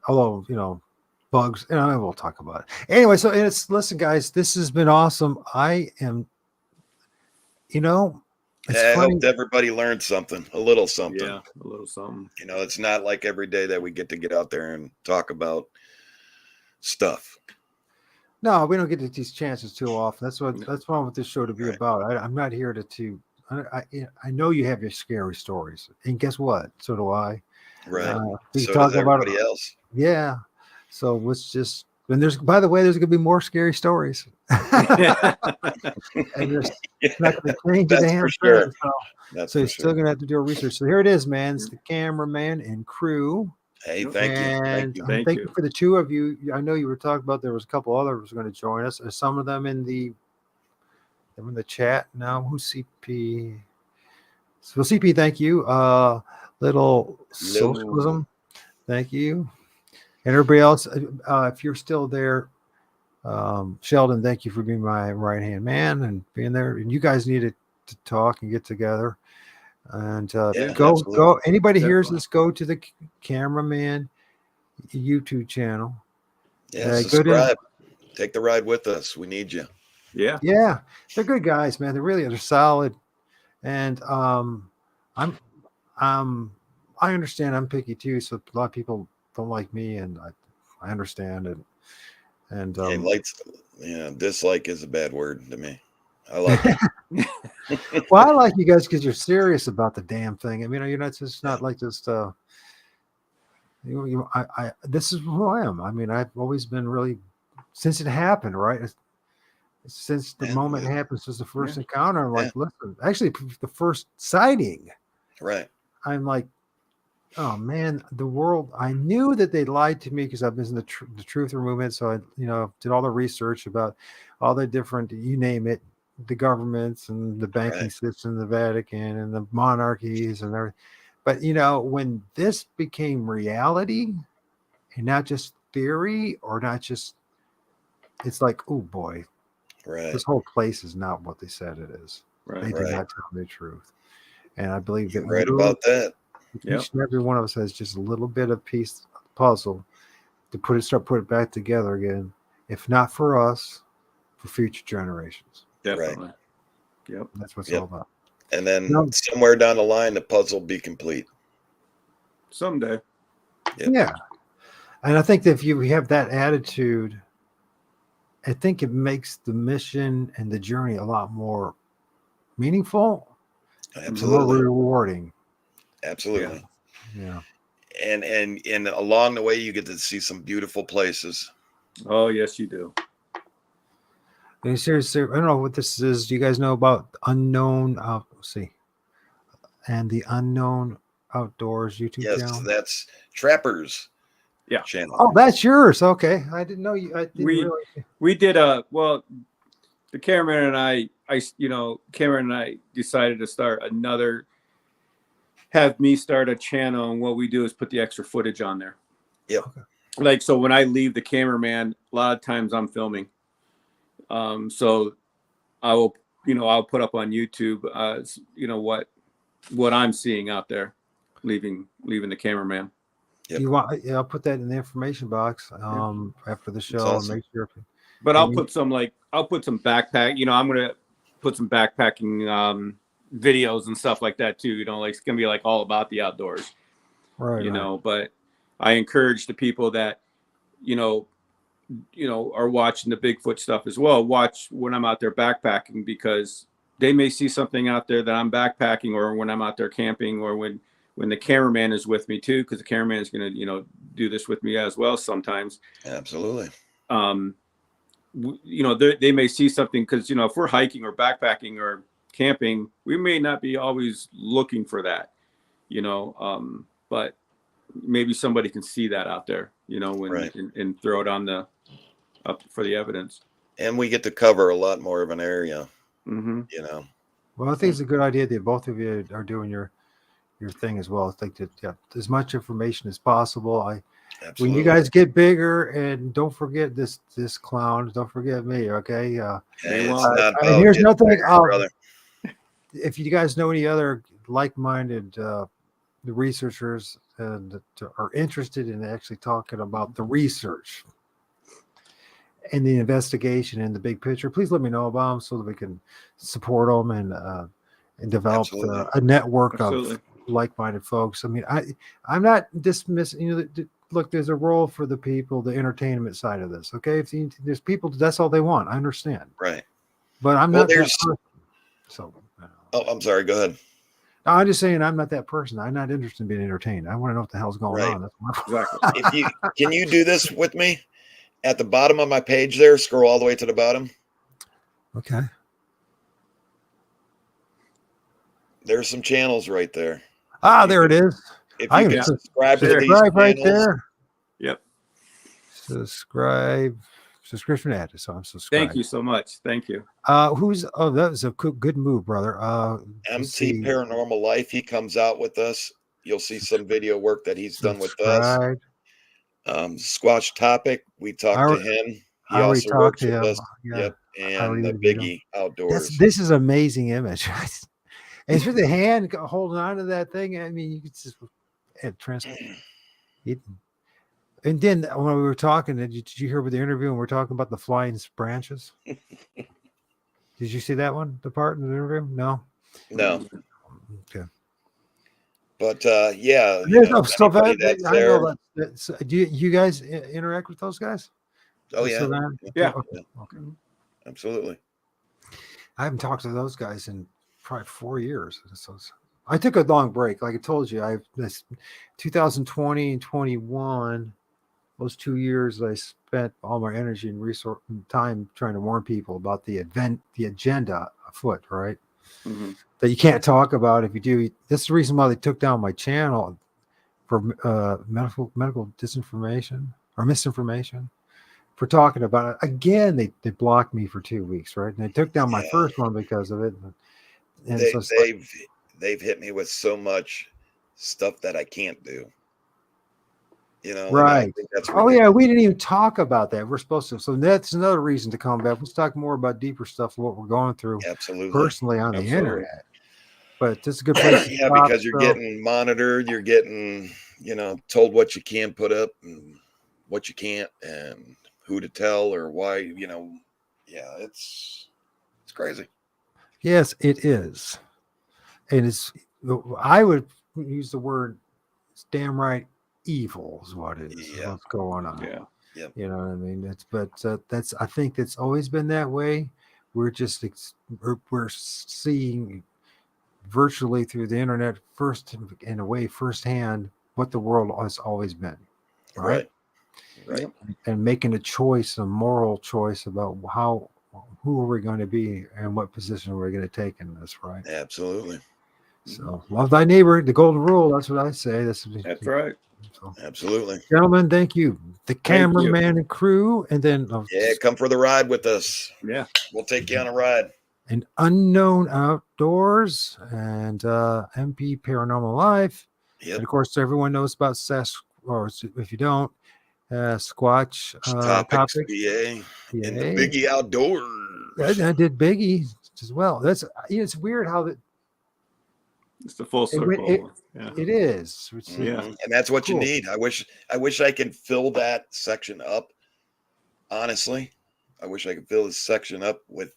although bugs, and we'll talk about it anyway. So listen, guys, this has been awesome. I am, I hope everybody learned something, a little something. Yeah, a little something. It's not like every day that we get out there and talk about stuff. No, we don't get these chances too often. That's what I want this show to be about. I'm not here to. I know you have your scary stories, and guess what? So do I. Right. We so talk does about everybody else. Yeah. So let's just. And by the way, there's going to be more scary stories. And there's not going to change the damn sure. So you're still going to have to do a research. So here it is, man. It's the cameraman and crew. Hey, thank you. Thank you for the two of you. I know you were talking about there was a couple others going to join us. Are some of them in the chat now? Who's CP? So CP, thank you. Little socialism, thank you. And everybody else, if you're still there, Sheldon, thank you for being my right-hand man and being there. And you guys needed to talk and get together. And go. Anybody hears this, go to the Cameraman YouTube channel. Yeah, subscribe. Take the ride with us. We need you. Yeah. Yeah. They're good guys, man. They're solid. And I understand I'm picky too, so a lot of people don't like me, and I understand it. And dislike is a bad word to me. I like it. Well, I like you guys because you're serious about the damn thing. I mean, you're not just not like just this is who I am. I mean, I've always been really, since it happened, right? Since the moment it happened, since the first encounter, I'm like, listen, actually the first sighting. Right. I'm like, oh man, the world. I knew that they lied to me because I've been in the truth movement. So I, did all the research about all the different, you name it, the governments and the banking Right. system, the Vatican and the monarchies and everything. But when this became reality and not just theory or not just, it's like, oh boy, Right. this whole place is not what they said it is. Right. They did Right. not tell me the truth. And I believe that You're right about that. Yep. each and every one of us has just a little bit of piece of the puzzle to start put it back together again. If not for us, for future generations. Definitely. Right. Yep. That's what it's Yep. all about. And then somewhere down the line, the puzzle will be complete. Someday. Yep. Yeah. And I think that if you have that attitude, I think it makes the mission and the journey a lot more meaningful, Absolutely. more rewarding. Absolutely. Yeah. And along the way, you get to see some beautiful places. Oh, yes, you do. And seriously, I don't know what this is. Do you guys know about Unknown? Let's see. And the Unknown Outdoors YouTube Yes, channel? that's Trapper's Yeah. channel. Oh, that's yours. Okay. I didn't know you. I didn't realize. We did the cameraman and Cameron and I decided to have me start a channel, and what we do is put the extra footage on there. Yep. Okay. Like, so when I leave the cameraman, a lot of times I'm filming. So I'll put up on YouTube, what I'm seeing out there, leaving the cameraman. Yep. Do you want? Yeah, I'll put that in the information box after the show awesome. and make sure. But I'll put some backpack. I'm gonna put some backpacking videos and stuff like that too. It's gonna be like all about the outdoors. Right. But I encourage the people that are watching the Bigfoot stuff as well. Watch when I'm out there backpacking, because they may see something out there that I'm backpacking, or when I'm out there camping, or when the cameraman is with me too, because the cameraman is going to do this with me as well sometimes. Absolutely. They may see something, because if we're hiking or backpacking or camping, we may not be always looking for that, but maybe somebody can see that out there, when Right. and throw it on up for the evidence. And we get to cover a lot more of an area. Mm-hmm. Well, I think it's a good idea that both of you are doing your thing as well. I think that as much information as possible. Absolutely. When you guys get bigger, and don't forget this clown. Don't forget me, okay? Here's nothing. Brother. If you guys know any other like-minded the researchers that are interested in actually talking about the research and the investigation and the big picture, please let me know about them so that we can support them and develop a network Absolutely. of like-minded folks. I mean, I'm not dismissing. Look, there's a role for the people, the entertainment side of this. Okay, if there's people, that's all they want. I understand. Right. But I'm not that person. So. Oh, I'm sorry. Go ahead. No, I'm just saying I'm not that person. I'm not interested in being entertained. I want to know what the hell's going on. That's Exactly. Can you do this with me? At the bottom of my page there, scroll all the way to the bottom. Okay. There's some channels right there. There it is. If you can subscribe to these right channels. there. Yep. Subscription added. So I'm subscribed. Thank you so much. Thank you. That was a good move, brother. MT Paranormal Life. He comes out with us. You'll see some video work that he's done with us. Squatch Topic. We talked to him. He also works with us. Yeah. Yep. And the Biggie Outdoors. This is an amazing image. It's with the hand holding on to that thing. I mean, you could just transfer. And then when we were talking, did you hear with the interview and we're talking about the flying branches? Did you see that one? The part in the interview? No. Okay. But yeah, there's stuff I know that. Do you guys interact with those guys? Oh yeah. Yeah. Okay. Absolutely. I haven't talked to those guys in probably 4 years. So I took a long break. Like I told you, this 2020 and 21, those 2 years I spent all my energy and resource and time trying to warn people about the agenda afoot, right? Mhm. that you can't talk about. If you do, this is the reason why they took down my channel for medical disinformation or misinformation for talking about it. Again, they blocked me for 2 weeks, right? And they took down my Yeah. first one because of it. And so it's like, They've hit me with so much stuff that I can't do. You know, and I right. think that's Oh yeah, ridiculous. we didn't even talk about that. We're supposed to. So that's another reason to come back. Let's talk more about deeper stuff, what we're going through Absolutely. personally on the Absolutely. internet. But this is a good place to Yeah, stop. because you're So, getting monitored, you're getting, told what you can put up and what you can't, and who to tell or why, yeah, it's crazy. yes, it is. And it's, I would use the word, it's damn right evil is what it is, Yeah. what's going on. Yeah. Yep. You know what I mean? That's, I think it's always been that way. We're just, we're seeing virtually through the internet first, in a way, firsthand, what the world has always been. Right. Right. Yep. And making a choice, a moral choice about who are we going to be and what position we're going to take in this, right? Absolutely. So love thy neighbor, the golden rule. That's what I say. That's right. So, Absolutely. gentlemen, thank you. The Thank you. cameraman and crew, and then Yeah, come for the ride with us. Yeah. We'll take you on a ride. an unknown outdoors and MP Paranormal Life. Yep. And of course, everyone knows about or if you don't, Squatch Topics, topic. PA, Yeah, in the Biggie outdoors. I did Biggie as well. That's, it's weird how that It's the full circle. Yeah. it is. It's, Yeah. And that's what cool. you need. I wish I could fill that section up. Honestly, I wish I could fill this section up with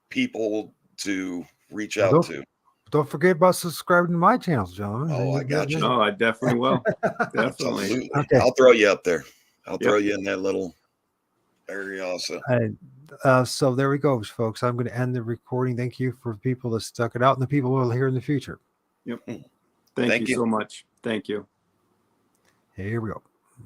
people to reach out to. Don't forget about subscribing to my channels, gentlemen. Oh, I got you. No, I definitely will. Definitely. Absolutely. Okay. I'll throw you up there. I'll Yep. throw you in that little area also. So there we go, folks. I'm going to end the recording. Thank you for people that stuck it out and the people who will hear in the future. Yep. Thank Thank you you. so much. Thank you. Here we go.